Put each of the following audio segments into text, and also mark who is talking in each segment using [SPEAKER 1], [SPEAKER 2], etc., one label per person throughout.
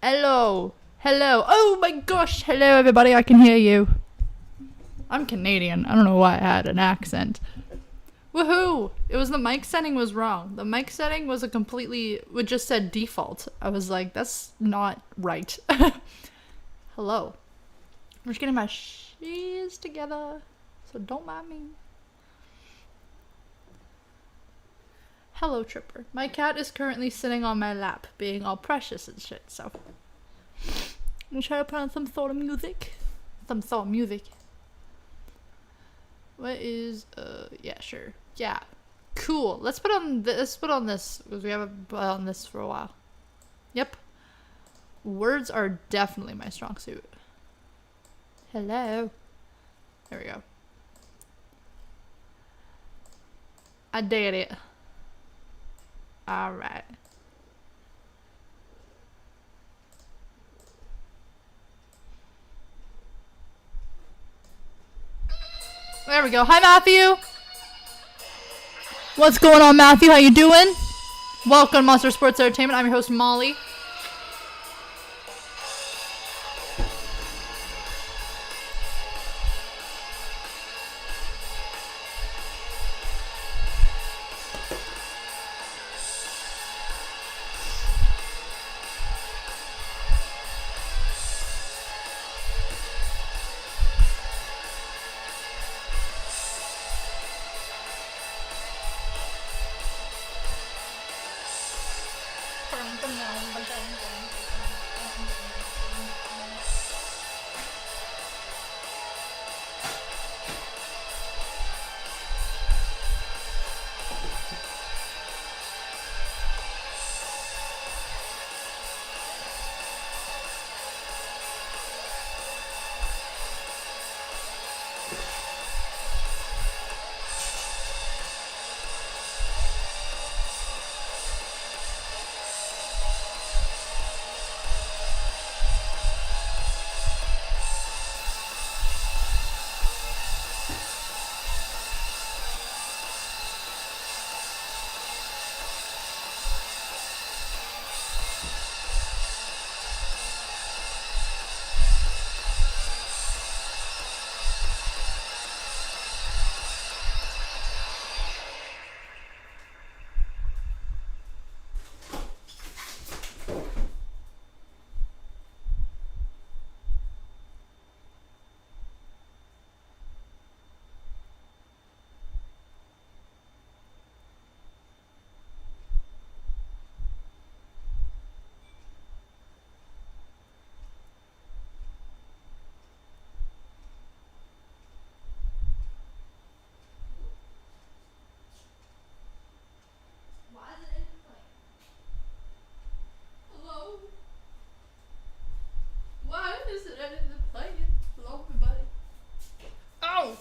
[SPEAKER 1] Hello. Hello. Oh my gosh. Hello, everybody. I can hear you. I'm Canadian. I don't know why I had an accent. Woohoo! It was the mic setting was wrong. The mic setting was it just said default. I was like, that's not right. Hello. I'm just getting my shoes together, so don't mind me. Hello, Tripper. My cat is currently sitting on my lap, being all precious and shit, so. I'm gonna try to put on some sort of music. What is, yeah, sure. Yeah. Cool. Let's put on this, because we haven't put on this for a while. Yep. Words are definitely my strong suit. Hello. There we go. I did it. Alright. There we go. Hi, Matthew. What's going on, Matthew? How you doing? Welcome to Monster Sports Entertainment. I'm your host, Molly.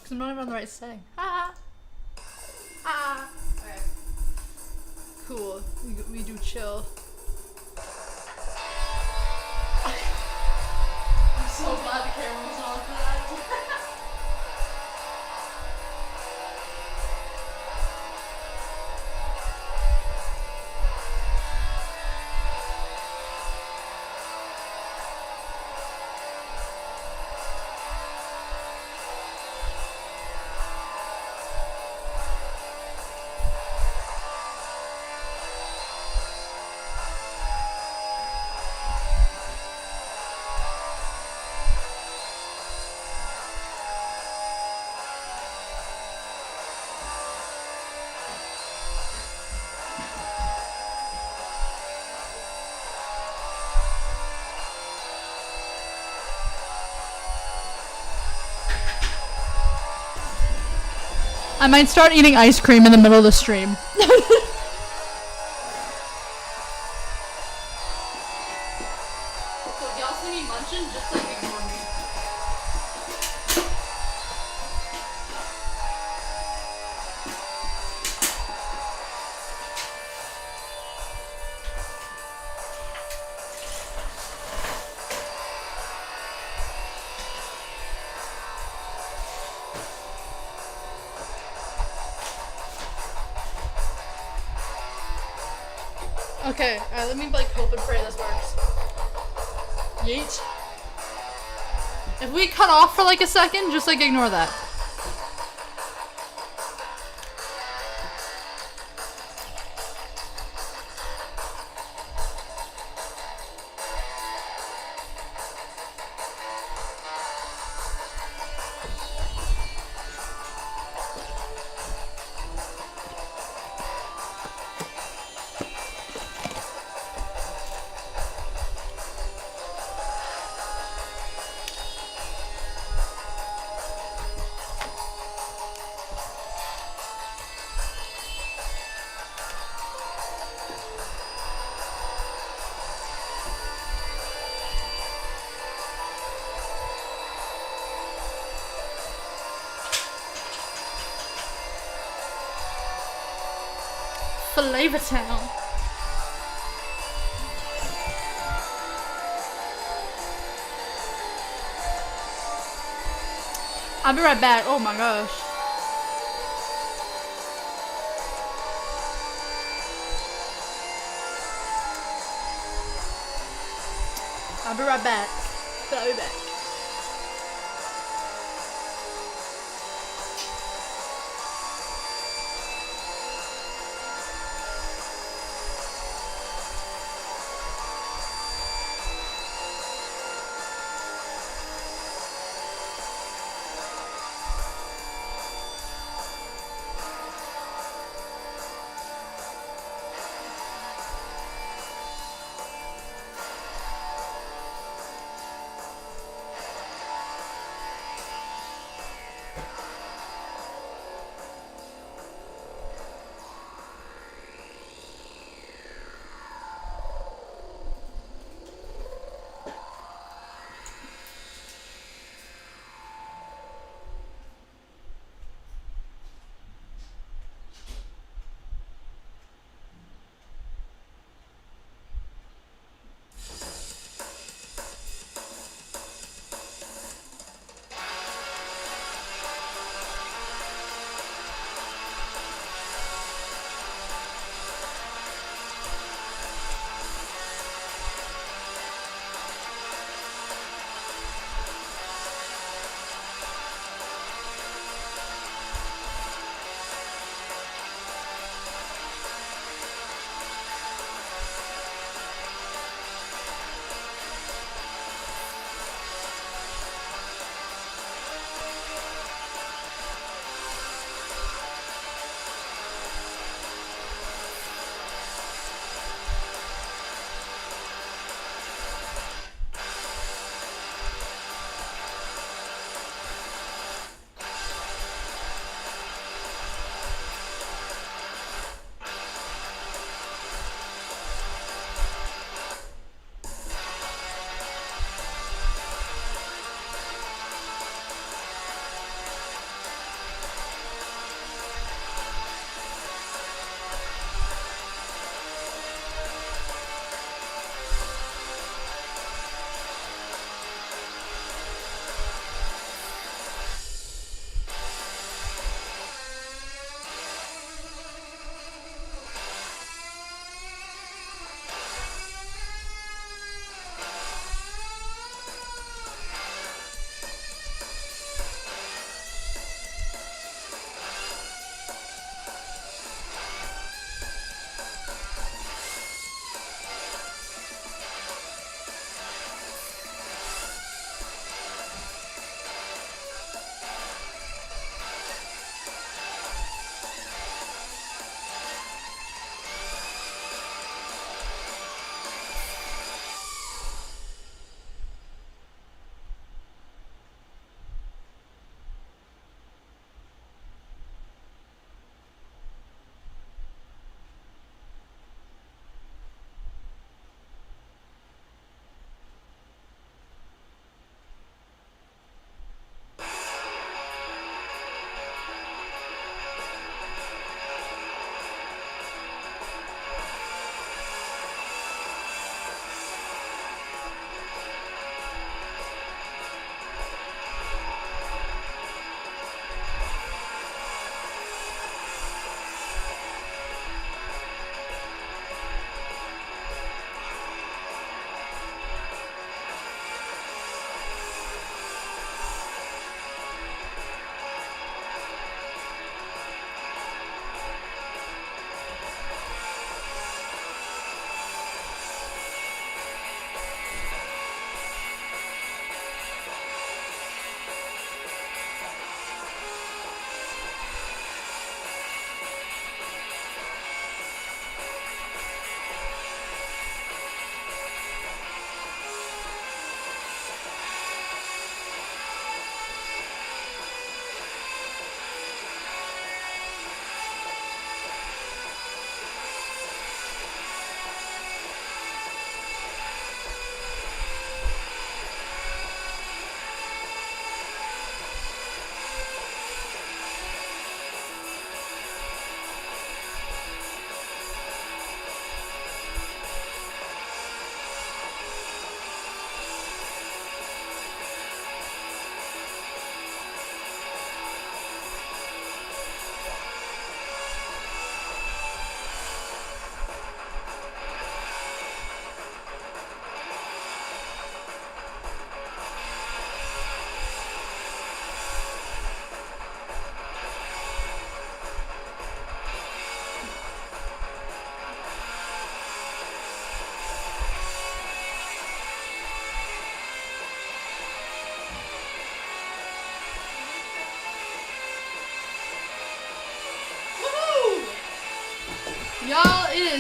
[SPEAKER 1] I'm not even on the right setting. Ha ha. Alright. Cool. We do chill. I'm so glad the camera was on for that. I might start eating ice cream in the middle of the stream. So if y'all see me munching, just like ignore me. Okay, alright, let me like hope and pray this works. Yeet. If we cut off for like a second, just like ignore that. Flavor Town. I'll be right back. Oh my gosh. I'll be right back. But I'll be back.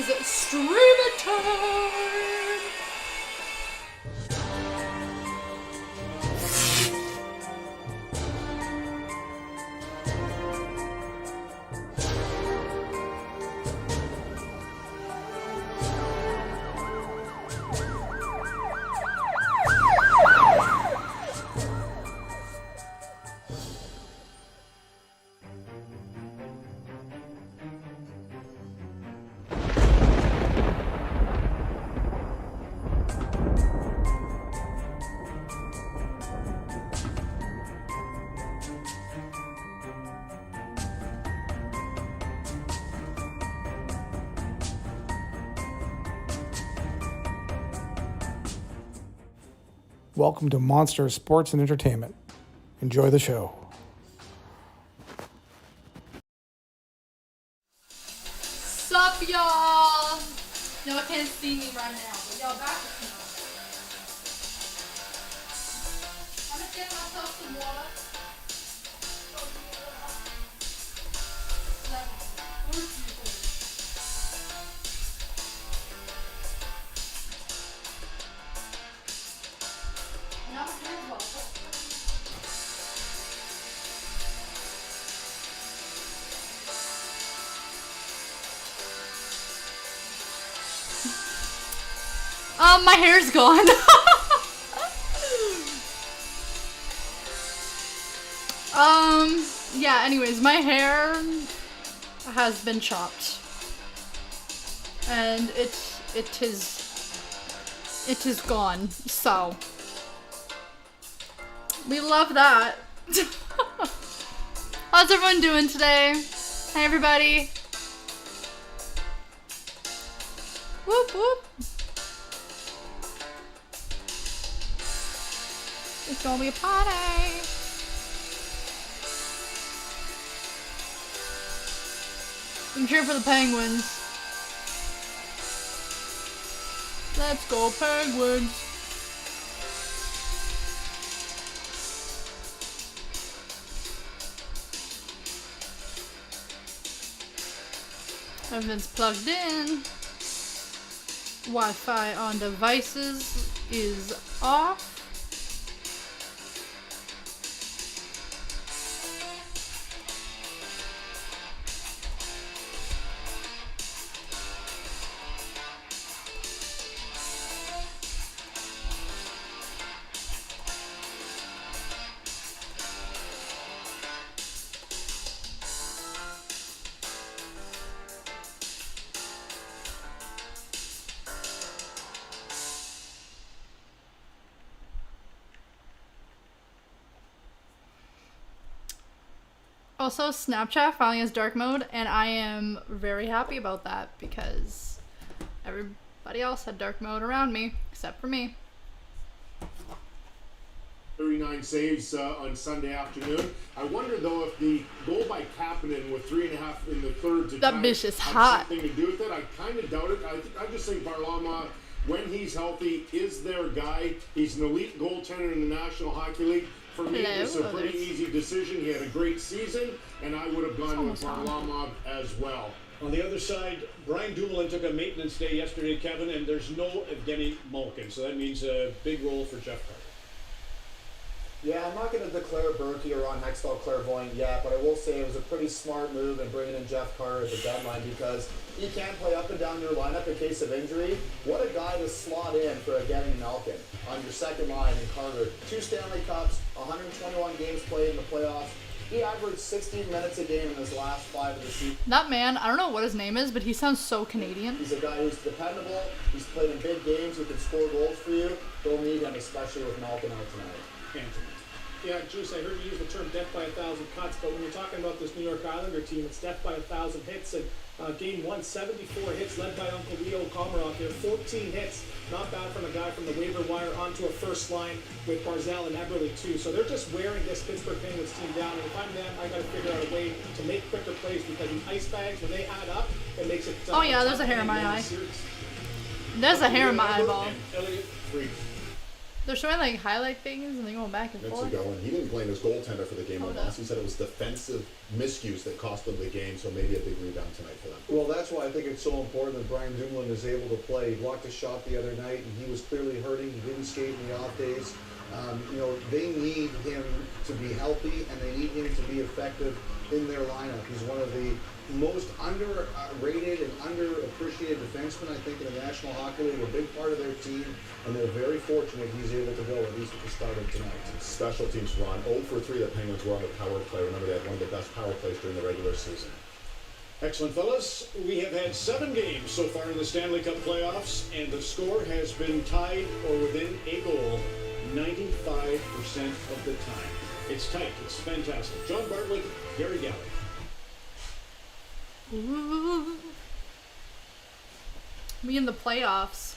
[SPEAKER 1] is streaming time.
[SPEAKER 2] Welcome to Monster Sports and Entertainment. Enjoy the show.
[SPEAKER 1] Sup, y'all? Y'all can't see me right now, but y'all back with me. I'm just getting myself some water. My hair's gone. Yeah, anyways, my hair has been chopped. And it is gone. So we love that. How's everyone doing today? Hi everybody. Whoop whoop. It's gonna be a party. I'm cheering for the Penguins. Let's go Penguins. Everything's plugged in. Wi-Fi on devices is off. Also, Snapchat finally has dark mode, and I am very happy about that because everybody else had dark mode around me, except for me.
[SPEAKER 3] 39 saves on Sunday afternoon. I wonder, though, if the goal by Kapanen with 3.5 in the third to
[SPEAKER 1] that bitch is hot.
[SPEAKER 3] Something to do with it. I kind of doubt it. I just think Varlamov, when he's healthy, is their guy. He's an elite goaltender in the National Hockey League. For me, it's a pretty easy decision. He had a great season, and I would have gone with Varlamov as well.
[SPEAKER 4] On the other side, Brian Dumoulin took a maintenance day yesterday, Kevin, and there's no Evgeny Malkin, so that means a big role for Jeff Carter.
[SPEAKER 5] Yeah, I'm not going to declare Berkey or Ron Hextall clairvoyant yet, but I will say it was a pretty smart move in bringing in Jeff Carter at the deadline because he can play up and down your lineup in case of injury. What a guy to slot in for Evgeny Malkin on your second line in Carter. 2 Stanley Cups, 121 games played in the playoffs. He averaged 16 minutes a game in his last 5 of the season.
[SPEAKER 1] That man, I don't know what his name is, but he sounds so Canadian.
[SPEAKER 5] He's a guy who's dependable. He's played in big games. He can score goals for you. They'll need him, especially with Malkin out tonight.
[SPEAKER 4] Anthony. Yeah, Juice, I heard you use the term death by 1,000 cuts, but when you're talking about this New York Islander team, it's death by 1,000 hits. And game 1, 74 hits led by Uncle Leo Komarov here. 14 hits, not bad from a guy from the waiver wire onto a first line with Barzal and Eberle too. So they're just wearing this Pittsburgh Penguins team down. And if I'm them, I got to figure out a way to make quicker plays because these ice bags, when they add up, it makes it.
[SPEAKER 1] Oh yeah, there's a hair in my eye. There's a hair in my eyeball.
[SPEAKER 4] Elliot Fried.
[SPEAKER 1] They're showing like highlight things and they're going back and
[SPEAKER 6] Minutes
[SPEAKER 1] forth.
[SPEAKER 6] ago, and he didn't blame his goaltender for the game
[SPEAKER 1] Hold
[SPEAKER 6] loss.
[SPEAKER 1] up.
[SPEAKER 6] He said it was defensive miscues that cost them the game, so maybe a big rebound tonight for them.
[SPEAKER 5] Well, that's why I think it's so important that Brian Dumoulin is able to play. He blocked a shot the other night, and he was clearly hurting. He didn't skate in the off days. They need him to be healthy, and they need him to be effective in their lineup. He's one of the most underrated and underappreciated defensemen, I think, in the National Hockey League. A big part of their team, and they're very fortunate he's able to go, at least at the start of tonight.
[SPEAKER 6] Special teams, Ron. 0 for 3 the Penguins were on the power play. Remember, they had one of the best power plays during the regular season.
[SPEAKER 3] Excellent, fellas. We have had 7 games so far in the Stanley Cup playoffs, and the score has been tied or within a goal 95% of the time. It's tight. It's fantastic. John Bartlett, Gary Gallagher.
[SPEAKER 1] Ooh. We in the playoffs.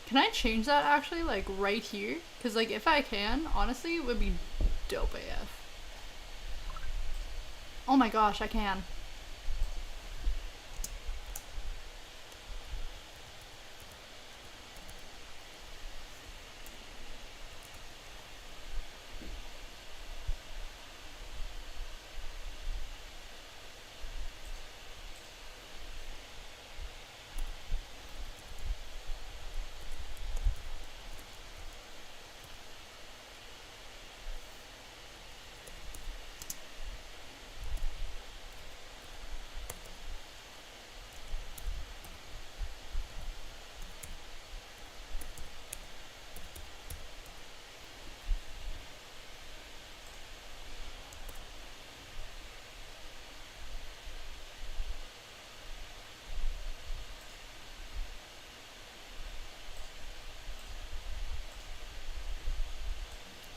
[SPEAKER 1] Can I change that actually, like right here? Because like if I can, honestly, it would be dope AF. Oh my gosh, I can.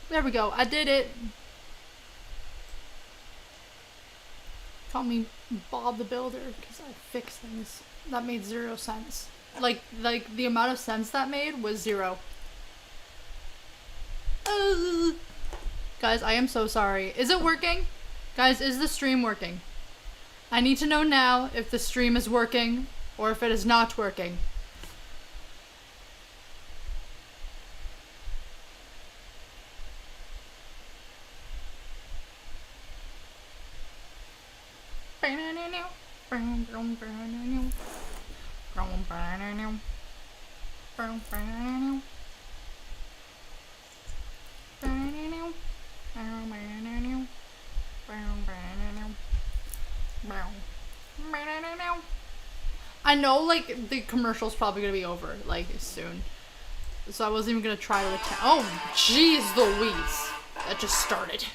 [SPEAKER 1] There we go. I did it. Call me Bob the Builder because I fix things. That made 0 sense. Like the amount of sense that made was 0. Guys, I am so sorry. Is it working? Guys, is the stream working? I need to know now if the stream is working or if it is not working. I know, like, the commercial's probably gonna be over, like, soon. So I wasn't even gonna try to attend. Oh, jeez Louise. That just started.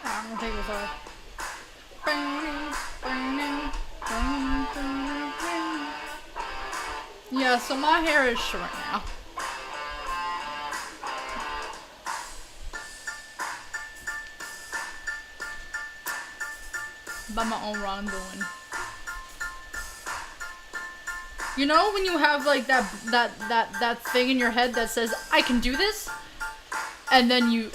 [SPEAKER 1] I'm gonna take this off. Yeah, so my hair is short now. By my own wrongdoing. You know when you have like that thing in your head that says I can do this, and then you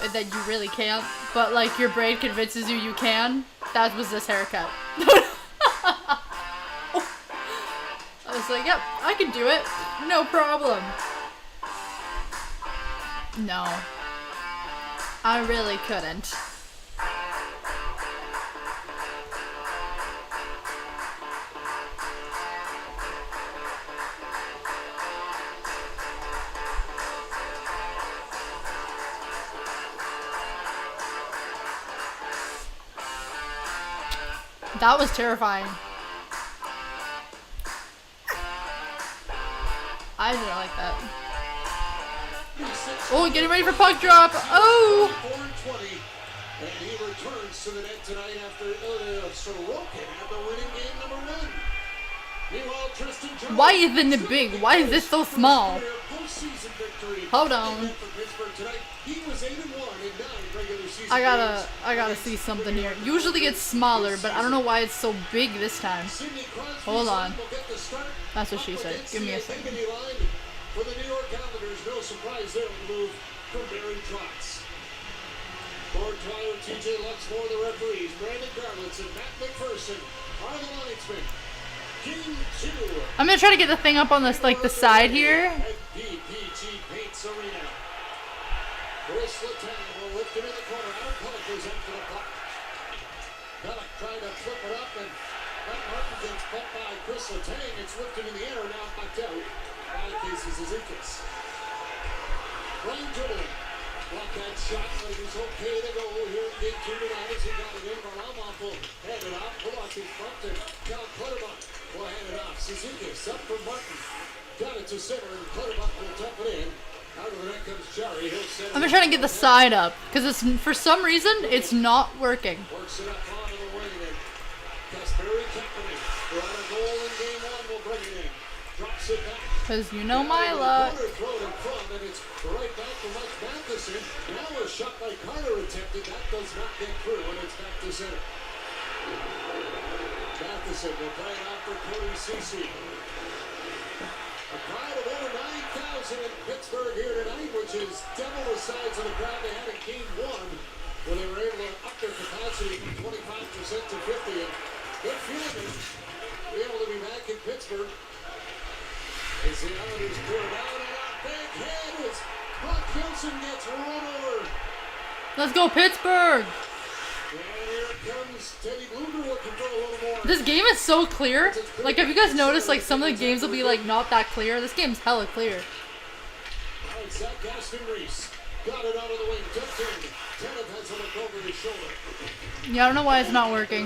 [SPEAKER 1] really can't, but like your brain convinces you can. That was this haircut. I was like, yep, I can do it, no problem. No, I really couldn't. That was terrifying. I didn't like that. Oh, getting ready for puck drop. Oh!
[SPEAKER 7] 4-20, and he returns to the net tonight after Sorokin had the winning game number 1. Meanwhile, Tristan Jarry
[SPEAKER 1] Why isn't it big? Why is this so small?
[SPEAKER 7] postseason victory.
[SPEAKER 1] Hold on.
[SPEAKER 7] For Pittsburgh tonight. He was 8-1 in 9 regular season
[SPEAKER 1] I
[SPEAKER 7] games.
[SPEAKER 1] gotta see something here. Usually it's smaller, but I don't know why it's so big this time.
[SPEAKER 7] Sidney Crosby's
[SPEAKER 1] Hold on.
[SPEAKER 7] line will get the start
[SPEAKER 1] That's what she
[SPEAKER 7] up
[SPEAKER 1] said.
[SPEAKER 7] against
[SPEAKER 1] Give me a
[SPEAKER 7] the
[SPEAKER 1] second.
[SPEAKER 7] Dignity line for the New York Islanders. No surprise there with the move from Barry Trotz. Gord Dwyer, TJ Luxmore, the referees. Brandon Garlitz and Matt McPherson are the linesmen. Game 2.
[SPEAKER 1] I'm gonna try to get the thing up on this, like the side here.
[SPEAKER 7] At PPG Paints Arena. Chris Letang will lift him in the corner. Adam Pellick goes in for the puck. Pellick trying to flip it up, and Matt Martin gets bumped by Chris Letang. It's lifted in the air, now knocked out by Casey Zizekas. Brian Dribbling blocked that shot, but he's okay to go here in game 2 tonight as he got it in. Varlamov will hand it off. Pulock in front, and Cal Clutterbuck will hand it off. Zizekas up from Martin. Got it to center, and Clutterbuck will dump it in. Out of the net comes Jarry. He'll set it
[SPEAKER 1] I'm just trying to get the side up because it's for some reason it's not working.
[SPEAKER 7] Works it up onto the wing, and Kasperi Kekkonen, who had a goal in game 1, will bring it in. Drops it back.
[SPEAKER 1] Because you know my luck.
[SPEAKER 7] Carter thrown in front, and it's right back to Mike Matheson. Now a shot by Carter attempted. That does not get through, and it's back to center. Matheson will play it out for Cody Ceci. A crowd of over 9,000 in Pittsburgh here tonight, which is double the size of the crowd they had in game 1, where they were able to up their capacity from 25% to 50%. And good feeling to be able to be back in Pittsburgh. As the Islanders pour it out, and a big hit as Buck Hilson gets run over.
[SPEAKER 1] Let's go Pittsburgh!
[SPEAKER 7] And here comes Teddy Bluger looking for a little more.
[SPEAKER 1] This game is so clear. Like, have you guys noticed, like, some of the games will be, like, not that clear? This game's hella clear.
[SPEAKER 7] All right, Zach Gaston Reese got it out of the wing, ducked in. Tanev has a look over his shoulder.
[SPEAKER 1] Yeah, I don't know why it's not working.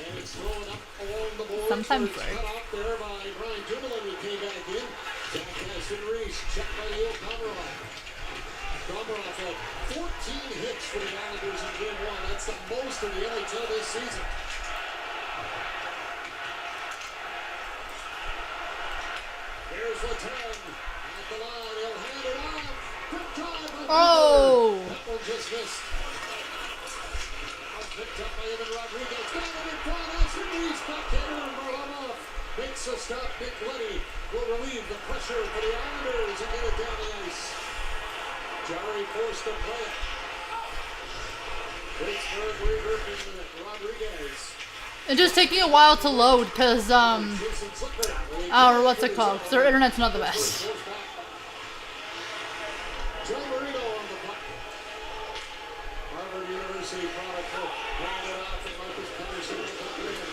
[SPEAKER 7] And it's thrown up along the boards.
[SPEAKER 1] Sometimes
[SPEAKER 7] It's
[SPEAKER 1] work.
[SPEAKER 7] cut off there by Brian Dumoulin, who came back in. Zach Gaston Reese checked by Leo Komarov. Komarov had 14 hits for the Islanders in game 1. That's the most in the NHL this season. Here's Letang at the line. He'll hand it off. Quick drive by
[SPEAKER 1] Oh!
[SPEAKER 7] Bluger. That one just missed. Now picked up by Evan Rodriguez. Got it in front. Austin Reese backhander and Varlamov makes a stop. Nick Leddy will relieve the pressure for the Islanders and get it down the ice. Jarry forced to play it. Pittsburgh regrouping Rodriguez.
[SPEAKER 1] It's just taking a while to load because, or what's it called? 'Cause their internet's not the best.
[SPEAKER 7] Joe Marino on the puck. Harvard University product will hand it off, and Marcus Patterson will dump it in.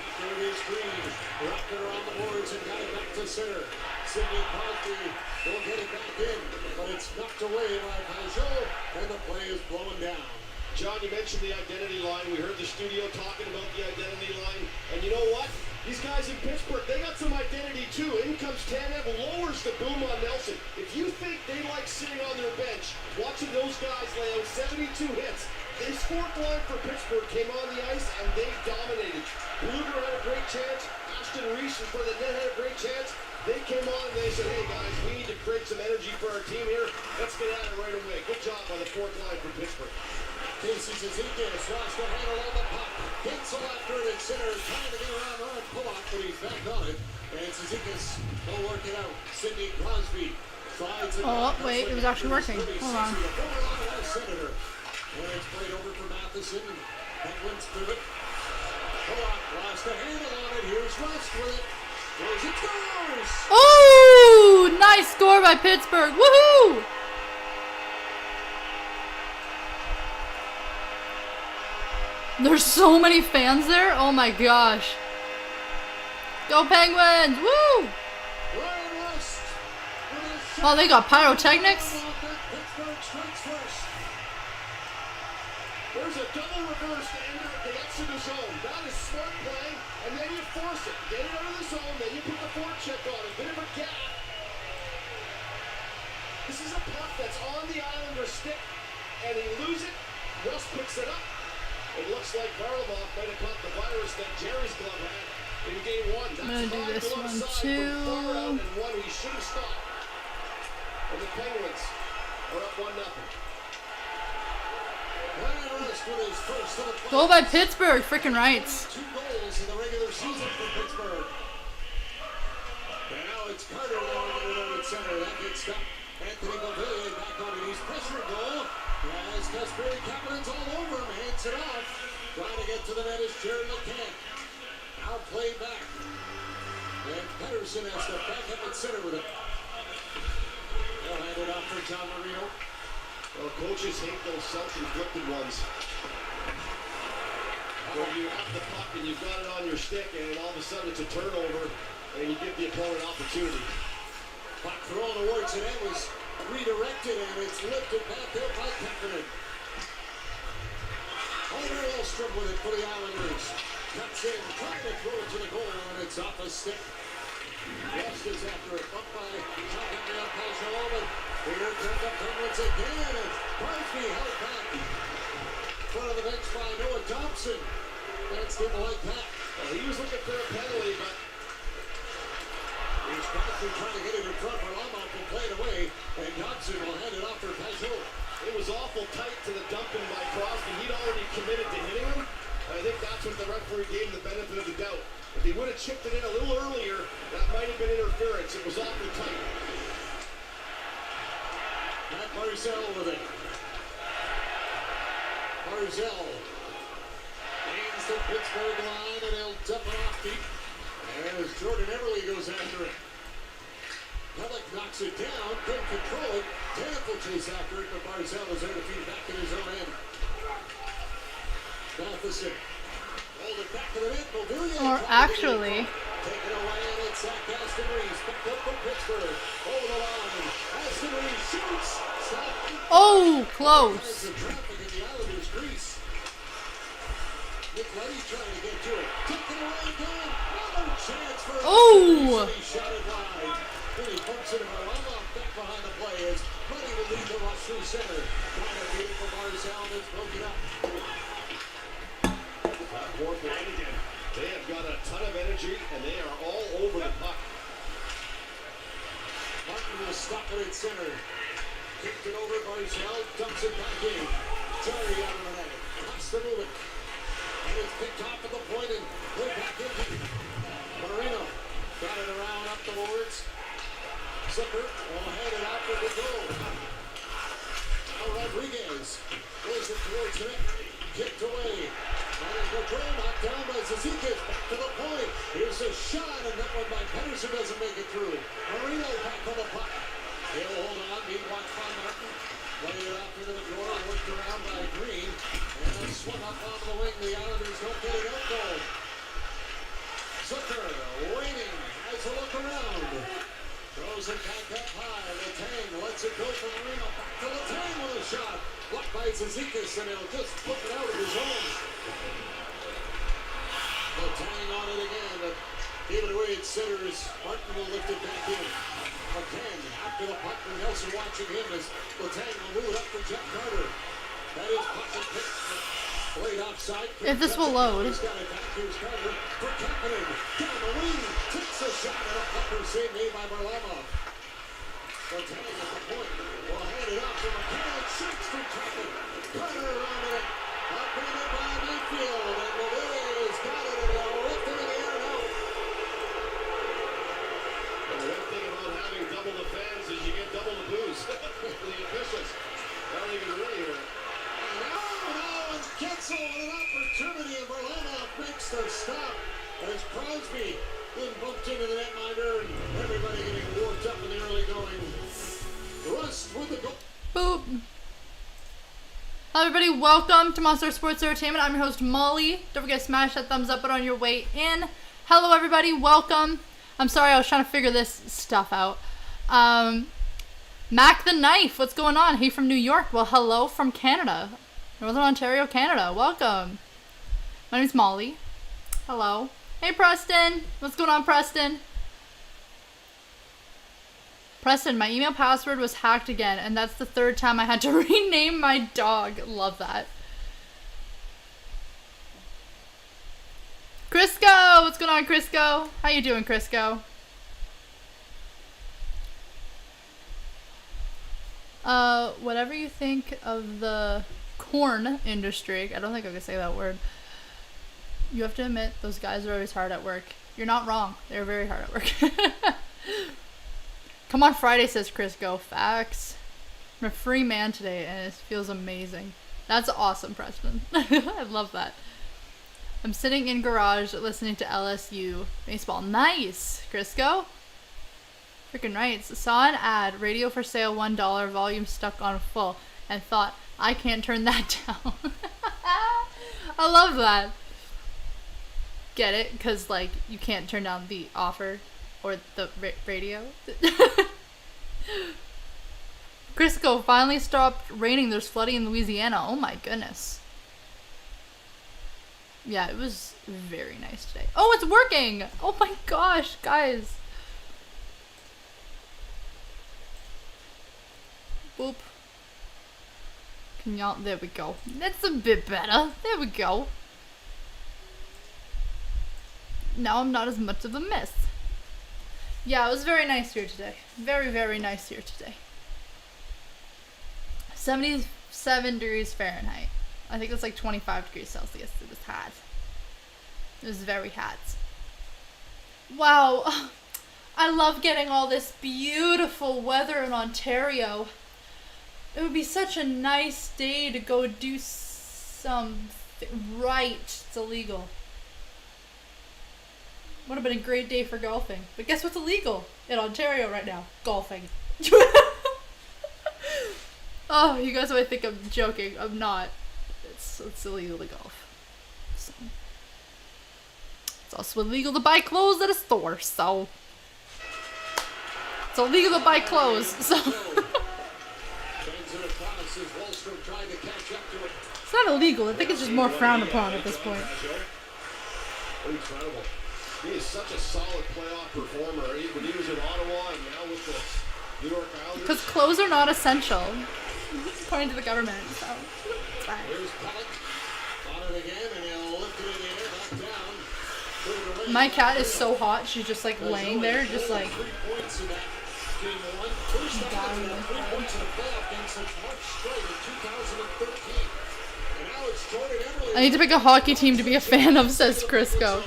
[SPEAKER 7] After it is Green, wrapped it around the boards and got it back to center. Sidney Crosby will get it back in, but it's knocked away by Pajot, and the play is blowing down.
[SPEAKER 3] John, you mentioned the identity line. We heard the studio talking about the identity line. And you know what? These guys in Pittsburgh, they got some identity too. In comes Tanev, lowers the boom on Nelson. If you think they like sitting on their bench, watching those guys lay out 72 hits, this fourth line for Pittsburgh came on the ice and they dominated. Bluger had a great chance. Ashton Reese in front of the net had a great chance. They came on and they said, hey guys, we need to create some energy for our team here. Let's get at it right away. Good job by the fourth line for Pittsburgh.
[SPEAKER 7] Casey Zizekas lost the handle on the puck. Gensel after it at center, trying to get around Ryan Pulock, but he's back on it. And Zizekas will work it out. Sidney Crosby slides it
[SPEAKER 1] Oh,
[SPEAKER 7] back.
[SPEAKER 1] wait, it was actually working. Hold on.
[SPEAKER 7] The former Ottawa Senator. When it's played over for Matheson, and Penguins do it. Pulock lost the handle on it. Here's Rust with it. Here's it goes!
[SPEAKER 1] Oh! Nice score by Pittsburgh. Woohoo! There's so many fans there. Oh my gosh. Go Penguins! Woo!
[SPEAKER 7] Ryan Rust with a
[SPEAKER 1] Oh, they got pyrotechnics.
[SPEAKER 7] Pittsburgh strikes first.
[SPEAKER 3] There's a double reverse to enter the exit zone. That is smart play, and then you force it. Get it out of the zone, then you put the forecheck on it. Bit of a gap. This is a puck that's on the Islanders' stick, and he loses it. Russ picks it up. It looks like Varlamov might have caught the virus that Jerry's glove had. in game one. That's
[SPEAKER 1] I'm gonna do this
[SPEAKER 3] five
[SPEAKER 1] one
[SPEAKER 3] onside from
[SPEAKER 1] too.
[SPEAKER 3] far out, and one he should have stopped. And the Penguins are up 1-0.
[SPEAKER 1] Goal by Pittsburgh, freaking rights.
[SPEAKER 7] 2 goals in the regular season for Pittsburgh. And now it's Carter going to the right center. That gets stopped. Anthony Beauvillier back on it. He's pressured goal. As Kasperi Kapanen's all over him. Hands it off. Trying to get to the net is Jared McCann. Now play back. And Pedersen has to back up at center with it. They'll hand it off for John Marino.
[SPEAKER 3] Well, coaches hate those self-inflicted ones. Where you have the puck and you've got it on your stick, and all of a sudden it's a turnover, and you give the opponent opportunity.
[SPEAKER 7] Puck thrown towards it, and was redirected, and it's lifted back there by Kapanen. Oliver Elstrom with it for the Islanders. Cuts in, trying to throw it to the goal, and it's off a stick. West is after it, up by Jean-Gabriel Pageau, but here come the Penguins again, and Crosby held back. In front of the bench by Noah Thompson. That's him like that.
[SPEAKER 3] Well, he was looking for a penalty, but
[SPEAKER 7] here's Crosby trying to get it in front for Lamont to play it away, and Thompson will hand it off for Pageau.
[SPEAKER 3] it was awful tight to the dumping by Crosby. He'd already committed to hitting him. I think that's what the referee gave him the benefit of the doubt. If he would have chipped it in a little earlier, that might have been interference. It was awfully tight.
[SPEAKER 7] Matt Barzell with it. Barzell gains the Pittsburgh line, and he'll dump it off deep. As Jordan Everly goes after it. Pellick knocks it down, couldn't control it. Tanev will chase after it, but Barzell is there to feed back in his own end. Matheson rolled it back to the net. Beauvillier
[SPEAKER 1] Or actually,
[SPEAKER 7] take it away, and it's Aston Reese. Back up from Pittsburgh. Over the line. Aston Reese shoots. Stop.
[SPEAKER 1] oh, close.
[SPEAKER 7] There's the traffic in the Islanders' crease. Nick Leddy trying to get to it. Took it away again. Another chance for
[SPEAKER 1] Oh.
[SPEAKER 7] He shot it wide. Then he pumps it around. Back behind the play as Leddy will lead the rush through center. Trying to beat it for Barzell, and it's broken up.
[SPEAKER 3] Fourth line again. They have got a ton of energy, and they are all over the puck.
[SPEAKER 7] Martin will stop it at center. Kicked it over. Barzell dumps it back in. Terry out of the net. Has to move it. And it's picked off at the point and put back in. Marino got it around up the boards. Zipper will hand it out for the goal. Now Rodriguez goes it towards the net. Kicked away. And it's Gaudreau knocked down by Zizekas. Back to the point. Here's a shot, and that one by Pedersen doesn't make it through. Marino back on the puck. He'll hold on, being watched by Martin. Played it out into the corner, worked around by Green. And then swung up off the wing. The Islanders don't get it out goal. Zucker waiting, has a look around. Throws it back up high. Letang lets it go for Marino. Back to Letang with a shot. Blocked by Zizekas, and he'll just flip it out of his own. Letang on it again, but give it away at centers. Martin will lift it back in. McCann after the puck, and Nelson watching him as Letang will move it up for Jeff Carter. That is puck and pick. Played offside.
[SPEAKER 1] If this will load.
[SPEAKER 7] He's got it back. Here's Carter for Kapanen. Down the wing. Takes a shot at a pucker save made by Varlamov. Letang at the point. Will hand it off to McCann. Shoots for Kapanen. Carter around it. Up in it by Mayfield. And Beauvillier's got it, and they'll lift it in the air now.
[SPEAKER 3] And the one thing about having double the fans is you get double the booze for the officials. Not even really here.
[SPEAKER 7] And Getzel with an opportunity, and Varlamov makes the stop. As Crosby then bumped into the netminder, and everybody getting worked up in the early going. Rust with the goal.
[SPEAKER 1] Boop. Hello everybody, welcome to Monster Sports Entertainment. I'm your host Molly. Don't forget to smash that thumbs up button on your way in. Hello everybody, welcome. I'm sorry, I was trying to figure this stuff out. Mac the Knife, what's going on? Hey from New York. Well, hello from Canada. Northern Ontario, Canada. Welcome. My name's Molly. Hello. Hey Preston. What's going on, Preston? Preston, my email password was hacked again, and that's the third time I had to rename my dog. Love that. Crisco, what's what's going on, Crisco? How you doing, Crisco? Whatever you think of the corn industry, I don't think I can say that word. You have to admit, those guys are always hard at work. You're not wrong. They're very hard at work. Come on Friday, says Crisco. Facts. I'm a free man today, and it feels amazing. That's awesome, Preston. I love that. I'm sitting in garage listening to LSU baseball. Nice, Crisco. Freaking right. Saw an ad, radio for sale, $1, volume stuck on full, and thought, I can't turn that down. I love that. Get it? Because, like, you can't turn down the offer or the radio. Crisco, finally stopped raining. There's flooding in Louisiana. Oh my goodness. Yeah, it was very nice today. Oh, it's working! Oh my gosh, guys. Boop. Can y'all, there we go. That's a bit better. There we go. Now I'm not as much of a miss. Yeah, it was very nice here today. Very, very nice here today. 77 degrees Fahrenheit. I think it's like 25 degrees Celsius. It was hot. It was very hot. Wow. I love getting all this beautiful weather in Ontario. It would be such a nice day to go do some right. It's illegal. Would have been a great day for golfing. But guess what's illegal in Ontario right now? Golfing. Oh, you guys might think I'm joking. I'm not. It's illegal to golf. So. It's also illegal to buy clothes at a store, so. It's illegal to buy clothes, so. It's not illegal. I think it's just more frowned upon at this point.
[SPEAKER 3] Incredible. He is such a solid playoff performer. When he was in Ottawa and now with the New York Islanders.
[SPEAKER 1] Because clothes are not essential, according to the government. So it's fine. My cat is so hot. She's just like laying there, just like. I need to pick a hockey team to be a fan of, says Crisco.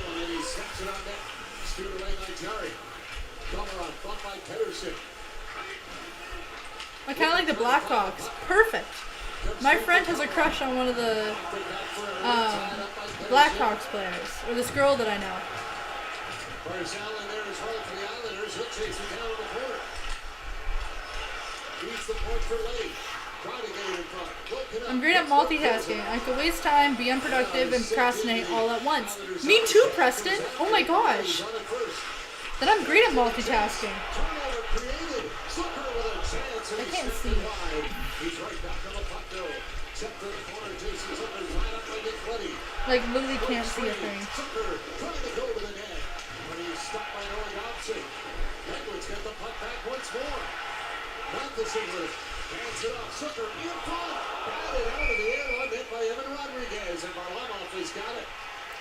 [SPEAKER 1] I kind of like the Blackhawks. Perfect. My friend has a crush on one of the Blackhawks players, or this girl that I know. I'm great at multitasking. I could waste time, be unproductive, and procrastinate all at once. Me too, Preston. Oh my gosh. Then I'm great at multitasking. I can't see. Like, literally can't see a thing.
[SPEAKER 3] Hands it off, Zucker in front, batted out of the air on net by Evan Rodriguez, and Varlamov has got it.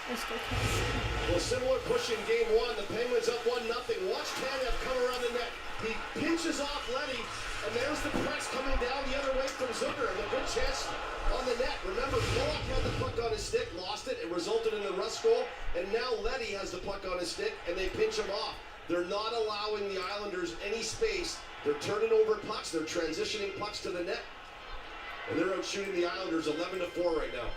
[SPEAKER 3] Well, similar push in game one, the Penguins up 1-0. Watch Tanev come around the net. He pinches off Leddy, and there's the press coming down the other way from Zucker, and a good chance on the net. Remember, Pollock had the puck on his stick, lost it, it resulted in the Russ goal, and now Leddy has the puck on his stick, and they pinch him off. They're not allowing the Islanders any space. They're turning over pucks. They're transitioning pucks to the net. And they're out shooting the Islanders 11-4 right now.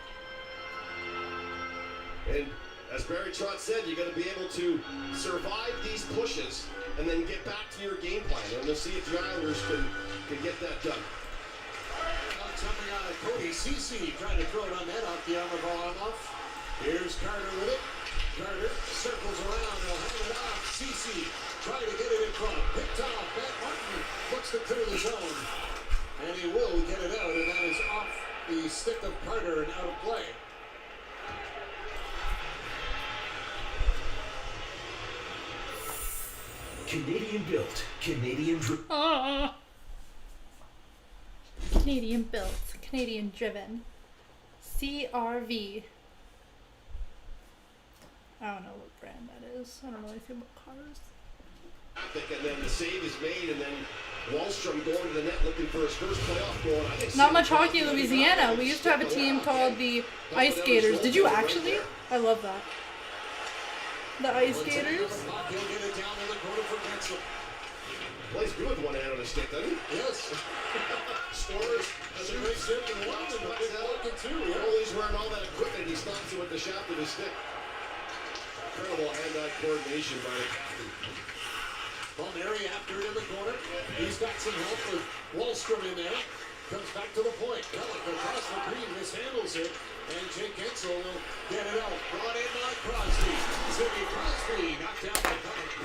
[SPEAKER 3] And as Barry Trotz said, you got to be able to survive these pushes and then get back to your game plan. And we'll see if the Islanders can get that done. Jumping on a Cody Ceci trying to throw it on net off the arm of Varlamov. Here's Carter with it. Carter circles around. He'll hand it off. Ceci trying to get it in front. Picked off. Matt Martin looks to clear the zone. And he will get it out. And that is off the stick of Carter and out of play.
[SPEAKER 8] Canadian built, Canadian
[SPEAKER 1] Canadian built, Canadian driven. CRV. I don't know what brand that is. I don't know anything about cars.
[SPEAKER 3] And then the save is made, and then Wallstrom going to the net looking for his first playoff goal.
[SPEAKER 1] Not much hockey in Louisiana. We used to have a team called the Ice Skaters. Did you actually? I love that. The Ice Skaters.
[SPEAKER 3] Plays good with one hand on the stick, doesn't he? Yes. Scores. That's a great stick and one. And the big looking too. He's wearing all that equipment. He stops it with the shaft of his stick. Incredible hand-eye coordination by the captain.
[SPEAKER 7] Palmieri after it in the corner. He's got some help with Wallstrom in there. Comes back to the point. Pellick across the green mishandles it. And Jake Ensel will get it out. Brought in by Crosby. Sidney Crosby knocked down by Pellick.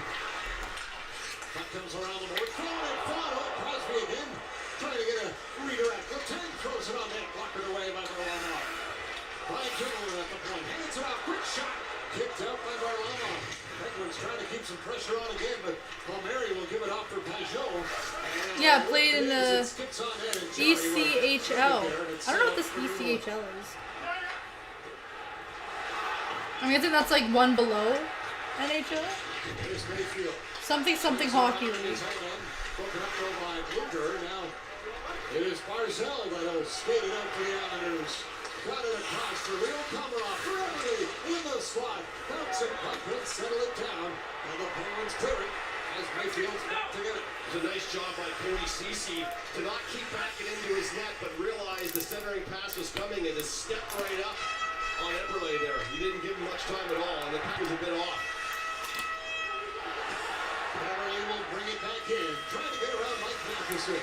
[SPEAKER 7] Puck comes around the board. Thrown and fought. Oh, Crosby again. Trying to get a redirect. Letang throws it on net. Blocked away by Varlamov. Brian Kimmelman at the point. Hands it out. Quick shot. Kicked out by Varlamov. Penguins trying to keep some pressure on again, but Palmieri will give it off for Pajot.
[SPEAKER 1] Yeah, played in the ECHL. I don't know what this ECHL is. I mean, I think that's like one below NHL. Something hockey league.
[SPEAKER 7] Broken up though by Bluger. Now it is Barzal that'll skate it out for the Islanders. Got it across for Leo Komarov. Early in the slot. Bouncing puck will settle it down. And the Penguins clear it as Mayfield's back to get it.
[SPEAKER 3] It was a nice job by Cody Ceci to not keep backing into his net, but realize the centering pass was coming and to step right up on Eberle there. He didn't give him much time at all, and the puck was a bit off.
[SPEAKER 7] Eberle will bring it back in. Trying to get around Mike Matheson.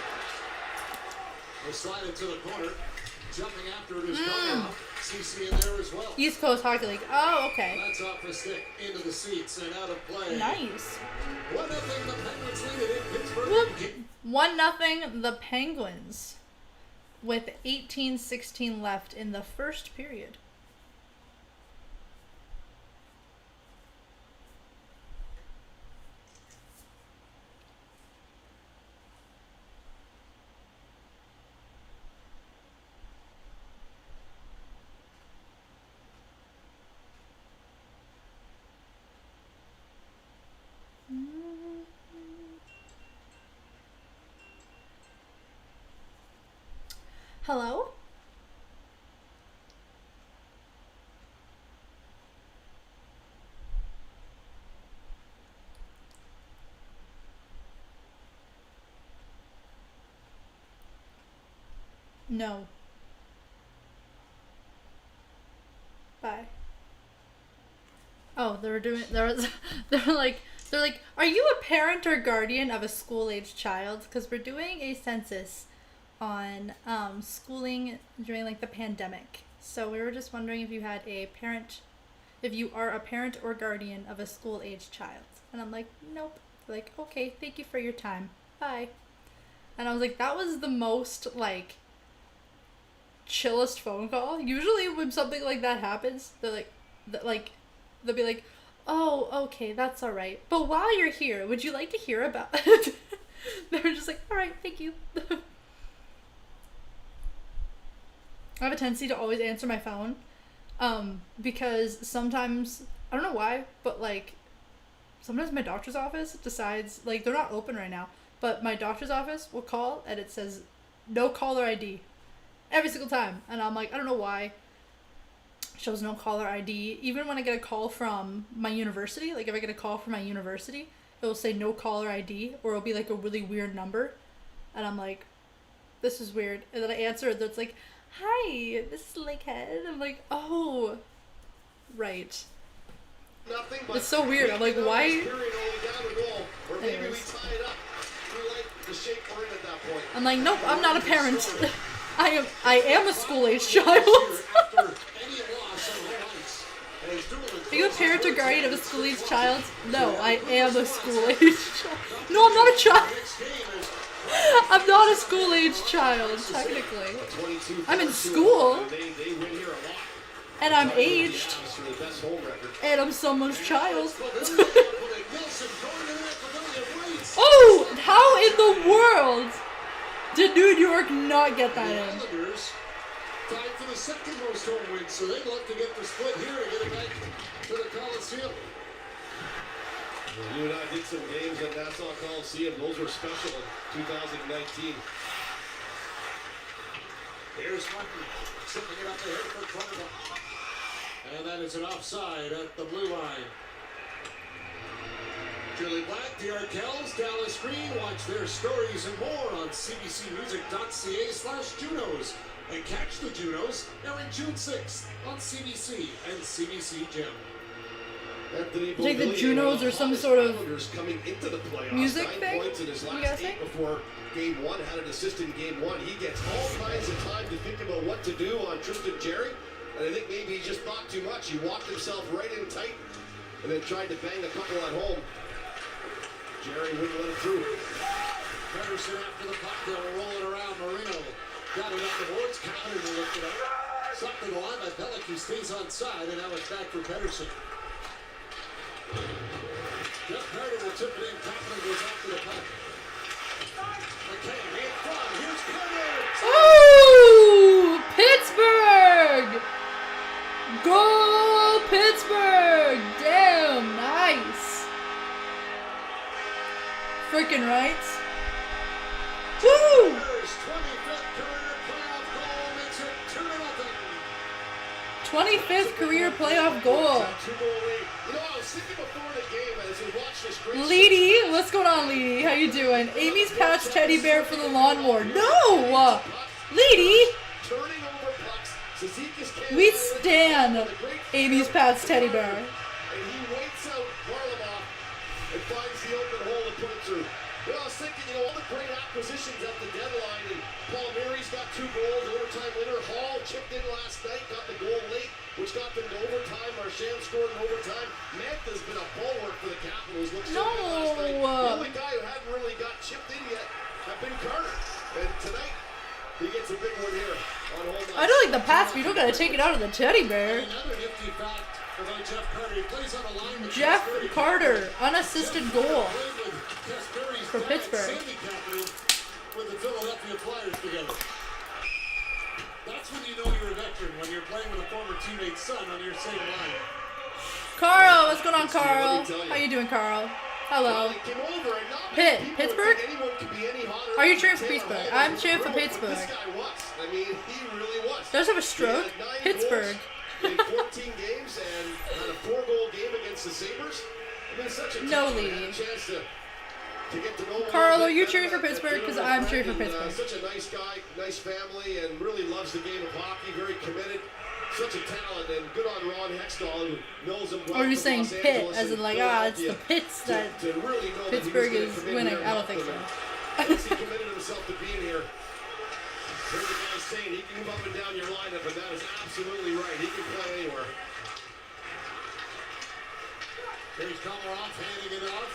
[SPEAKER 7] We'll slide it to the corner. Jumping after it is Komarov. CC in there as well.
[SPEAKER 1] East Coast Hockey League. Oh, okay.
[SPEAKER 7] That's off the stick, into the seats, and out of play.
[SPEAKER 1] Nice.
[SPEAKER 7] 1-0 the Penguins lead it in Pittsburgh.
[SPEAKER 1] 1-0 the Penguins with 18:16 left in the first period. Hello? No. Bye. Oh, they're like, are you a parent or guardian of a school-aged child? Because we're doing a census on schooling during like the pandemic. So we were just wondering if you had a parent, if you are a parent or guardian of a school-aged child. And I'm like, nope. They're like, okay, thank you for your time. Bye. And I was like, that was the most like chillest phone call. Usually when something like that happens, they're like, they'll be like, oh, okay, that's all right. But while you're here, would you like to hear about it? They were just like, all right, thank you. I have a tendency to always answer my phone, because sometimes, I don't know why, but like, sometimes my doctor's office decides, like, they're not open right now, but my doctor's office will call and it says, no caller ID, every single time, and I'm like, I don't know why. It shows no caller ID. Even when I get a call from my university, like if I get a call from my university, it will say no caller ID, or it'll be like a really weird number, and I'm like, this is weird, and then I answer it, it's like, hi, this is Lakehead. I'm like, oh, right.
[SPEAKER 3] Nothing,
[SPEAKER 1] it's so weird. I'm like, why?
[SPEAKER 3] Anyways.
[SPEAKER 1] I'm like, nope, I'm not a parent. I am a school-aged child. Are you a parent or guardian of a school-aged child? No, I am a school-aged child. No, I'm not a child. I'm not a school-aged child, technically. I'm in school. And I'm aged. And I'm someone's child. Oh! How in the world did New York not get that in?
[SPEAKER 7] tied for the second most home wins, so they'd love to get the split here to get it back to the Coliseum.
[SPEAKER 9] You and I did some games at Nassau Coliseum. Those were special in 2019.
[SPEAKER 7] Here's Martin, slipping it up the hill for Cleveland. And that is an offside at the blue line. Julie Black, the Arkells, Dallas Green. Watch their stories and more on cbcmusic.ca/Junos. And catch the Junos airing June 6th on CBC and CBC Gem.
[SPEAKER 1] I think the Junos are some sort of
[SPEAKER 9] coming into the playoffs.
[SPEAKER 1] music
[SPEAKER 9] 9
[SPEAKER 1] thing,
[SPEAKER 9] points in his
[SPEAKER 1] I'm
[SPEAKER 9] last
[SPEAKER 1] guessing?
[SPEAKER 9] 8 before game 1. Had an assist in game 1. He gets all kinds of time to think about what to do on Tristan Jerry. And I think maybe he just thought too much. He walked himself right in tight and then tried to bang a couple at home. Jerry wouldn't let it through.
[SPEAKER 7] Pedersen after the puck, they'll roll it around. Marino got it on the boards. Counter will lift it up. Sucked to the line by Pellick. He stays on side, and now it's back for Pedersen. Jeff Carter will tip it in. Coughlin goes after the puck. McKay in front. Here's Carter.
[SPEAKER 1] Ooh, Pittsburgh! Goal, Pittsburgh! Damn, nice. Freaking right. Woo!
[SPEAKER 7] Carter's 25th career playoff goal makes it 2-0.
[SPEAKER 1] 25th career playoff goal.
[SPEAKER 9] 2-goal lead. You know, I was thinking before the game as we watched this great.
[SPEAKER 1] Leedy, what's going on, Leedy? How you doing? Amy's Pat's teddy bear for the lawnmower. No! Leedy!
[SPEAKER 9] Turning over pucks. Zizekas can't
[SPEAKER 1] We
[SPEAKER 9] do it.
[SPEAKER 1] stand Amy's Pat's teddy bear.
[SPEAKER 9] And he waits out Varlamov and finds the open hole to put it through. Well, I was thinking, you know, all the great acquisitions at the deadline, and Paul Mary's got 2 goals, overtime winner. Hall chipped in last night, got the goal late, which got them to overtime. Marchand scored in overtime. Mantha's been a bulwark for the Capitals. Looked so good last night. The only guy who hadn't really got chipped in yet had been Carter. And tonight, he gets a big one here on home ice.
[SPEAKER 1] I don't like the pass, but you don't gotta take it out of the teddy bear.
[SPEAKER 7] Another nifty fact about Jeff Carter. He plays on a line with
[SPEAKER 1] Jeff
[SPEAKER 7] Kasperi.
[SPEAKER 1] Carter, unassisted goal.
[SPEAKER 7] Played with Kasperi's
[SPEAKER 1] For
[SPEAKER 7] dad,
[SPEAKER 1] Pittsburgh.
[SPEAKER 7] Sandy Capitol, with the Philadelphia Flyers together. That's when you know you're a veteran, when you're playing with a former teammate's son on your same line.
[SPEAKER 1] Carl, what's going on, Carl? How you doing, Carl? Hello.
[SPEAKER 9] He came over and not
[SPEAKER 1] Pitt,
[SPEAKER 9] many people
[SPEAKER 1] Pittsburgh?
[SPEAKER 9] think anyone could be any hotter
[SPEAKER 1] Are you
[SPEAKER 9] than
[SPEAKER 1] cheering for
[SPEAKER 9] Taylor
[SPEAKER 1] Pittsburgh?
[SPEAKER 9] Hall.
[SPEAKER 1] I'm cheering for
[SPEAKER 9] But
[SPEAKER 1] Pittsburgh.
[SPEAKER 9] This guy was. I mean, he really was.
[SPEAKER 1] Does have a
[SPEAKER 9] He
[SPEAKER 1] stroke?
[SPEAKER 9] had 9
[SPEAKER 1] Pittsburgh.
[SPEAKER 9] goals in 14 games and had a 4-goal game against the Sabres. I mean, such a
[SPEAKER 1] No
[SPEAKER 9] talent.
[SPEAKER 1] lead.
[SPEAKER 9] Had a chance to get to know him a
[SPEAKER 1] Carl,
[SPEAKER 9] little
[SPEAKER 1] are you
[SPEAKER 9] bit
[SPEAKER 1] cheering
[SPEAKER 9] better.
[SPEAKER 1] for Pittsburgh?
[SPEAKER 9] Been a
[SPEAKER 1] 'Cause
[SPEAKER 9] real
[SPEAKER 1] I'm cheering
[SPEAKER 9] friend
[SPEAKER 1] for
[SPEAKER 9] and,
[SPEAKER 1] Pittsburgh.
[SPEAKER 9] Such a nice guy, nice family, and really loves the game of hockey. Very committed. Such a talent, and good on Ron Hextall, who knows him well.
[SPEAKER 1] Or are you
[SPEAKER 9] from
[SPEAKER 1] saying
[SPEAKER 9] Los
[SPEAKER 1] Pitt,
[SPEAKER 9] Angeles
[SPEAKER 1] as in
[SPEAKER 9] and
[SPEAKER 1] like, it's
[SPEAKER 9] Philadelphia,
[SPEAKER 1] the Pitts that
[SPEAKER 9] to really know that he was
[SPEAKER 1] Pittsburgh
[SPEAKER 9] gonna
[SPEAKER 1] is
[SPEAKER 9] come in
[SPEAKER 1] winning?
[SPEAKER 9] here and
[SPEAKER 1] I don't
[SPEAKER 9] help
[SPEAKER 1] think
[SPEAKER 9] them.
[SPEAKER 1] so.
[SPEAKER 9] I guess he committed himself to being here. Here's the guy saying he can move up and down your lineup, and that is absolutely right. He can play anywhere.
[SPEAKER 7] Here's Komarov handing it off.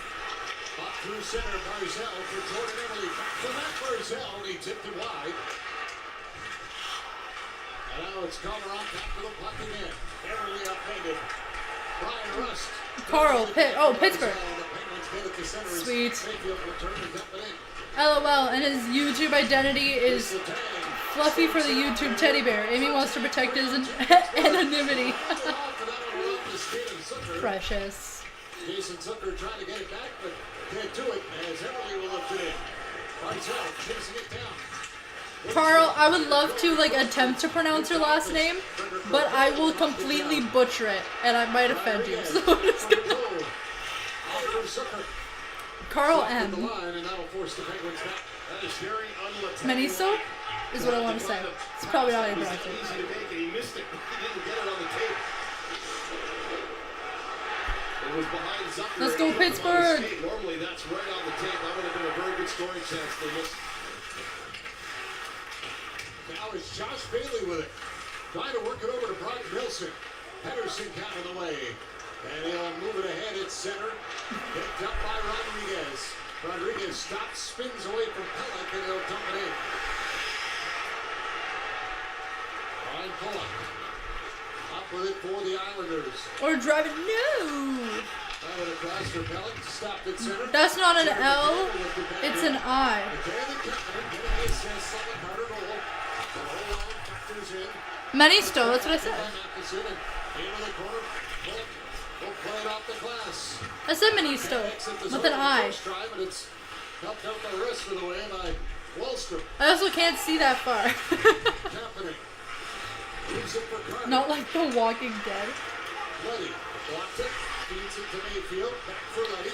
[SPEAKER 7] Up through center, Barzell for Jordan Eberle. Back to that Barzell, and he tipped it wide. And now it's Komarov back to the puck again. Eberle upended. Brian Rust.
[SPEAKER 1] Carl, Pitt. Oh, Pittsburgh.
[SPEAKER 7] The Penguins get it to center as
[SPEAKER 1] Sweet.
[SPEAKER 7] Mayfield will turn and dump it in.
[SPEAKER 1] LOL, and his YouTube identity is
[SPEAKER 7] The tag.
[SPEAKER 1] Fluffy for the YouTube teddy bear. Amy wants to protect his anonymity. Precious.
[SPEAKER 7] Jason Zucker trying to get it back, but can't do it as Eberle will lift it in. Barzell chasing it down.
[SPEAKER 1] Carl, I would love to like attempt to pronounce your last name, but I will completely butcher it, and I might offend you. So I'm just gonna... Carl
[SPEAKER 7] The
[SPEAKER 1] M.
[SPEAKER 7] line, and that'll force the Penguins back.
[SPEAKER 9] That is very unlatentical.
[SPEAKER 1] Meniso is what I want to say. It's probably not how you pronounce
[SPEAKER 9] Easy
[SPEAKER 1] it.
[SPEAKER 9] to make, and he missed it. He didn't get it on the tape. It was behind Zucker.
[SPEAKER 1] Let's go,
[SPEAKER 9] and he put it on his
[SPEAKER 1] Pittsburgh.
[SPEAKER 9] skate. Normally that's right on the tape. That would have been a very good scoring chance for this.
[SPEAKER 7] Now it's Josh Bailey with it. Trying to work it over to Brian Wilson. Pedersen counting the way. And he'll move it ahead at center. Picked up by Rodriguez. Rodriguez stops, spins away from Pellick, and he'll dump it in. Ryan Pollock. Up with it for the Islanders.
[SPEAKER 1] Or driving. No!
[SPEAKER 7] Have it across for Pellick. Stopped at center.
[SPEAKER 1] That's not an
[SPEAKER 7] Center
[SPEAKER 1] L,
[SPEAKER 7] McDavid with the back
[SPEAKER 1] it's
[SPEAKER 7] in.
[SPEAKER 1] an I.
[SPEAKER 7] McDavid getting an assist on the Carter goal.
[SPEAKER 1] Manisto, that's what I said. I said Manisto with an I. I also can't see that far. Not like The Walking Dead.
[SPEAKER 7] Letty blocked it, feeds it to Mayfield, back for Letty.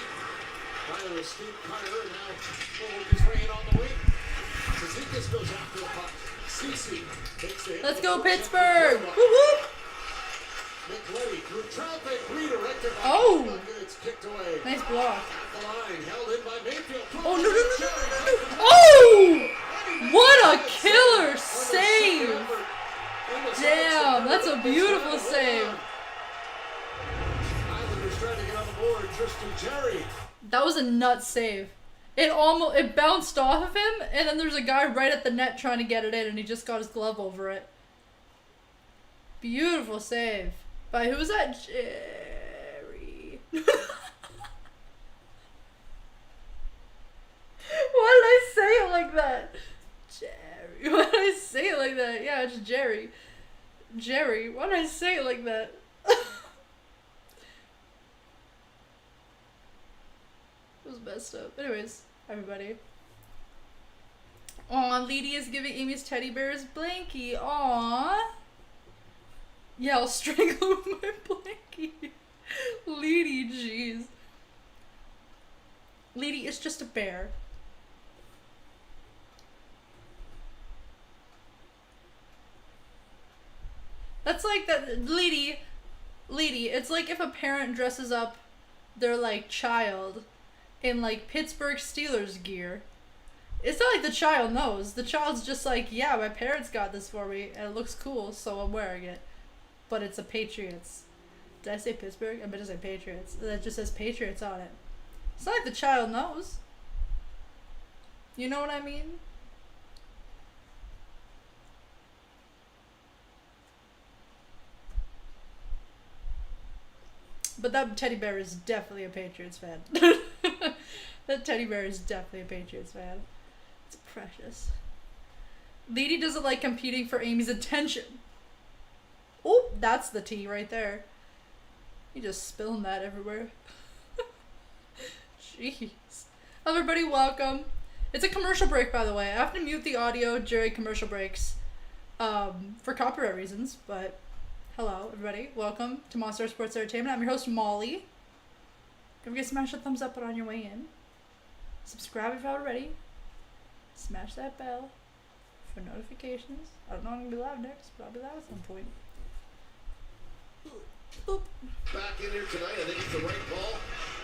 [SPEAKER 7] Tyler is Steve Carter, and now forward his way in on the wing. Zizekas goes after the puck. Cece takes the hit.
[SPEAKER 1] Let's go Pittsburgh! Woo woo!
[SPEAKER 7] McLetty through traffic, redirected by
[SPEAKER 1] Oh!
[SPEAKER 7] and it's kicked away.
[SPEAKER 1] Nice block.
[SPEAKER 7] At the line, held in by Mayfield.
[SPEAKER 1] Oh, no. Oh! What a killer save! Damn, that's a beautiful save.
[SPEAKER 7] Islanders trying to get on the board. Tristan Jerry.
[SPEAKER 1] That was a nut save. It bounced off of him, and then there's a guy right at the net trying to get it in, and he just got his glove over it. Beautiful save. By who was that? Jerry. Why did I say it like that? Jerry. Why did I say it like that? Yeah, it's Jerry. Jerry. Why did I say it like that? It was messed up. Anyways, everybody. Aw, Leedy is giving Amy's teddy bear's blankie. Aw. Yeah, I'll strangle with my blankie. Leedy, jeez. Leedy is just a bear. That's like that. Leedy, it's like if a parent dresses up their, like, child in, like, Pittsburgh Steelers gear. It's not like the child knows. The child's just like, yeah, my parents got this for me, and it looks cool, so I'm wearing it. But it's a Patriots. Did I say Pittsburgh? I meant to say Patriots. That just says Patriots on it. It's not like the child knows. You know what I mean? But that teddy bear is definitely a Patriots fan. That teddy bear is definitely a Patriots fan. It's precious. Leedy doesn't like competing for Amy's attention. Oh, that's the tea right there. You just spilling that everywhere. Jeez. Everybody, welcome. It's a commercial break, by the way. I have to mute the audio during commercial breaks for copyright reasons, but hello, everybody. Welcome to Monster Sports Entertainment. I'm your host, Molly. Don't forget to smash that thumbs up on your way in. Subscribe if you're not already. Smash that bell for notifications. I don't know when I'm going to be live next, but I'll be live at some point. Boop.
[SPEAKER 9] Back in here tonight, I think it's the right call.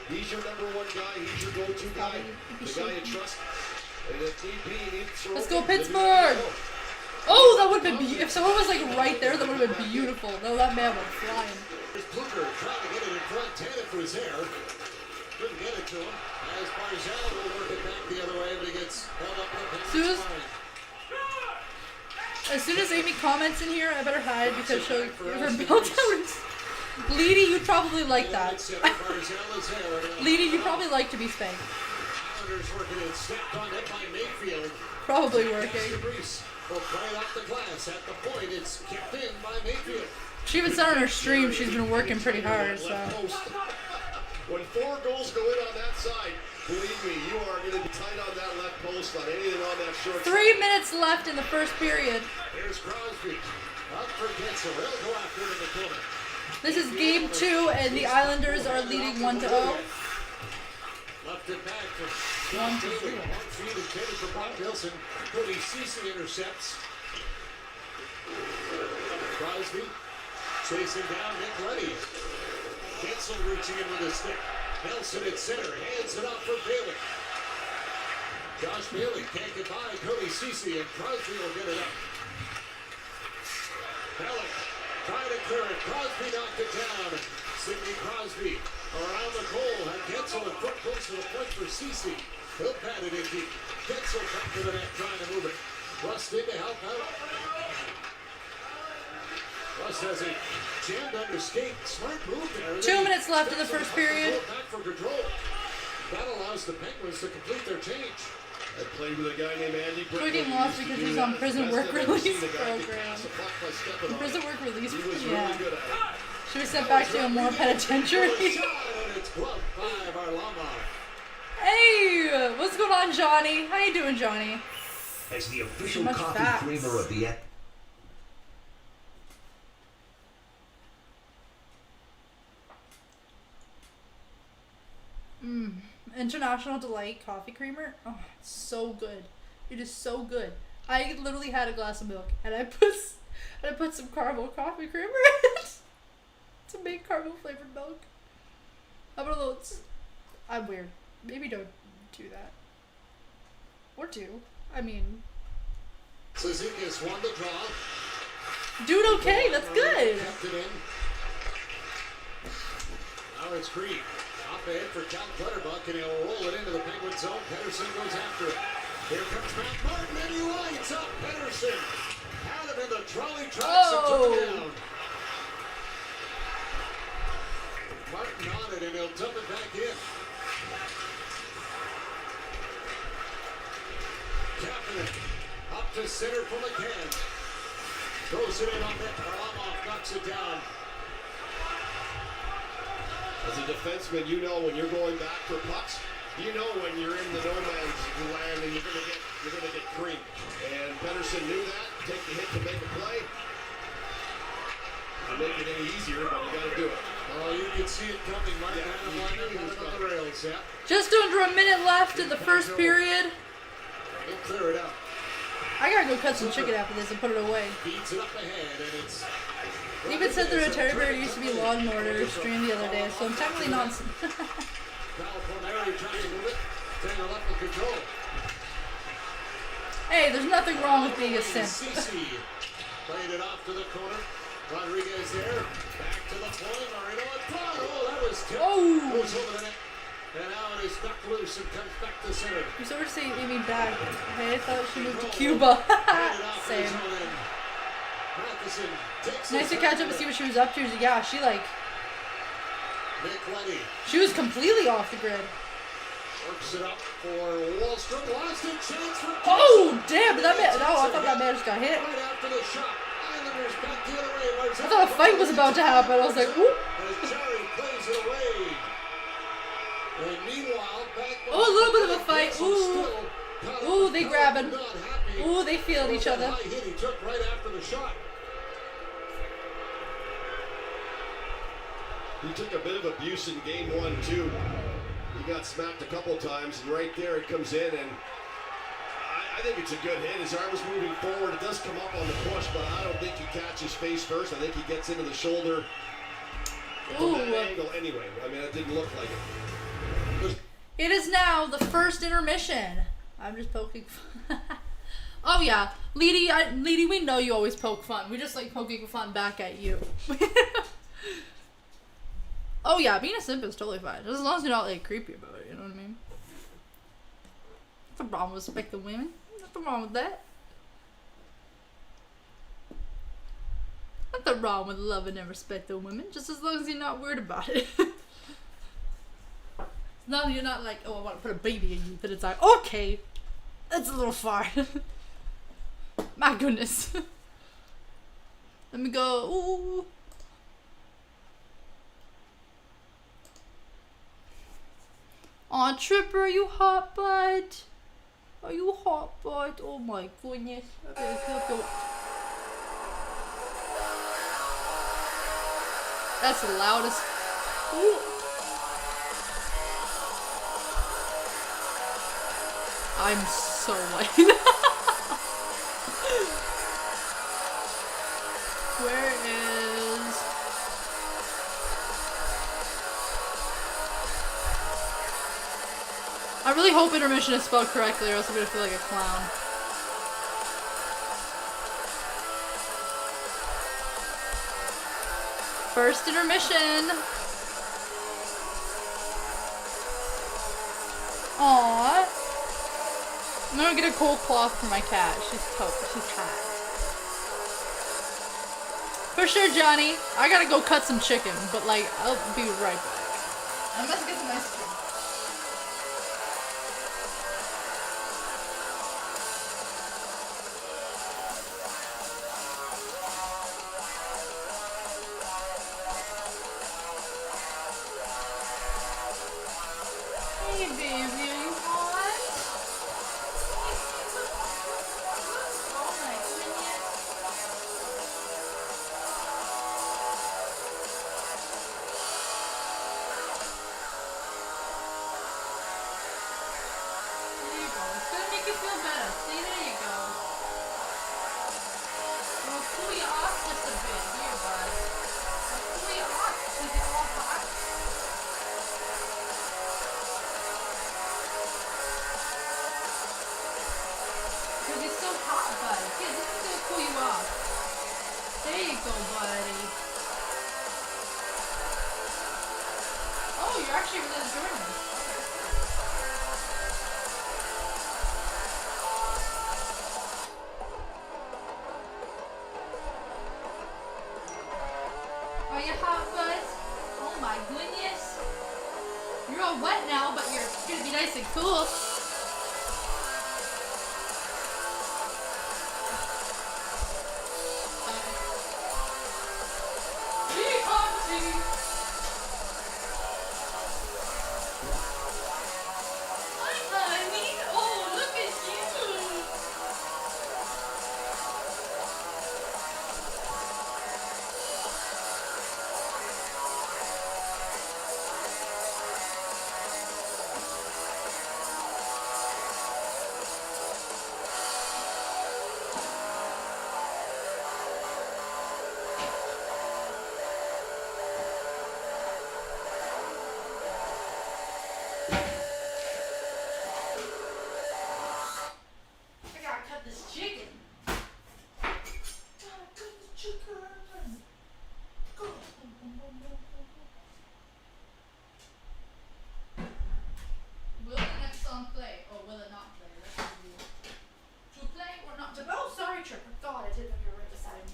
[SPEAKER 9] He's your number one guy. He's your go-to guy. The guy you trust. And if need be, you need to throw.
[SPEAKER 1] Let's go Pittsburgh! Oh, that would have been if someone was like right there, that would have been beautiful. No, that man went flying.
[SPEAKER 7] There's Pluker trying to get it in front, Tannen for his hair. Couldn't get it to him. As Barzal will work it back the other way, but he gets held up in the line.
[SPEAKER 1] As soon as Amy comments in here, I better hide because she'll give her belt out. Leedy, you'd probably like that. Leedy, you probably like to be spanked. Probably working. She even said on her stream she's been working pretty hard, so.
[SPEAKER 9] When 4 goals go in on that side, believe me, you are going to be tight on that left post, on anything on that short
[SPEAKER 1] 3 minutes left in the first period.
[SPEAKER 7] Here's Crosby. Up for Gensel. They'll go after it in the corner.
[SPEAKER 1] This is game 2, and the Islanders are leading 1-0.
[SPEAKER 7] Left it back for John Daly. 1 feet intended for Brock Wilson. Cody Cece intercepts. Crosby chasing down Nick Letty. Gensel reaching in with a stick. Nelson at center. Hands it off for Bailey. Josh Bailey can't get by Cody Cece, and Crosby will get it up. Pellick trying to clear it. Crosby knocked it down. Sidney Crosby around the goal. And Gensel in front close to the point for Cece. He'll pat it in deep. Gensel back to the net trying to move it. Rust in to help out. Rust has it jammed under skate. Smart move there.
[SPEAKER 1] 2 minutes left in the first period.
[SPEAKER 7] Back for control. That allows the Penguins to complete their change.
[SPEAKER 3] I played with a guy named Andy Britton.
[SPEAKER 1] Quicken
[SPEAKER 3] who
[SPEAKER 1] lost
[SPEAKER 3] used to
[SPEAKER 1] because
[SPEAKER 3] do
[SPEAKER 1] he's
[SPEAKER 3] that.
[SPEAKER 1] on
[SPEAKER 3] It's
[SPEAKER 1] prison
[SPEAKER 3] the best
[SPEAKER 1] work
[SPEAKER 3] I've ever
[SPEAKER 1] release
[SPEAKER 3] seen a guy can
[SPEAKER 1] program.
[SPEAKER 3] pass a puck by stepping on
[SPEAKER 1] Prison
[SPEAKER 3] it.
[SPEAKER 1] work release
[SPEAKER 3] He was
[SPEAKER 1] yeah.
[SPEAKER 3] really good at it.
[SPEAKER 1] She was sent back to a more penitentiary.
[SPEAKER 7] It's gloved by Varlamov.
[SPEAKER 1] Hey, what's going on, Johnny? How you doing, Johnny?
[SPEAKER 8] As the official
[SPEAKER 1] Much
[SPEAKER 8] coffee
[SPEAKER 1] facts.
[SPEAKER 8] creamer of the
[SPEAKER 1] International Delight coffee creamer. Oh, it's so good. It is so good. I literally had a glass of milk and I put some caramel coffee creamer in it to make caramel flavored milk. I'm a little. I'm weird. Maybe don't do that. Or do. I mean,
[SPEAKER 7] Suzuki has won the draw.
[SPEAKER 1] doing okay. That's good.
[SPEAKER 7] Kept it in. Now it's Creed. Up ahead for Cal Clutterbuck, and he'll roll it into the Penguin zone. Pedersen goes after it. Here comes Matt Martin, and he lights up Pedersen. Had him in the trolley tracks and took him down. Martin on it, and he'll dump it back in. Kapanen up to center for McCann. Throws it in on net. Varlamov knocks it down.
[SPEAKER 3] As a defenseman, you know when you're going back for pucks, you know when you're in the no man's land and you're gonna get creamed. And Pedersen knew that. Take the hit to make a play. Not make it any easier, but you gotta do it.
[SPEAKER 7] Oh, you can see it coming. Martin had him lined up on the rails, yeah.
[SPEAKER 1] Just under a minute left in the first period.
[SPEAKER 7] He'll clear it out.
[SPEAKER 1] I gotta go cut some chicken after this and put it away.
[SPEAKER 7] Beats it up ahead, and it's...
[SPEAKER 1] They even said the Teddy Bear used to be Law and Order stream the other day, so I'm technically not.
[SPEAKER 7] California trying to move it. Taylor left with control.
[SPEAKER 1] Hey, there's nothing wrong with being a simp.
[SPEAKER 7] CC played it off to the corner. Rodriguez there. Back to the point. Marino in front. Oh, that was tipped.
[SPEAKER 1] Oh.
[SPEAKER 7] Goes over the net. And now it is knocked loose and comes back to center.
[SPEAKER 1] You sort of say Amy back. Hey, I thought she moved to Cuba. Same. Nice to catch up and see what she was up to. Yeah, she she was completely off the grid.
[SPEAKER 7] Works it up for Wallstrom. Lost a chance for
[SPEAKER 1] Oh, damn! I thought that man just got hit.
[SPEAKER 7] right after the shot. Islanders back the other way.
[SPEAKER 1] I thought a fight was about to happen. I was like, whoop.
[SPEAKER 7] As Jerry plays it away. And meanwhile, back
[SPEAKER 1] Oh, a little bit of a fight. Ooh. Ooh, they grabbing. Ooh, they feel each other.
[SPEAKER 7] High hit he took right after the shot.
[SPEAKER 3] He took a bit of abuse in game 1 too. He got smacked a couple times, and right there it comes in, and I think it's a good hit. His arm is moving forward. It does come up on the push, but I don't think he catches face first. I think he gets into the shoulder from that angle anyway. I mean, it didn't look like it.
[SPEAKER 1] It is now the first intermission. I'm just poking fun. Oh yeah, Leedy, we know you always poke fun. We just like poking fun back at you. Oh yeah, being a simp is totally fine. Just as long as you're not like creepy about it, you know what I mean? Nothing wrong with respecting women. Nothing wrong with that. Nothing wrong with loving and respecting women, just as long as you're not weird about it. No, you're not like, oh, I want to put a baby in you, but it's like, okay, that's a little far. My goodness. Let me go. Ooh. Aw, Tripper, are you hot, bud? Are you hot, bud? Oh my goodness. Okay, that's the loudest. Ooh. I'm so late. Where is... I really hope intermission is spelled correctly or else I'm gonna feel like a clown. First intermission. Aww. I'm gonna get a cold cloth for my cat. She's hot. For sure, Johnny. I gotta go cut some chicken, but like, I'll be right back. I'm about to get some ice cream. Hey, baby, are you hot? Oh my goodness. There you go. It's gonna make you feel better. See, there you go. We'll cool you off just a bit. Here, bud. We'll cool you off. Is it all hot? Because it's so hot, bud. Here, this is gonna cool you off. There you go, buddy. Oh, you're actually really enjoying this. Are you hot, bud? Oh my goodness. You're all wet now, but you're gonna be nice and cool. Hi, honey. Oh, look at you. I gotta cut this chicken. Gotta cut this chicken. Go. Will the next song play, or will it not play? Let's review. To play or not to play? Oh, sorry, Trip. God, I didn't have you right beside me.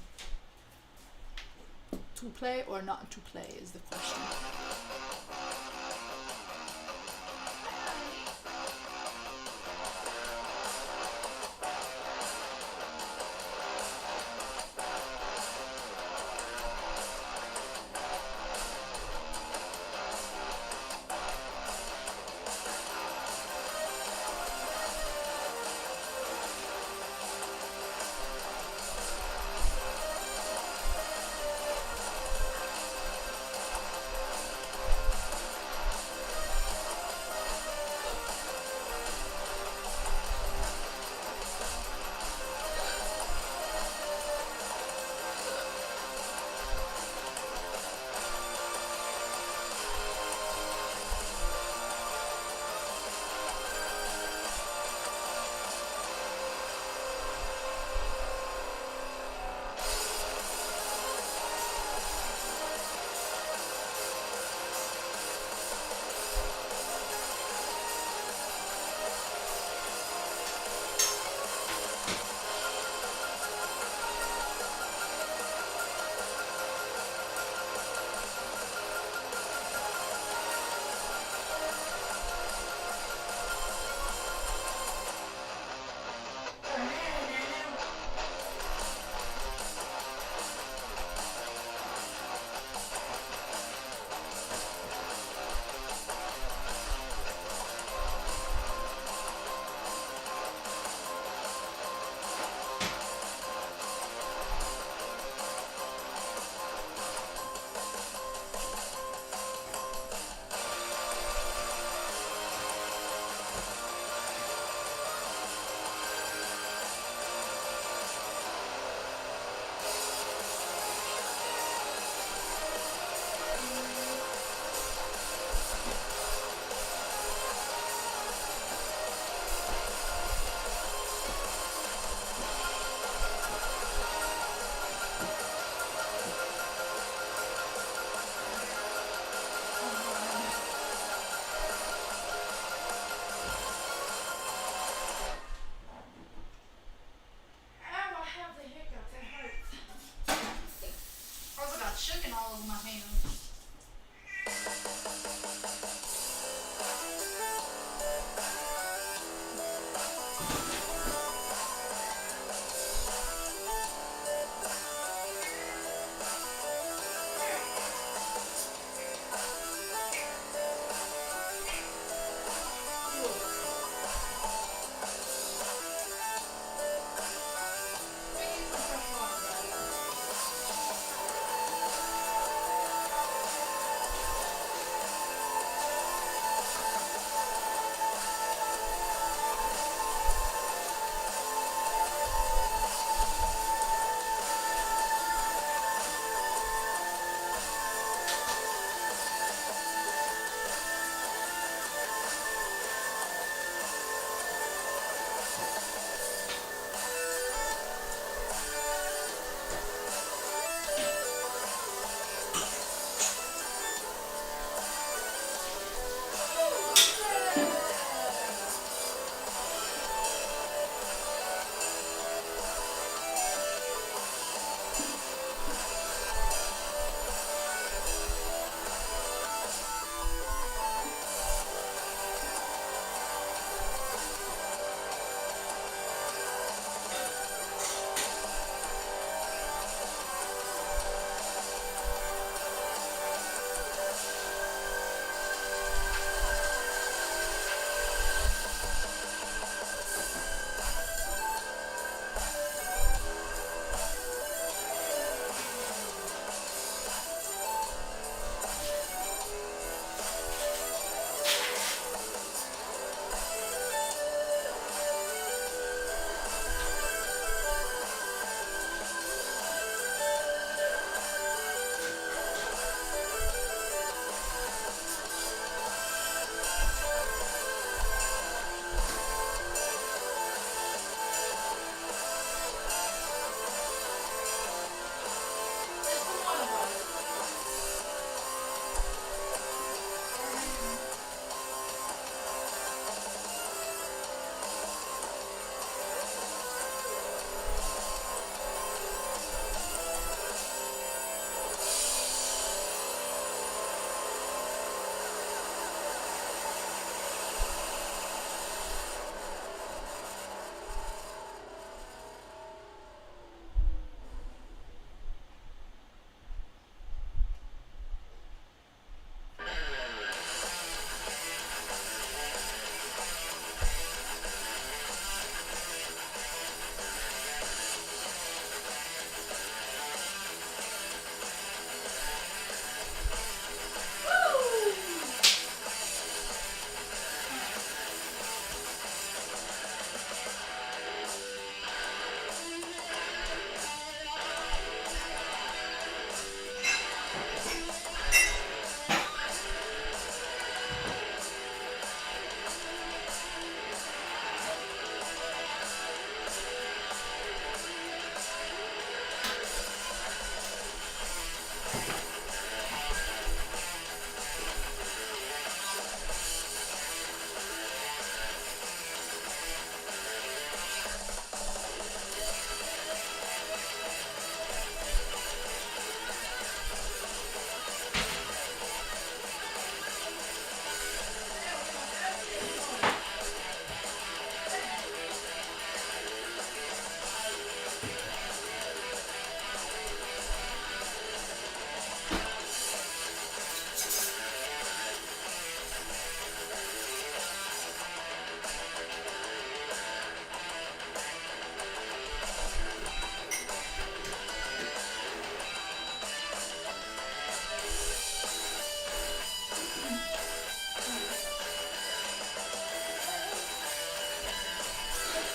[SPEAKER 1] To play or not to play is the question.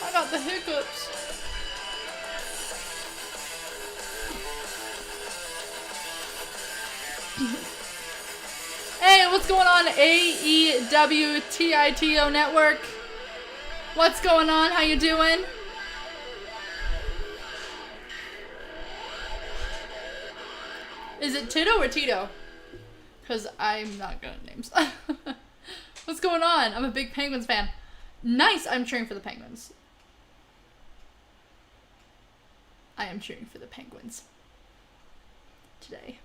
[SPEAKER 1] I got the hiccups. Hey, what's going on, AEWTITO Network? What's going on? How you doing? Is it Tito or Tito? Because I'm not good at names. What's going on? I'm a big Penguins fan. Nice, I'm cheering for the Penguins. I am cheering for the Penguins today.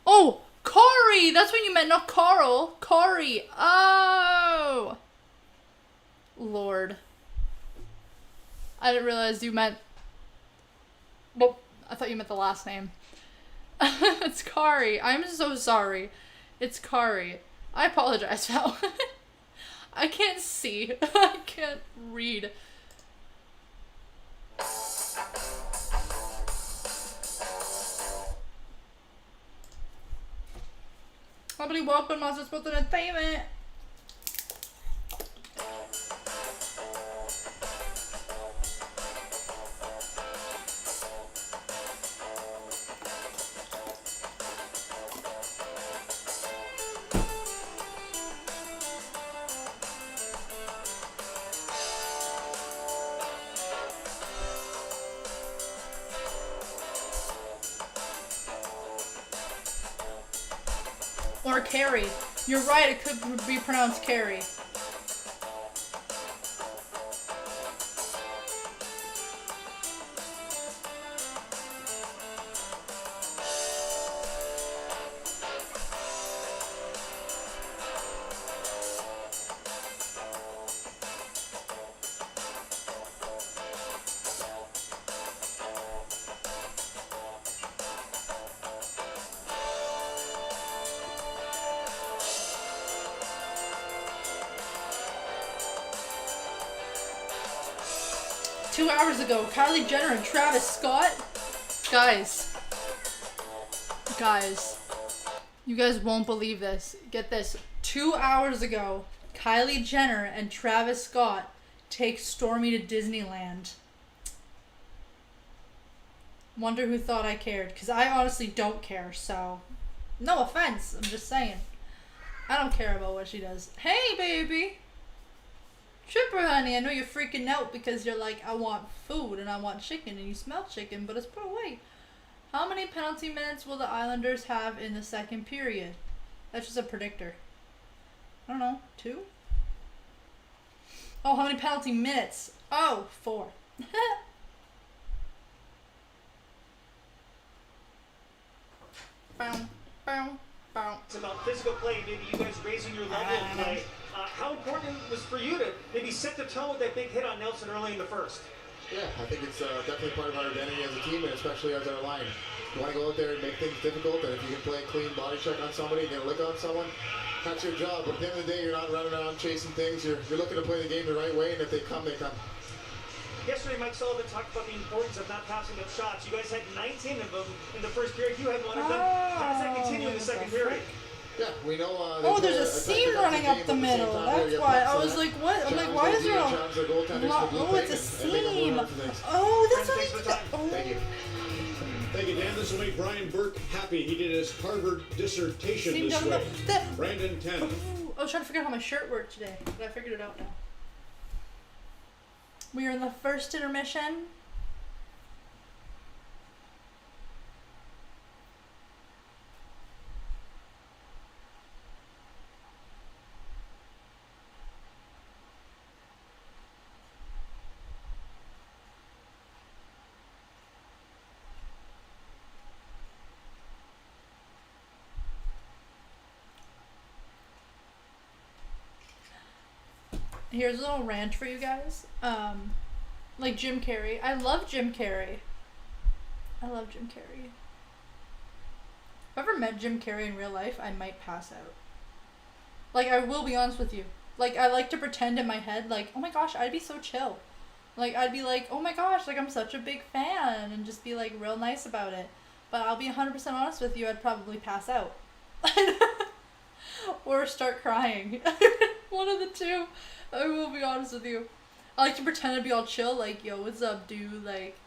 [SPEAKER 1] Oh, Corey! That's what you meant, not Carl. Corey. Oh! Lord. I didn't realize you meant... Well, I thought you meant the last name. It's Kari. I'm so sorry. It's Kari. I apologize, Val. I can't see. I can't read. Somebody welcome Monster Sports Entertainment. Or Carrie. You're right, it could be pronounced Carrie. Hours ago, Kylie Jenner and Travis Scott. Guys, you guys won't believe this. Get this. 2 hours ago, Kylie Jenner and Travis Scott take Stormy to Disneyland. Wonder who thought I cared, because I honestly don't care, so no offense, I'm just saying. I don't care about what she does. Hey, baby! Tripper, honey, I know you're freaking out because you're like, I want food and I want chicken and you smell chicken, but it's put away. How many penalty minutes will the Islanders have in the second period? That's just a predictor. I don't know, 2? Oh, how many penalty minutes? Oh, 4. Bow, bow, bow.
[SPEAKER 10] It's about physical play, maybe you guys raising your level of play. How important it was for you to maybe set the tone with that big hit on Nelson early in the first?
[SPEAKER 6] Yeah, I think it's definitely part of our identity as a team, and especially as our line. You want to go out there and make things difficult, and if you can play a clean body check on somebody and get a lick on someone, that's your job. But at the end of the day, you're not running around chasing things. You're looking to play the game the right way, and if they come, they come.
[SPEAKER 10] Yesterday, Mike Sullivan talked about the importance of not passing up shots. You guys had 19 of them in the first period. You had one of them. How does that continue in the second period?
[SPEAKER 6] Yeah, we know.
[SPEAKER 1] Oh, there's a seam running up the middle. That's why I was like, what? I'm like, why is there a? Oh, it's a seam. Oh, that's what. Oh.
[SPEAKER 6] Thank you.
[SPEAKER 3] Thank you, Dan. This will make Brian Burke happy. He did his Harvard dissertation
[SPEAKER 1] Seam
[SPEAKER 3] this
[SPEAKER 1] down
[SPEAKER 3] way.
[SPEAKER 1] Brandon
[SPEAKER 3] 10.
[SPEAKER 1] I was trying to figure out how my shirt worked today, but I figured it out now. We are in the first intermission. Here's a little rant for you guys. Like Jim Carrey. I love Jim Carrey. I love Jim Carrey. If I ever met Jim Carrey in real life, I might pass out. Like, I will be honest with you. Like, I like to pretend in my head, like, oh my gosh, I'd be so chill. Like, I'd be like, oh my gosh, like, I'm such a big fan, and just be, like, real nice about it. But I'll be 100% honest with you, I'd probably pass out. or start crying. One of the two. I will be honest with you. I like to pretend to be all chill, like, yo, what's up, dude? Like,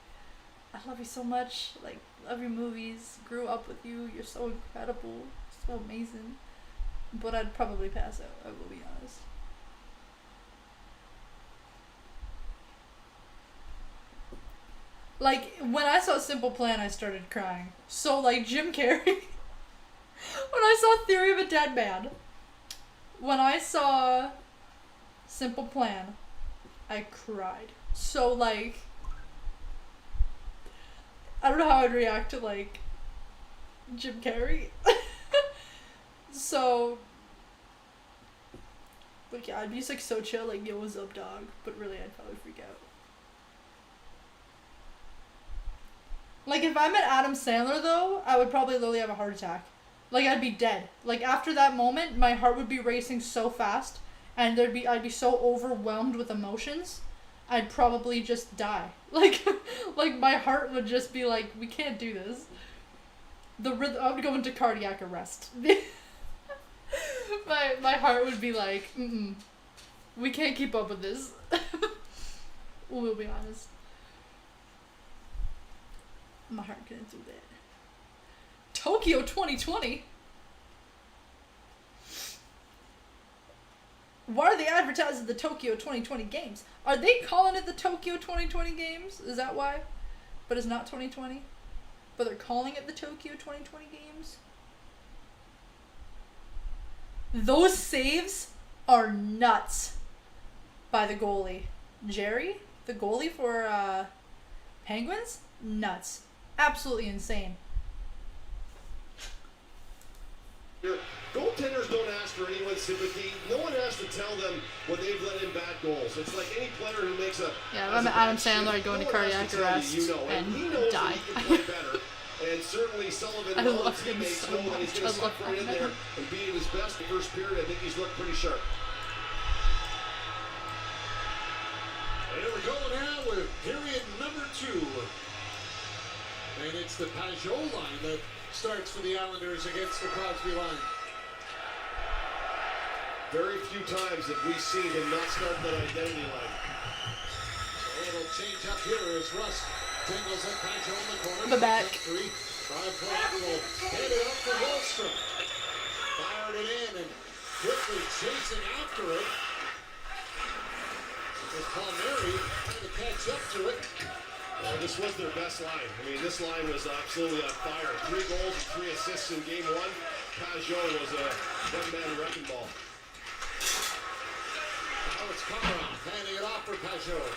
[SPEAKER 1] I love you so much. Like, love your movies. Grew up with you. You're so incredible. So amazing. But I'd probably pass out, I will be honest. Like, when I saw Simple Plan, I started crying. So, like, Jim Carrey. When I saw Theory of a Dead Man. When I saw Simple Plan, I cried. So, like, I don't know how I'd react to, like, Jim Carrey. So, but yeah, I'd be like so chill, like, yo, what's up, dog? But really, I'd probably freak out. Like, if I met Adam Sandler, though, I would probably literally have a heart attack. Like, I'd be dead. Like, after that moment, my heart would be racing so fast, and I'd be so overwhelmed with emotions, I'd probably just die. Like, like, my heart would just be like, we can't do this. I would go into cardiac arrest. My heart would be like, we can't keep up with this. We'll be honest. My heart couldn't do that. Tokyo 2020? Why are they advertising the Tokyo 2020 games? Are they calling it the Tokyo 2020 games? Is that why? But it's not 2020? But they're calling it the Tokyo 2020 games? Those saves are nuts by the goalie. Jerry, the goalie for Penguins? Nuts. Absolutely insane.
[SPEAKER 3] Goaltenders don't ask for anyone's sympathy. No one has to tell them when they've let in bad goals. It's like any player who makes a...
[SPEAKER 1] Yeah, if I'm Adam Sandler, I'd go into cardiac arrest and die.
[SPEAKER 3] And certainly Sullivan
[SPEAKER 1] I
[SPEAKER 3] and all the
[SPEAKER 1] love him
[SPEAKER 3] teammates
[SPEAKER 1] so
[SPEAKER 3] know that he's
[SPEAKER 1] much.
[SPEAKER 3] going
[SPEAKER 1] I
[SPEAKER 3] to step
[SPEAKER 1] love
[SPEAKER 3] right in
[SPEAKER 1] him.
[SPEAKER 3] there and be at his best. The first period, I think he's looked pretty sharp.
[SPEAKER 7] Here we go now with period number 2. And it's the Pajot line that starts for the Islanders against the Crosby line.
[SPEAKER 3] Very few times have we seen him not start that identity line.
[SPEAKER 7] So it'll change up here as Russ tingles at Pajot in the corner.
[SPEAKER 1] The back.
[SPEAKER 7] 5-point will hand it up for Wallstrom. Fired it in and quickly chasing after it. With Palmieri trying to catch up to it.
[SPEAKER 3] This was their best line. I mean, this line was absolutely on fire. 3 goals and 3 assists in game 1. Pajot was a one-man wrecking ball.
[SPEAKER 7] Now it's Komarov handing it off for Pajot.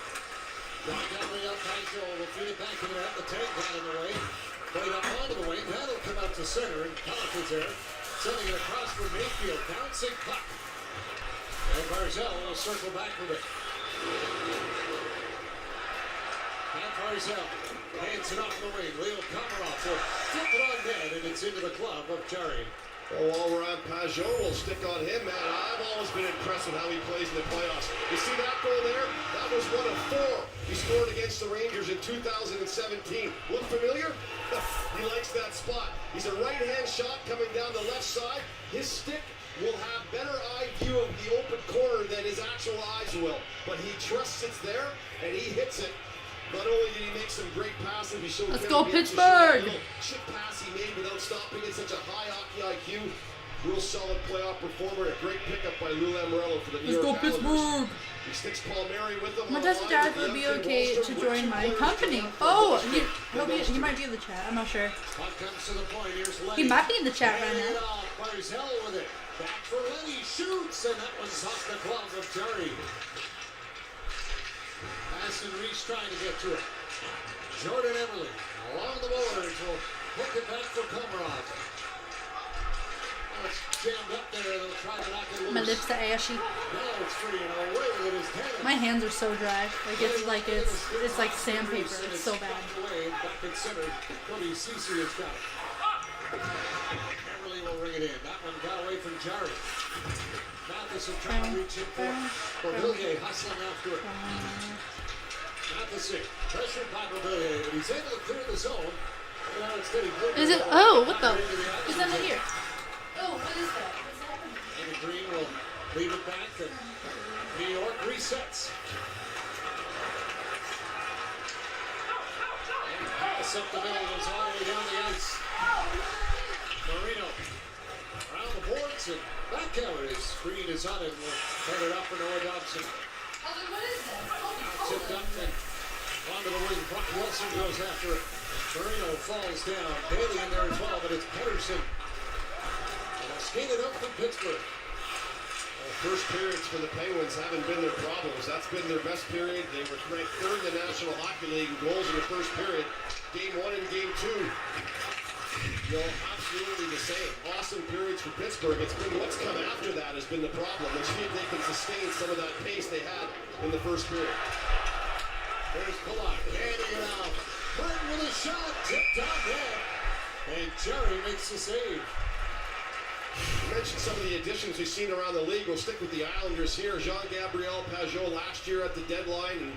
[SPEAKER 7] Down the up, Pajot will feed it back in there. The tank got in the way. Played up onto the wing. That'll come out to center. And Pellick is there. Sending it across for Mayfield. Bouncing puck. And Barzell will circle back with it. And Barzell hands it off the wing. Leo Komarov will flip it on net. And it's into the glove of Jarry.
[SPEAKER 3] Well, while we're on Pajot, we'll stick on him, man. I've always been impressed with how he plays in the playoffs. You see that goal there? That was one of 4 he scored against the Rangers in 2017. Look familiar? He likes that spot. He's a right-hand shot coming down the left side. His stick will have better eye view of the open corner than his actual eyes will. But he trusts it's there, and he hits it. Not only did he make some great passes, he showed...
[SPEAKER 1] Let's go Pittsburgh!
[SPEAKER 3] Chip pass he made without stopping it. Such a high hockey IQ. Real solid playoff performer. A great pickup by Lou Lamoriello for the New York Islanders.
[SPEAKER 1] Pittsburgh!
[SPEAKER 3] He sticks Palmieri with them.
[SPEAKER 1] My doesn't dad would be okay to join my company. Oh, he might be in the chat. I'm not sure.
[SPEAKER 7] Puck comes to the point. Here's Lenny.
[SPEAKER 1] He might be in the chat right
[SPEAKER 7] Handing it
[SPEAKER 1] now.
[SPEAKER 7] off. Barzell with it. Back for Lenny. Shoots, and that was off the glove of Jarry. Aston Reese trying to get to it. Jordan Eberle along the boards will hook it back for Komarov. Oh, it's jammed up there. They'll try to knock it loose.
[SPEAKER 1] My lips are ashy.
[SPEAKER 7] Now it's free and away with his hand.
[SPEAKER 1] My hands are so dry. It's like sandpaper. It's so bad.
[SPEAKER 7] Away, back in center. Cody Ceci has got it. Eberle will ring it in. That one got away from Jarry. Matheson trying to reach it for Villiers hustling after it. Matheson, pressured by Villiers, but he's able to clear the zone.
[SPEAKER 1] Is it? Oh, what the? Is that in here? Oh, what is that? What's happening?
[SPEAKER 7] Leave it back, and New York resets. And pass up the middle goes all the way down the ice. Marino around the boards, and back out. His screen is on it. We'll head it up for Noah Dobson. Now tipped up and onto the wing. Buck Wilson goes after it. Marino falls down. Bailey in there as well, but it's Pedersen. And a skated up from Pittsburgh.
[SPEAKER 3] First periods for the Penguins haven't been their problems. That's been their best period. They were ranked third in the National Hockey League in goals in the first period. Game 1 and Game 2, absolutely the same. Awesome periods for Pittsburgh. It's been what's come after that has been the problem. Let's see if they can sustain some of that pace they had in the first period.
[SPEAKER 7] There's Polak handing it out. Martin with a shot, tipped on net. And Jerry makes the save.
[SPEAKER 3] You mentioned some of the additions we've seen around the league. We'll stick with the Islanders here. Jean-Gabriel Pageau last year at the deadline, and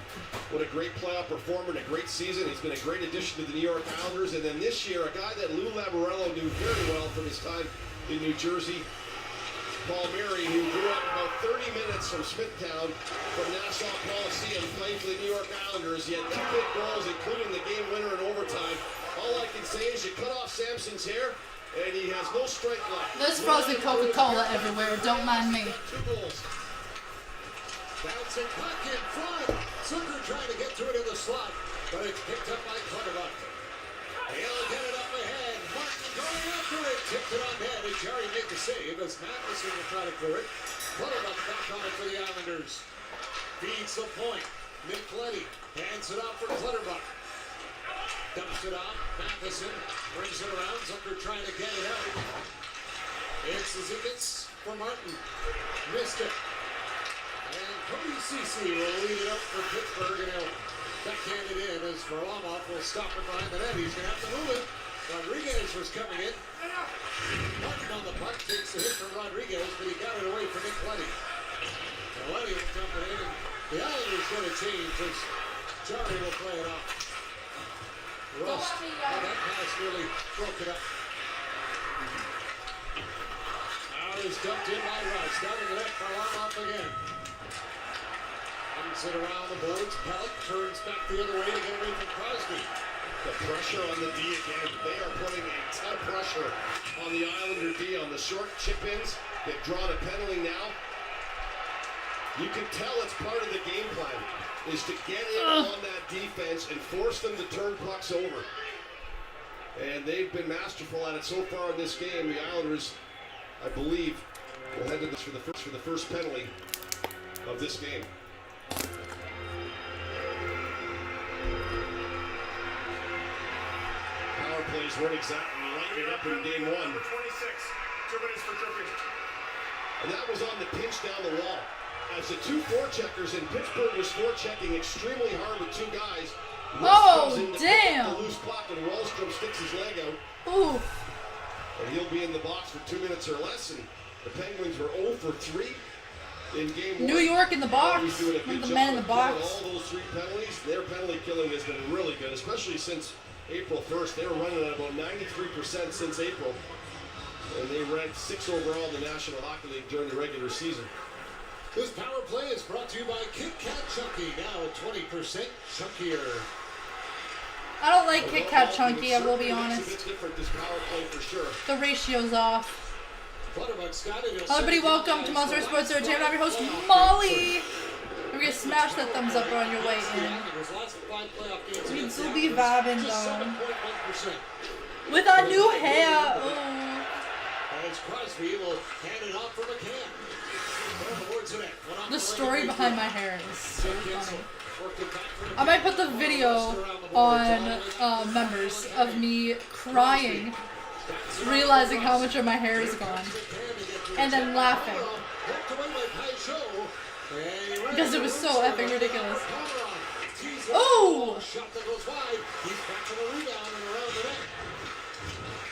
[SPEAKER 3] what a great playoff performer and a great season. He's been a great addition to the New York Islanders. And then this year, a guy that Lou Lamoriello knew very well from his time in New Jersey, Palmieri, who grew up about 30 minutes from Smithtown, from Nassau Coliseum, playing for the New York Islanders. He had 2 big goals, including the game winner in overtime. All I can say is you cut off Samson's hair, and he has no strength left.
[SPEAKER 1] There's frozen Coca-Cola everywhere. Don't mind me.
[SPEAKER 7] 2 goals. Bouncing puck in front. Zucker trying to get to it in the slot, but it's picked up by Clutterbuck. He'll get it up ahead. Martin going after it. Tipped it on net, and Jerry made the save as Matheson will try to clear it. Clutterbuck back on it for the Islanders. Feeds the point. Nick Leddy hands it off for Clutterbuck. Dumps it off. Matheson brings it around. Zucker trying to get it out. It's Zickets for Martin. Missed it. And Cody Ceci will lead it up for Pittsburgh, and he'll backhand it in as Varlamov will stop it behind the net. He's going to have to move it. Rodriguez was coming in. Martin on the puck takes the hit from Rodriguez, but he got it away from Nick Leddy. And Leddy will dump it in, and the Islanders going to change as Jarry will play it off. Rust. Oh, that pass really broke it up. Now it's dumped in by Rust. Down in the net, Varlamov again. Comes it around the boards. Pellet turns back the other way to get away from Crosby.
[SPEAKER 3] The pressure on the D again. They are putting a ton of pressure on the Islander D on the short chip-ins. They've drawn a penalty now. You can tell it's part of the game plan, is to get in on that defense and force them to turn pucks over. And they've been masterful at it so far in this game. The Islanders, I believe, will head to this for the first penalty of this game. Power plays weren't exactly lighting up in game 1.
[SPEAKER 10] Number 26, 2 minutes for tripping.
[SPEAKER 3] And that was on the pinch down the wall. As the 2 forecheckers in Pittsburgh was forechecking extremely hard with 2 guys.
[SPEAKER 1] Oh,
[SPEAKER 3] Rust
[SPEAKER 1] damn!
[SPEAKER 3] the loose puck, and Wallstrom sticks his leg out.
[SPEAKER 1] Ooh.
[SPEAKER 3] And he'll be in the box for 2 minutes or less. And the Penguins were 0 for 3 in game 1.
[SPEAKER 1] New York in the box.
[SPEAKER 3] He's doing a good
[SPEAKER 1] One of the
[SPEAKER 3] job
[SPEAKER 1] men in the
[SPEAKER 3] of
[SPEAKER 1] box.
[SPEAKER 3] killing all those 3 penalties. Their penalty killing has been really good, especially since April 1st. They were running at about 93% since April. And they ranked 6th overall in the National Hockey League during the regular season.
[SPEAKER 7] This power play is brought to you by Kit Kat Chunky, now 20% chunkier.
[SPEAKER 1] I don't like Kit Kat Chunky, I will be honest.
[SPEAKER 3] It's different, this power play for sure.
[SPEAKER 1] The ratio's off. Hello everybody, welcome to Monster Sports Entertainment. I'm your host, Molly. We're gonna smash that thumbs up on your way in. We do be vibing though. With our new hair. Oh.
[SPEAKER 7] As Crosby will hand it off for McCann.
[SPEAKER 1] The story behind my hair is so funny. I might put the video on members of me crying, realizing how much of my hair is gone, and then laughing. Because it was so effing ridiculous. Oh!
[SPEAKER 7] Shot that goes wide. He's back to the rebound and around the net.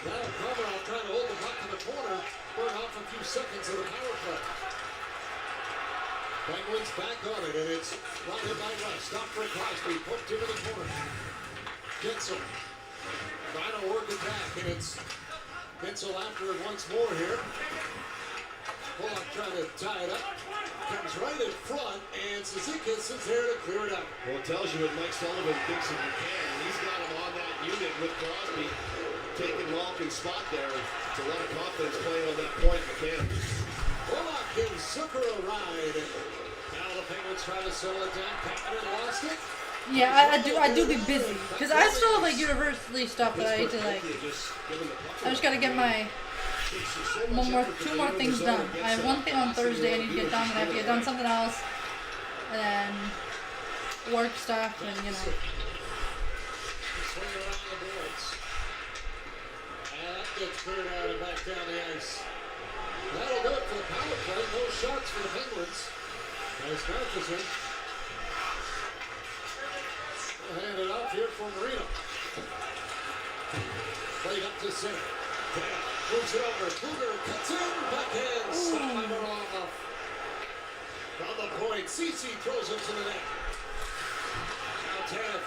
[SPEAKER 7] Now Komarov trying to hold the puck in the corner. Burn off a few seconds of the power play. Penguins back on it, and it's rounded by Russ. Stop for Crosby. Poked into the corner. Gensel trying to work it back, and it's Gensel after it once more here. Bullock trying to tie it up. Comes right in front, and Cizikas is there to clear it up.
[SPEAKER 9] Well, it tells you what Mike Sullivan thinks of McCann. He's got him on that unit with Crosby, taking Malkin's spot there. It's a lot of confidence playing on that point, McCann.
[SPEAKER 7] Bullock gives Zucker a ride. Now the Penguins try to settle it down. Packard lost it.
[SPEAKER 1] Yeah, I do be busy because I still have like university stuff that I need to like. I just gotta get my two more things done. I have one thing on Thursday I need to get done, and I have to get done something else, and then work stuff, and you know.
[SPEAKER 7] Swing around the boards. And that gets cleared out and back down the ice. That'll do it for the power play. No shots for the Penguins. Nice Matheson. We'll hand it off here for Marino. Played up to center. Moves it over. Cougar cuts in. Backhand. Stopped by Varlamov. On the point. Ceci throws it to the net. Now Tanev.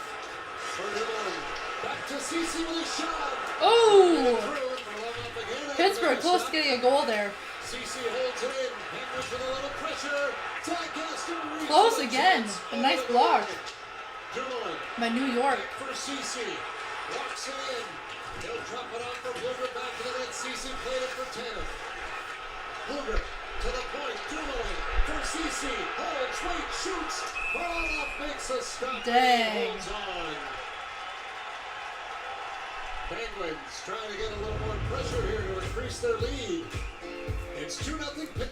[SPEAKER 7] For Newman. Back to Ceci with a shot.
[SPEAKER 1] Oh! Pittsburgh close to getting a goal there.
[SPEAKER 7] Ceci holds it in. Penguins with a little pressure. Ticaster
[SPEAKER 1] Close again. A nice block
[SPEAKER 7] Dumoulin.
[SPEAKER 1] by New York.
[SPEAKER 7] For Ceci. Walks it in. He'll drop it off for Bluger back to the net. Ceci played it for Tanev. Bluger to the point. Dumoulin for Ceci. Holds, wait, shoots. Varlamov makes a stop.
[SPEAKER 1] Dang.
[SPEAKER 7] Holds on. Penguins trying to get a little more pressure here to increase their lead. It's 2-0.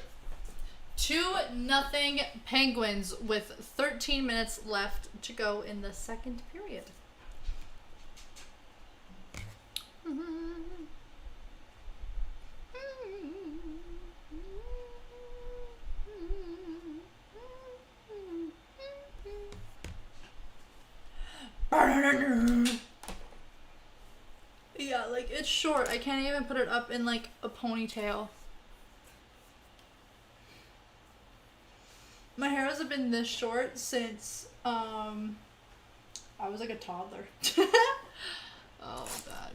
[SPEAKER 1] 2-0 Penguins with 13 minutes left to go in the second period. Yeah, like it's short. I can't even put it up in like a ponytail. My hair hasn't been this short since I was like a toddler. Oh god.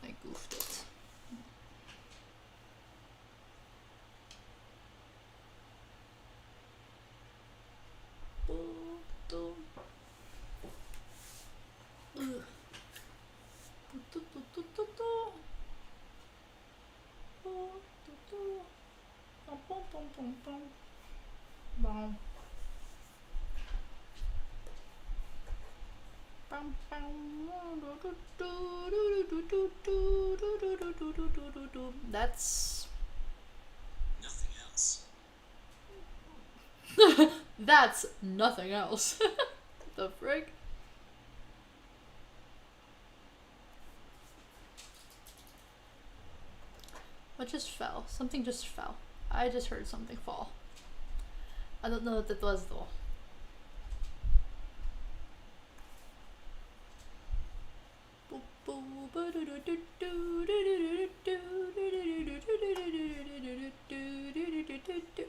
[SPEAKER 1] I goofed it. That's
[SPEAKER 11] nothing else.
[SPEAKER 1] That's nothing else. The frig? What just fell? Something just fell. I just heard something fall. I don't know what that was though.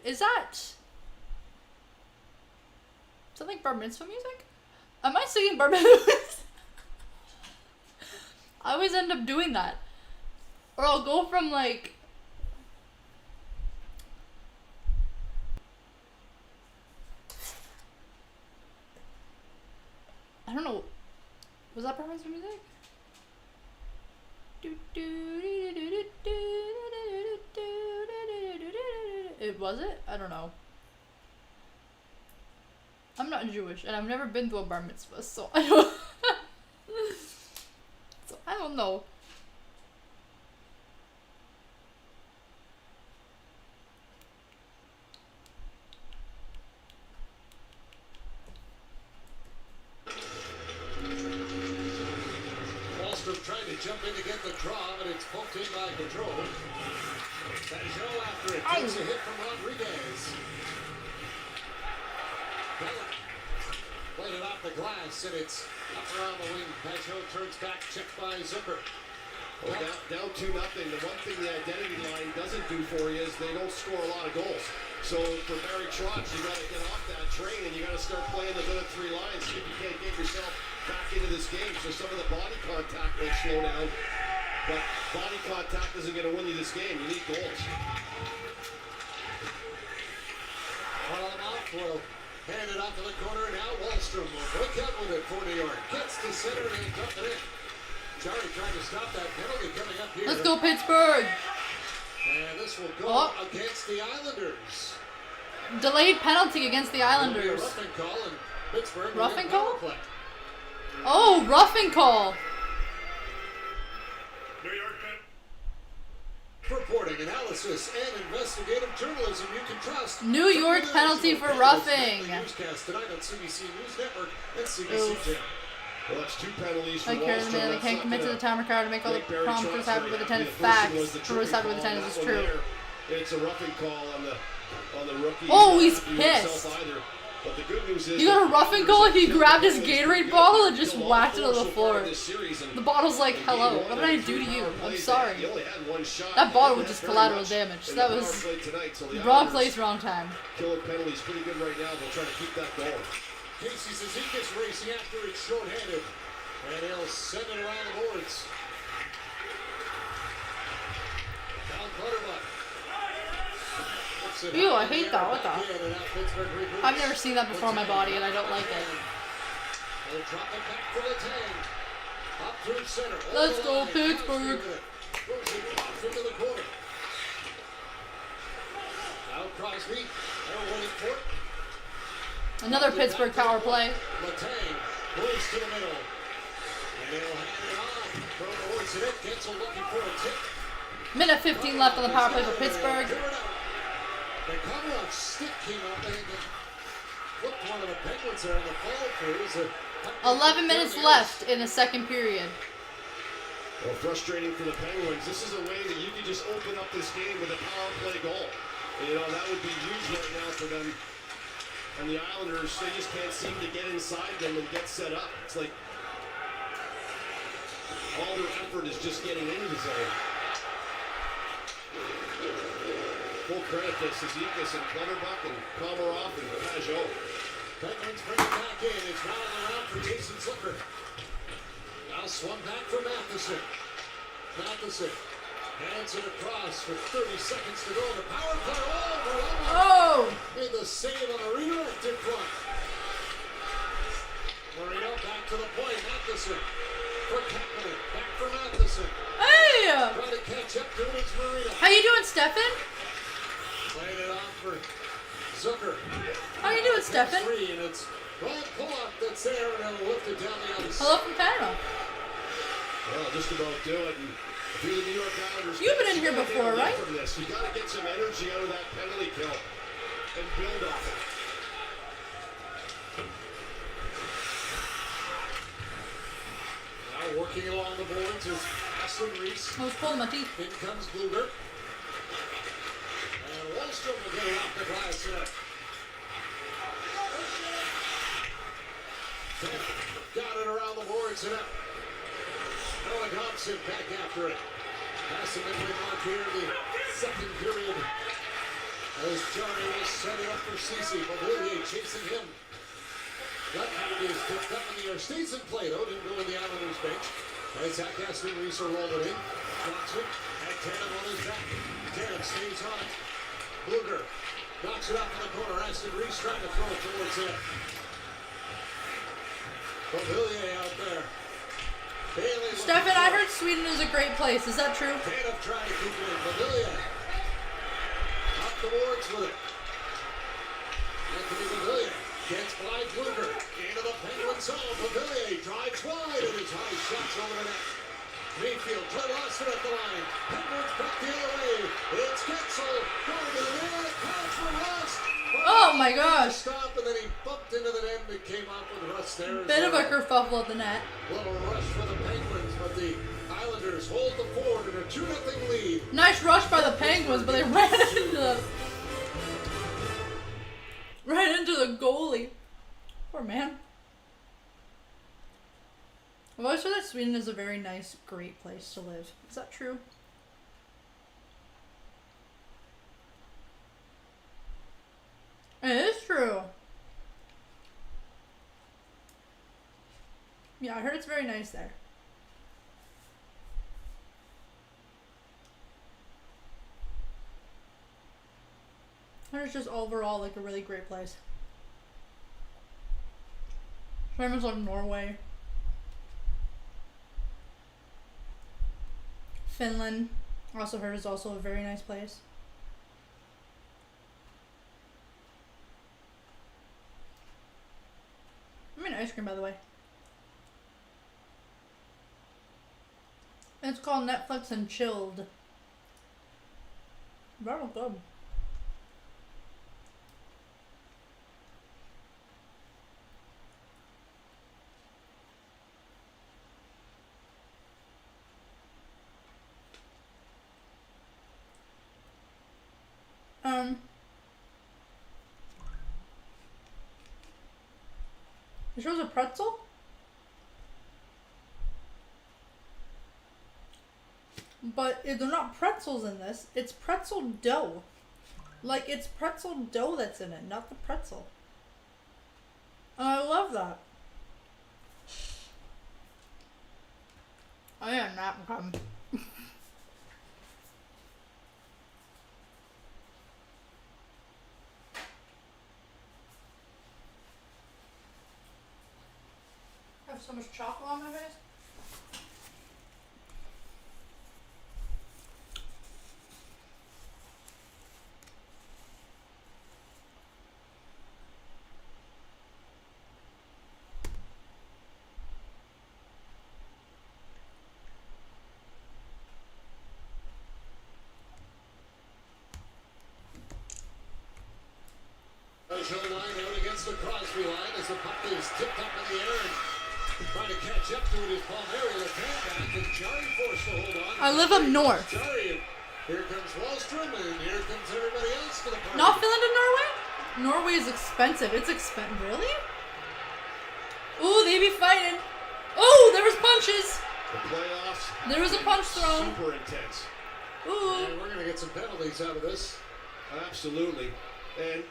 [SPEAKER 1] Is that like bar mitzvah music? Am I singing bar mitzvah? I always end up doing that. Or I'll go from like I don't know. Was that bar mitzvah music? Was it? I don't know. I'm not Jewish and I've never been to a bar mitzvah, so I don't so I don't know.
[SPEAKER 7] Wallstrom trying to jump in to get the draw, but it's poked in by Gaudreau. Pajot after it takes a hit from Rodriguez. Played it off the glass, and it's up around the wing. Pajot turns back, checked by Zucker.
[SPEAKER 9] Well, down 2-0. The one thing the identity line doesn't do for you is they don't score a lot of goals. So for Barry Trotz, you got to get off that train and you got to start playing the other three lines. See if you can't get yourself back into this game. So some of the body contact will slow down. But body contact isn't going to win you this game. You need goals.
[SPEAKER 7] Varlamov will hand it off to the corner. Now Wallstrom will break out with it for New York. Gets to center and dump it in. Jarry trying to stop that penalty coming up here.
[SPEAKER 1] Let's go, Pittsburgh.
[SPEAKER 7] And this will go against the Islanders.
[SPEAKER 1] Delayed penalty against the Islanders.
[SPEAKER 7] Roughing call and Pittsburgh.
[SPEAKER 1] Roughing call? Oh, roughing call.
[SPEAKER 9] New York
[SPEAKER 7] Reporting, analysis, and investigative journalism you can trust.
[SPEAKER 1] New York penalty for roughing.
[SPEAKER 7] Newscast tonight on CBC News Network and CBC Jam.
[SPEAKER 9] Well, that's 2 penalties for
[SPEAKER 1] Like here in a
[SPEAKER 9] Wallstrom.
[SPEAKER 1] minute, they can't commit to the timer crowd to make all the prompters happy with the 10 facts. First happy with the 10 is true.
[SPEAKER 9] It's a roughing call on the rookie.
[SPEAKER 1] Oh, he's
[SPEAKER 9] Not
[SPEAKER 1] pissed.
[SPEAKER 9] himself either. But the good news is
[SPEAKER 1] You got a roughing call? He grabbed his Gatorade bottle and just whacked it on the floor. The bottle's like, hello, what did I do to you? I'm sorry.
[SPEAKER 9] He only had 1 shot.
[SPEAKER 1] That bottle was just collateral damage. That was wrong place, wrong time.
[SPEAKER 9] Killing penalties pretty good right now. They'll try to keep that going.
[SPEAKER 7] Casey Zizekas racing after it short-handed. And he'll send it around the boards. Down Clutterbuck.
[SPEAKER 1] Ew, I hate that. What the? I've never seen that before on my body, and I don't like it.
[SPEAKER 7] They'll drop it back for the tag. Up through center.
[SPEAKER 1] Let's go, Pittsburgh.
[SPEAKER 7] Goes it off into the corner. Now Crosby. They're waiting for it.
[SPEAKER 1] Another Pittsburgh power play.
[SPEAKER 7] Letang moves to the middle. And he'll hand it on. Throw the horse in it. Gensel looking for a tip.
[SPEAKER 1] Minute 15 left on the power play for Pittsburgh.
[SPEAKER 7] The Komarov's stick came up and flipped one of the Penguins there in the follow-through.
[SPEAKER 1] 11 minutes left in the second period.
[SPEAKER 9] Well, frustrating for the Penguins. This is a way that you can just open up this game with a power play goal. You know, that would be huge right now for them. And the Islanders, they just can't seem to get inside them and get set up. It's like all their effort is just getting into the zone. Full credit to Zizekas and Clutterbuck and Komarov and Pajot.
[SPEAKER 7] Penguins bring it back in. It's rounding around for Jason Zucker. Now swung back for Matheson. Matheson hands it across for 30 seconds to go. The power play over.
[SPEAKER 1] Oh!
[SPEAKER 7] Made the save on a redirected front. Marino back to the point. Matheson for Kapanen. Back for Matheson.
[SPEAKER 1] Hey!
[SPEAKER 7] Trying to catch up to it. It's Marino.
[SPEAKER 1] How you doing, Stefan?
[SPEAKER 7] Playing it off for Zucker.
[SPEAKER 1] How you doing, Stefan?
[SPEAKER 7] 3, and it's Ryan Pollock that's there, and he'll lift it down the ice.
[SPEAKER 1] Hello from Canada.
[SPEAKER 9] Well, just about do it. And if you're the New York Islanders,
[SPEAKER 1] You've been in here
[SPEAKER 9] you gotta
[SPEAKER 1] before,
[SPEAKER 9] get away
[SPEAKER 1] right?
[SPEAKER 9] From this. You got to get some energy out of that penalty kill and build off it.
[SPEAKER 7] Now working along the boards is Aston Reese.
[SPEAKER 1] I was pulling my teeth.
[SPEAKER 7] In comes Bluger. And Wallstrom will get it off the glass net. Got it around the boards and up. Noah Thompson back after it. Passing midway mark here in the second period. As Johnny will set it up for Cece. Mobilier chasing him. That is picked up in the Arstesen play though. Didn't go in the Islanders bench. As Zach Aston Reese will roll it in. Johnson had Tatum on his back. Tatum stays on it. Bluger knocks it off in the corner. Aston Reese trying to throw it towards it. Mobilier out there. Bailey
[SPEAKER 1] Stefan, I heard Sweden is a great place. Is that true?
[SPEAKER 7] Tatum trying to keep it in. Mobilier up the boards with it. Anthony Mobilier gets by Bluger into the Penguin zone. Mobilier drives wide and his high shots over the net. Mayfield lost it at the line. Penguins back the other way. It's Gensel going to the net. Pass for Rust.
[SPEAKER 1] Oh my gosh.
[SPEAKER 7] Stop and then he bumped into the net and it came out with Rust there.
[SPEAKER 1] Bit of a kerfuffle at the net.
[SPEAKER 7] Little rush for the Penguins, but the Islanders hold the fort in a 2-0 lead.
[SPEAKER 1] Nice rush by the Penguins, but they ran into the goalie. Poor man. I've always heard that Sweden is a very nice, great place to live. Is that true? It is true. Yeah, I heard it's very nice there. And it's just overall like a really great place. Same as like Norway. Finland. Also heard is also a very nice place. I mean ice cream, by the way. It's called Netflix and Chilled. Very good. It shows a pretzel? But they're not pretzels in this. It's pretzel dough. Like, it's pretzel dough that's in it, not the pretzel. And I love that. I am not come. I have so much chocolate on my face.
[SPEAKER 7] Line out against the Crosby line as the puck is tipped up in the air and trying to catch up to it is Palmieri. The back and Jarry forced to hold on.
[SPEAKER 1] I live up north.
[SPEAKER 7] Jarry, here comes Wallstrom and here comes everybody else for the party.
[SPEAKER 1] Not Finland and Norway? Norway is expensive. It's expensive. Really? Ooh, they be fighting. Oh, there was punches.
[SPEAKER 3] The playoffs.
[SPEAKER 1] There was a punch thrown.
[SPEAKER 3] Super intense.
[SPEAKER 1] Ooh.
[SPEAKER 7] And we're going to get some penalties out of this.
[SPEAKER 3] Absolutely. And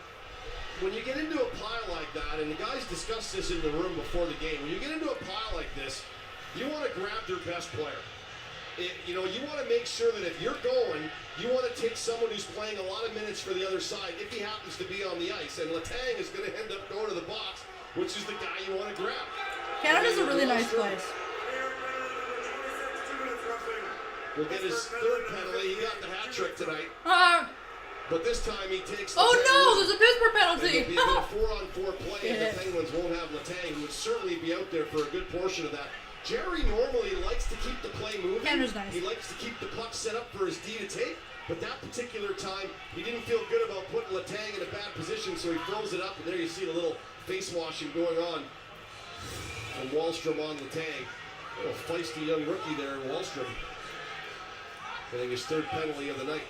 [SPEAKER 3] when you get into a pile like that, and the guys discussed this in the room before the game, when you get into a pile like this, you want to grab their best player. You want to make sure that if you're going, you want to take someone who's playing a lot of minutes for the other side, if he happens to be on the ice. And Letang is going to end up going to the box, which is the guy you want to grab.
[SPEAKER 1] Canada's a really nice place.
[SPEAKER 3] We'll get his third penalty. He got the hat trick tonight. But this time he takes.
[SPEAKER 1] Oh no! There's a Pittsburgh penalty.
[SPEAKER 3] It'll be a 4-on-4 play, and the Penguins won't have Letang, who would certainly be out there for a good portion of that. Jerry normally likes to keep the play moving.
[SPEAKER 1] Canada's nice.
[SPEAKER 3] He likes to keep the puck set up for his D to take. But that particular time, he didn't feel good about putting Letang in a bad position, so he throws it up, and there you see the little face washing going on from Wallstrom on Letang. A little feisty young rookie there, Wallstrom, getting his third penalty of the night.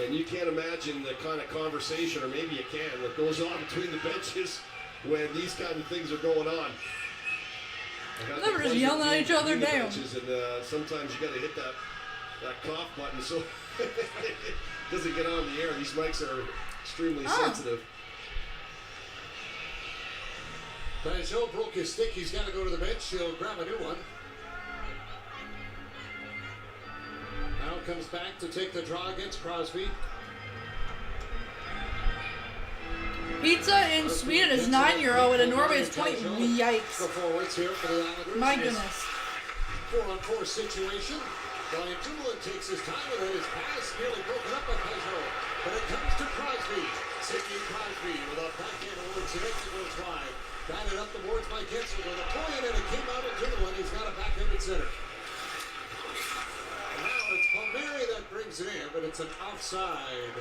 [SPEAKER 3] And you can't imagine the kind of conversation, or maybe you can, that goes on between the benches when these kind of things are going on.
[SPEAKER 1] They were just yelling at each other down.
[SPEAKER 3] And sometimes you got to hit that cough button so it doesn't get on the air. These mics are extremely sensitive.
[SPEAKER 7] Pajot broke his stick. He's got to go to the bench. He'll grab a new one. Now comes back to take the draw against Crosby.
[SPEAKER 1] Pizza in Sweden is €9 and in Norway is 20. Yikes.
[SPEAKER 7] The forwards here for the Islanders.
[SPEAKER 1] My goodness.
[SPEAKER 7] 4-on-4 situation. Brian Dumoulin takes his time with it. His pass nearly broken up by Pajot. But it comes to Crosby. Sidney Crosby with a backhand towards the net that goes wide. Batted up the boards by Gensel with a point, and it came out of Dumoulin. He's got a backhand at center. Now it's Palmieri that brings it in, but it's an offside.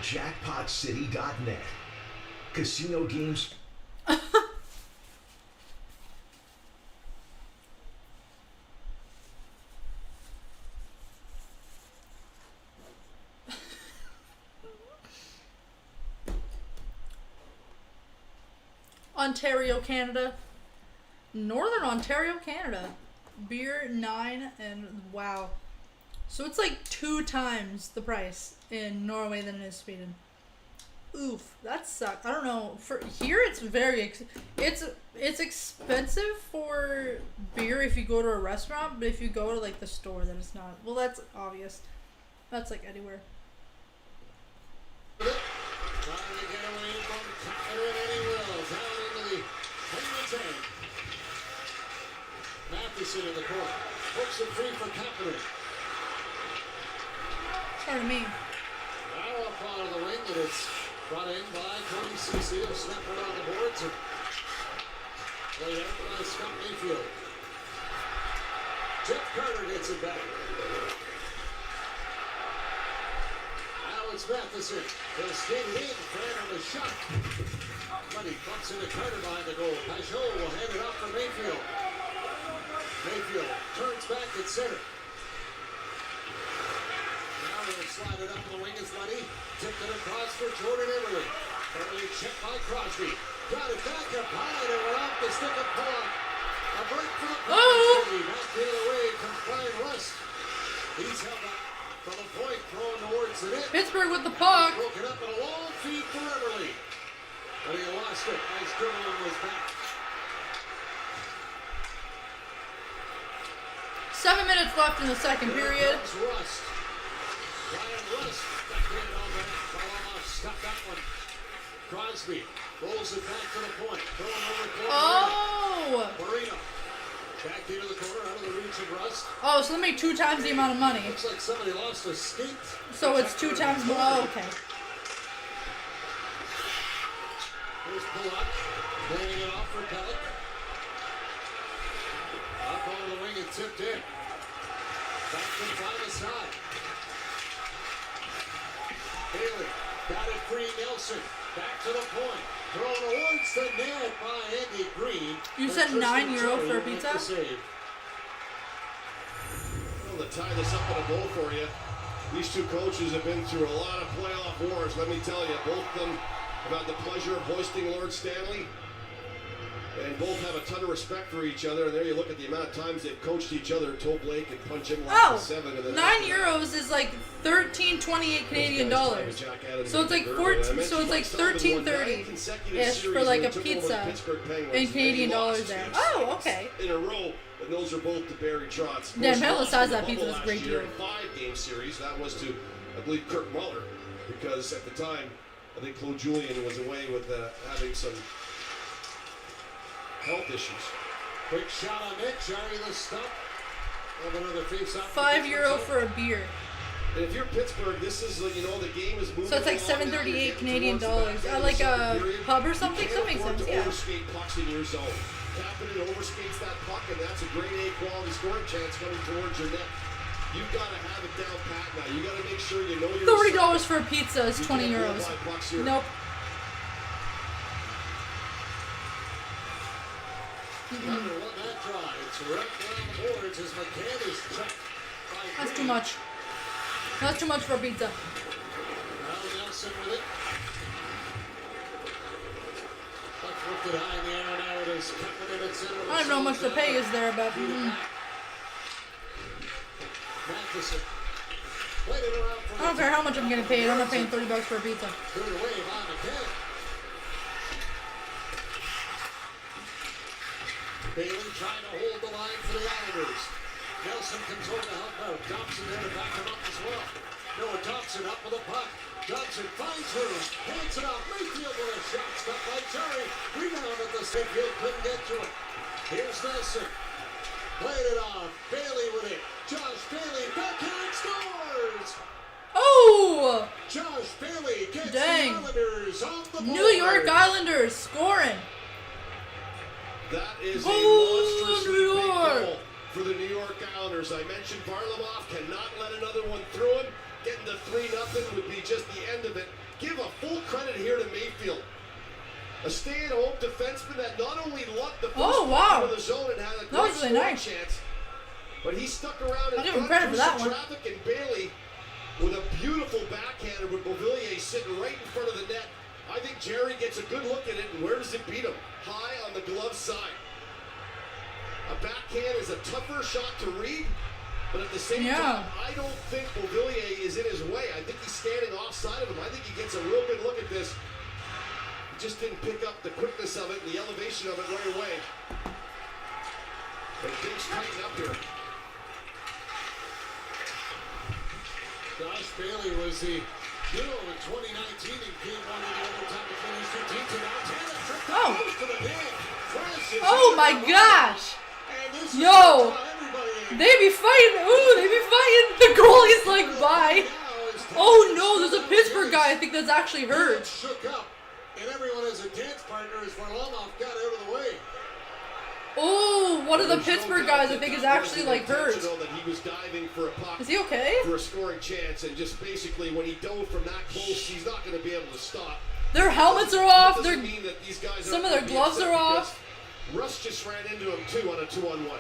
[SPEAKER 8] JackpotCity.net. Casino games.
[SPEAKER 1] Ontario, Canada. Northern Ontario, Canada. Beer, 9, and wow. So it's like 2 times the price in Norway than it is Sweden. Oof, that sucks. I don't know. For here, it's very it's expensive for beer if you go to a restaurant, but if you go to like the store, then it's not. Well, that's obvious. That's like anywhere.
[SPEAKER 7] Trying to get away from Catherine and he will. Down into the Penguins end. Matheson in the corner. Hooks it free for Catherine.
[SPEAKER 1] Pardon me.
[SPEAKER 7] Now up out of the wing, and it's brought in by Cody Cece. They'll snap it on the boards and laid out by Scott Mayfield. Jeff Carter gets it back. Now it's Matheson. He'll skate it in. Fran on the shot. But he bumps into Carter behind the goal. Pajot will hand it off for Mayfield. Mayfield turns back at center. Now they'll slide it up the wing. It's Letty. Tipped it across for Jordan Eberle. Eberle checked by Crosby. Got it back up high. They were off the stick of Pollock. A break for the Penguins. Back the other way comes Brian Rust. He's held up from the point, thrown towards the net.
[SPEAKER 1] Pittsburgh with the puck.
[SPEAKER 7] Broken up in a long feed for Eberle. But he lost it as dribbling was back.
[SPEAKER 1] 7 minutes left in the second period.
[SPEAKER 7] Rust. Brian Rust back in on the net. Varlamov stopped that one. Crosby rolls it back to the point. Throwing over the corner.
[SPEAKER 1] Oh!
[SPEAKER 7] Marino. Back into the corner, out of the reach of Rust.
[SPEAKER 1] Oh, so they make 2 times the amount of money.
[SPEAKER 7] Looks like somebody lost a skate.
[SPEAKER 1] So it's 2 times more. Oh, okay.
[SPEAKER 7] Here's Pollock. Playing it off for Pellick. Up on the wing and tipped in. Back to the side. Bailey got it free. Nelson back to the point. Thrown towards the net by Andy Green.
[SPEAKER 1] You said €9 for a pizza?
[SPEAKER 3] Well, to tie this up in a bowl for you, these two coaches have been through a lot of playoff wars. Let me tell you, both of them have had the pleasure of hoisting Lord Stanley. And both have a ton of respect for each other. And there you look at the amount of times they've coached each other. Toe Blake and punch him like 7. And then
[SPEAKER 1] €9 is like $13.28 Canadian dollars. So it's like 14. So it's like $13.30 ish for like a pizza in Canadian dollars there. Oh, okay.
[SPEAKER 3] In a row, and those are both the Barry Trotz.
[SPEAKER 1] Damn, hell, the size of that pizza is a great deal.
[SPEAKER 3] 5-game series. That was to, I believe, Kirk Muller, because at the time, I think Claude Julien was away with having some health issues.
[SPEAKER 7] Quick shot on it, Jerry the stump. Have another face-off.
[SPEAKER 1] €5 for a beer.
[SPEAKER 3] And if you're Pittsburgh, this is, the game is moving.
[SPEAKER 1] So it's like $7.38 Canadian dollars. Like a pub or something? That makes sense, yeah.
[SPEAKER 3] Overskate pucks in your zone. Kapanen overskates that puck, and that's a grade A quality scoring chance coming towards your net. You've got to have it down pat now. You got to make sure you know your
[SPEAKER 1] $30 for a pizza is €20. Nope.
[SPEAKER 7] Under one that try. It's right down the boards as McCann is checked by
[SPEAKER 1] That's
[SPEAKER 7] Green.
[SPEAKER 1] too much. That's too much for a pizza.
[SPEAKER 7] Now Nelson with it. Puck lifted high in the air now. It is Kapanen at center.
[SPEAKER 1] I don't know how much the pay is there, but
[SPEAKER 7] Matheson. Played it around for
[SPEAKER 1] I don't care how much I'm getting paid. I'm not paying $30 for a pizza.
[SPEAKER 7] Cleared away by McCann. Bailey trying to hold the line for the Islanders. Nelson comes over to help out. Thompson there to back him up as well. Noah Thompson up with a puck. Johnson finds room. Hands it off. Mayfield with a shot. Stopped by Jerry. Rebound at the Mayfield. Couldn't get to it. Here's Nelson. Played it off. Bailey with it. Josh Bailey. Backhand scores.
[SPEAKER 1] Oh!
[SPEAKER 7] Josh Bailey gets
[SPEAKER 1] Dang.
[SPEAKER 7] the Islanders on the board.
[SPEAKER 1] New York Islanders scoring.
[SPEAKER 3] That is a
[SPEAKER 1] Oh,
[SPEAKER 3] monstrously
[SPEAKER 1] New
[SPEAKER 3] big
[SPEAKER 1] York.
[SPEAKER 3] goal for the New York Islanders. I mentioned Varlamov cannot let another one through him. Getting to 3-0 would be just the end of it. Give a full credit here to Mayfield. A stay-at-home defenseman that not only lucked the first
[SPEAKER 1] wow.
[SPEAKER 3] of the zone and had a
[SPEAKER 1] That
[SPEAKER 3] great
[SPEAKER 1] was really
[SPEAKER 3] scoring
[SPEAKER 1] nice.
[SPEAKER 3] chance, but he stuck around in
[SPEAKER 1] I'll give him
[SPEAKER 3] front
[SPEAKER 1] credit
[SPEAKER 3] through
[SPEAKER 1] for that
[SPEAKER 3] some
[SPEAKER 1] one.
[SPEAKER 3] traffic, and Bailey with a beautiful backhander with Beauvillier sitting right in front of the net. I think Jerry gets a good look at it, and where does it beat him? High on the glove side. A backhand is a tougher shot to read, But at the same
[SPEAKER 1] Yeah.
[SPEAKER 3] time, I don't think Beauvillier is in his way. I think he's standing offside of him. I think he gets a real good look at this. He just didn't pick up the quickness of it and the elevation of it right away. But things tighten up here.
[SPEAKER 7] Josh Bailey was the hero in 2019 in Game 1 in the overtime to finish 13 to now 10. A trick
[SPEAKER 1] Oh.
[SPEAKER 7] goes to the pin. Chris is
[SPEAKER 1] Oh
[SPEAKER 7] in
[SPEAKER 1] my
[SPEAKER 7] the
[SPEAKER 1] gosh!
[SPEAKER 7] and this is
[SPEAKER 1] Yo!
[SPEAKER 7] how everybody
[SPEAKER 1] They be fighting! Ooh, they be fighting! The goalie's like, bye!
[SPEAKER 7] now is
[SPEAKER 1] Oh no, there's a Pittsburgh guy I think that's actually
[SPEAKER 7] He
[SPEAKER 1] hurt.
[SPEAKER 7] gets shook up, and everyone has a dance partner as Varlamov got out of the way.
[SPEAKER 1] Oh, one of the
[SPEAKER 3] There's no
[SPEAKER 1] Pittsburgh
[SPEAKER 3] doubt
[SPEAKER 1] guys I
[SPEAKER 3] that
[SPEAKER 1] think is
[SPEAKER 3] that
[SPEAKER 1] actually
[SPEAKER 3] wasn't
[SPEAKER 1] like hurt.
[SPEAKER 3] intentional, that he was diving for a puck
[SPEAKER 1] Is he okay?
[SPEAKER 3] for a scoring chance, and just basically when he dove from that close, he's not going to be able to stop.
[SPEAKER 1] Their helmets are
[SPEAKER 3] That
[SPEAKER 1] off.
[SPEAKER 3] doesn't
[SPEAKER 1] Their
[SPEAKER 3] mean that these guys
[SPEAKER 1] some
[SPEAKER 3] aren't
[SPEAKER 1] of their
[SPEAKER 3] gonna be
[SPEAKER 1] gloves
[SPEAKER 3] upset
[SPEAKER 1] are off.
[SPEAKER 3] because Russ just ran into him too on a 2-on-1.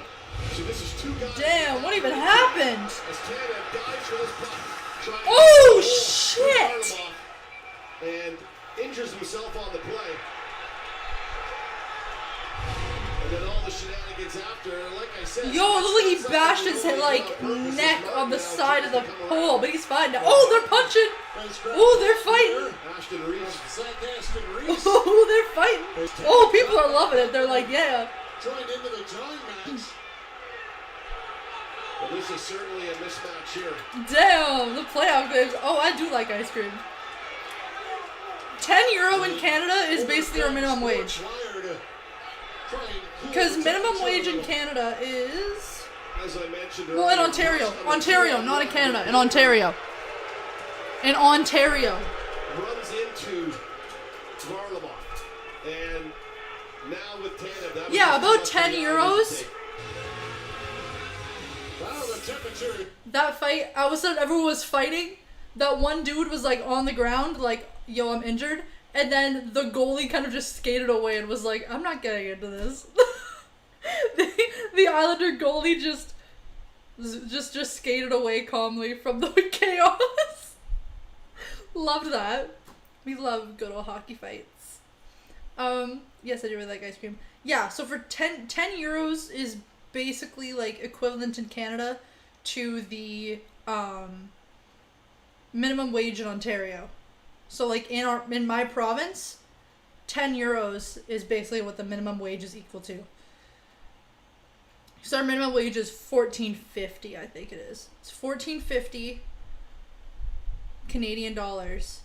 [SPEAKER 3] So this is two guys.
[SPEAKER 1] Damn, what even happened?
[SPEAKER 3] As Tanev dives for this puck, trying to
[SPEAKER 1] Oh,
[SPEAKER 3] goal,
[SPEAKER 1] shit!
[SPEAKER 3] Varlamov, and injures himself on the play. And then all the shenanigans after, like I said.
[SPEAKER 1] Yo, it looked like he bashed his head, like neck on the side of the pole, but he's fine now. Oh, they're punching. Oh, they're fighting.
[SPEAKER 3] Ashton Reese.
[SPEAKER 7] Zach Aston Reese
[SPEAKER 1] Oh, they're fighting. Oh, people are loving it. They're like, yeah.
[SPEAKER 7] joined into the jawing match.
[SPEAKER 3] Well, this is certainly a mismatch here.
[SPEAKER 1] Damn, the playoff games. Oh, I do like ice cream. €10 in Canada is basically our minimum wage. Because minimum wage in Canada is...
[SPEAKER 3] As I mentioned
[SPEAKER 1] Well, in
[SPEAKER 3] earlier,
[SPEAKER 1] Ontario.
[SPEAKER 3] Russ on the
[SPEAKER 1] Ontario,
[SPEAKER 3] two-on-one
[SPEAKER 1] not in Canada. In Ontario. In Ontario.
[SPEAKER 3] Runs into Varlamov. And now with Tanev, that was
[SPEAKER 1] Yeah,
[SPEAKER 3] just
[SPEAKER 1] about
[SPEAKER 3] enough for
[SPEAKER 1] €10.
[SPEAKER 3] the Islanders to take.
[SPEAKER 7] Wow, the temperature.
[SPEAKER 1] That fight, all of a sudden everyone was fighting. That one dude was like on the ground, like, yo, I'm injured. And then the goalie kind of just skated away and was like, I'm not getting into this. the Islander goalie just skated away calmly from the chaos. Loved that. We love good old hockey fights. Yes, I do really like ice cream. Yeah, so for 10 euros is basically like equivalent in Canada to the minimum wage in Ontario. So like in my province, 10 euros is basically what the minimum wage is equal to. So our minimum wage is $14.50, I think it is. It's $14.50 Canadian dollars.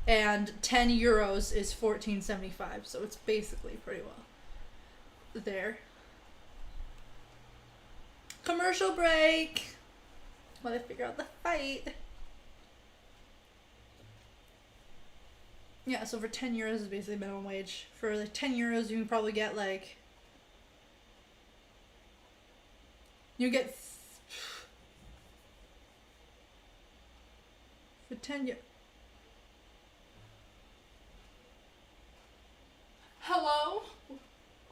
[SPEAKER 1] And 10 euros is $14.75. So it's basically pretty well there. Commercial break while I figure out the fight. Yeah, so for 10 euros is basically minimum wage. For like 10 euros, you can probably get like... You get... For 10 euros... Hello?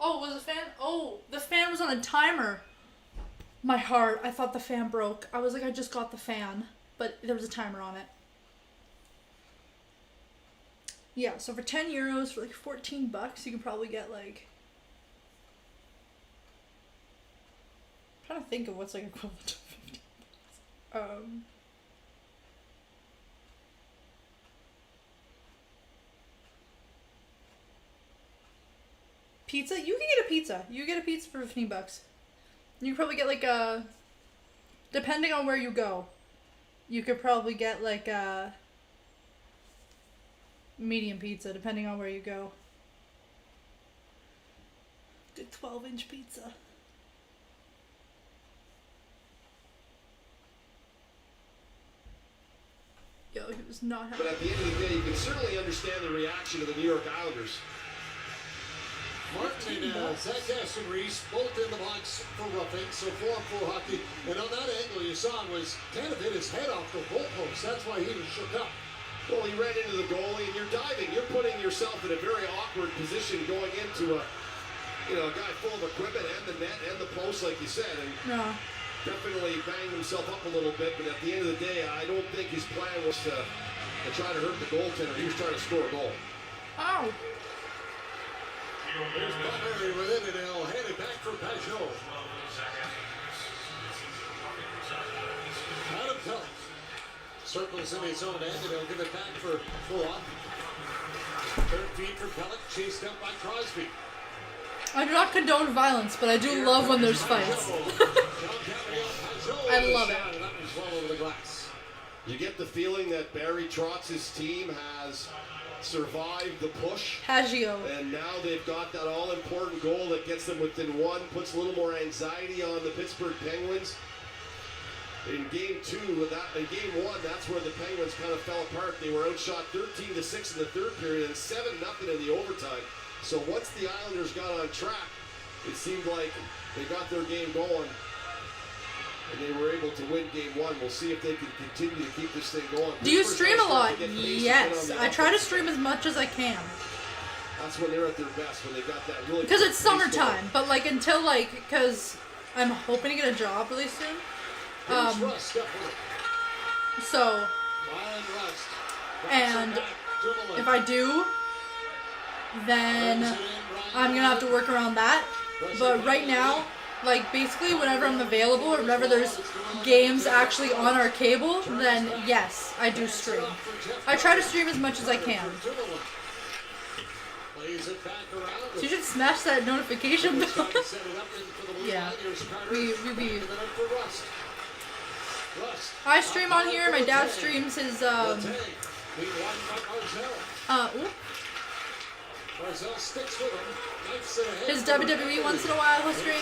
[SPEAKER 1] Oh, was the fan... Oh, the fan was on a timer. My heart. I thought the fan broke. I was like, I just got the fan. But there was a timer on it. Yeah, so for 10 euros, for like $14, you can probably get like... I'm trying to think of what's like equivalent to 50 bucks. Pizza? You can get a pizza. You get a pizza for $15. You can probably get like a... Depending on where you go, you could probably get like a... medium pizza, depending on where you go. Good 12-inch pizza. Yo, he was not happy.
[SPEAKER 3] But at the end of the day, you can certainly understand the reaction of the New York Islanders.
[SPEAKER 7] Martin and Zach Aston Reese both in the box for roughing, so 4-on-4 hockey. And on that angle you saw him was kind of hit his head off the goalpost. That's why he was shook up.
[SPEAKER 3] Well, he ran into the goalie, and you're diving. You're putting yourself in a very awkward position going into a guy full of equipment and the net and the post, like you said. And
[SPEAKER 1] No.
[SPEAKER 3] definitely banged himself up a little bit, but at the end of the day, I don't think his plan was to try to hurt the goaltender. He was trying to score a goal.
[SPEAKER 1] Ow!
[SPEAKER 7] There's Butler with it, and he'll hand it back for Pajot. Pellick. Circles in his own end, and he'll give it back for Fulham. Third feed for Pellick, chased up by Crosby.
[SPEAKER 1] I do not condone violence, but I do love when there's fights. I love it.
[SPEAKER 9] You get the feeling that Barry Trotz's team has survived the push.
[SPEAKER 1] Haggio.
[SPEAKER 9] And now they've got that all-important goal that gets them within one, puts a little more anxiety on the Pittsburgh Penguins. In game one, that's where the Penguins kind of fell apart. They were outshot 13-6 in the third period and 7-0 in the overtime. So once the Islanders got on track, it seemed like they got their game going and they were able to win game one. We'll see if they can continue to keep this thing going.
[SPEAKER 1] Do you stream a lot? Yes. I try to stream as much as I can.
[SPEAKER 9] That's when they're at their best, when they got that really...
[SPEAKER 1] Because it's summertime, but like until like, because I'm hoping to get a job really soon. So, and if I do, then I'm gonna have to work around that. But right now, like basically whenever I'm available or whenever there's games actually on our cable, then yes, I do stream. I try to stream as much as I can. So you should smash that notification bell. Yeah, we I stream on here. My dad streams his his WWE once in a while. He'll stream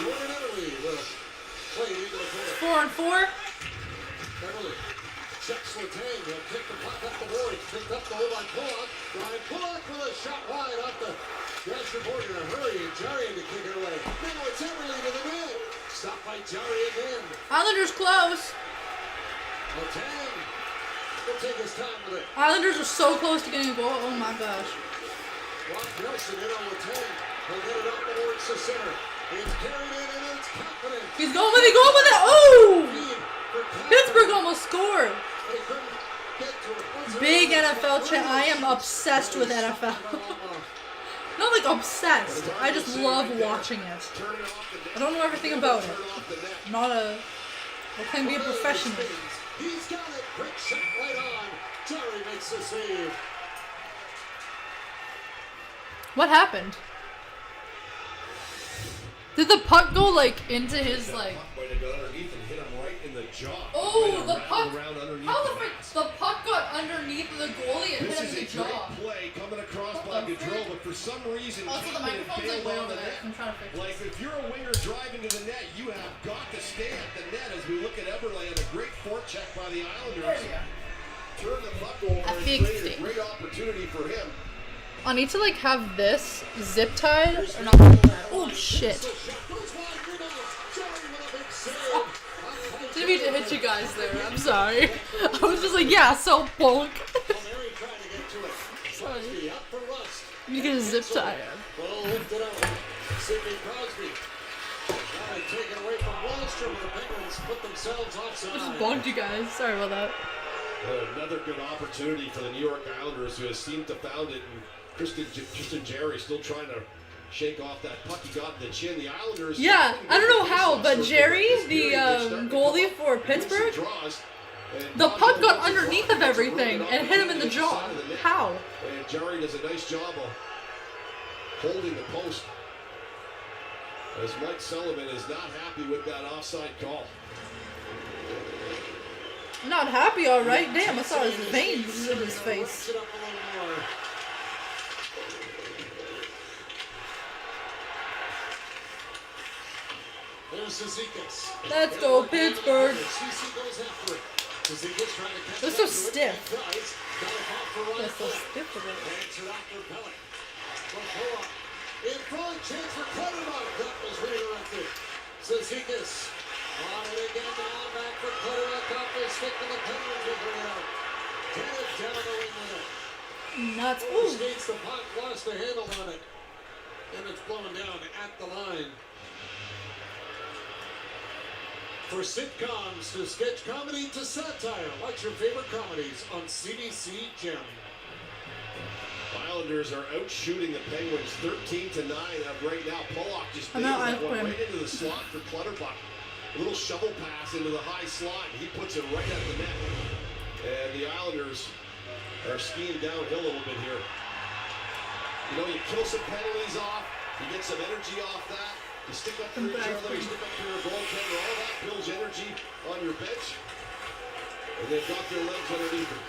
[SPEAKER 1] 4-on-4.
[SPEAKER 7] Checks Letang, he'll kick the puck up the board, picked up the hole by Pollock. Ryan Pollock with a shot wide off the dashboard in a hurry, and Jarry to kick it away. Now it's Eberle to the net. Stopped by Jarry again.
[SPEAKER 1] Islanders close.
[SPEAKER 7] Letang will take his time with it.
[SPEAKER 1] Islanders are so close to getting a goal. Oh my gosh.
[SPEAKER 7] Rock Nelson in on Letang. He'll get it up towards the center. It's carried in and it's confident.
[SPEAKER 1] He's going with it, going with it. Oh! Pittsburgh almost scored. Big NFL chat. I am obsessed with NFL. Not like obsessed. I just love watching it. I don't know everything about it. I'm not a... I claim to be a professional.
[SPEAKER 7] He's got it. Quick shot right on. Jarry makes the save.
[SPEAKER 1] What happened? Did the puck go like into his like? Oh, the puck! How the puck got underneath the goalie and hit him in the jaw?
[SPEAKER 9] This is a great play coming across by Gaudreau, but for some reason,
[SPEAKER 1] also the microphone's like way over there. I'm trying to fix this.
[SPEAKER 9] Like if you're a winger driving to the net, you have got to stay at the net. As we look at Eberle and a great forecheck by the Islanders. Turn the puck over and create a great opportunity for him.
[SPEAKER 1] I need to like have this zip tied or not. Oh shit! Didn't mean to hit you guys there. I'm sorry. I was just like, yeah, so bonk. Sorry. You get a zip tie. I just bonked you guys. Sorry about that.
[SPEAKER 9] Another good opportunity for the New York Islanders, who has seemed to found it, and Tristan Jarry still trying to shake off that puck he got in the chin. The Islanders...
[SPEAKER 1] Yeah, I don't know how, but Jarry, the goalie for Pittsburgh, the puck got underneath of everything and hit him in the jaw. How?
[SPEAKER 9] And Jarry does a nice job of holding the post, as Mike Sullivan is not happy with that offside call.
[SPEAKER 1] Not happy, all right. Damn, I saw his veins in his face. Let's go, Pittsburgh. They're so stiff. They're so stiff with it.
[SPEAKER 7] In front, chance for Clutterbuck. That was redirected. Zizekas on it again now. Back for Clutterbuck off the stick to the Penguins. Figure it out. Get it down the wing with it.
[SPEAKER 1] Nuts.
[SPEAKER 7] Ooh. Skates the puck, lost the handle on it. And it's blown down at the line. For sitcoms to sketch comedy to satire, watch your favorite comedies on CBC Gem.
[SPEAKER 9] Islanders are out shooting the Penguins 13-9 right now. Pollock just went right into the slot for Clutterbuck. A little shovel pass into the high slot. He puts it right at the net. And the Islanders are skiing downhill a little bit here. You know, you kill some penalties off. You get some energy off that. You stick up for each other. You stick up for your goaltender. All that builds energy on your bench. And they've got their legs underneath them.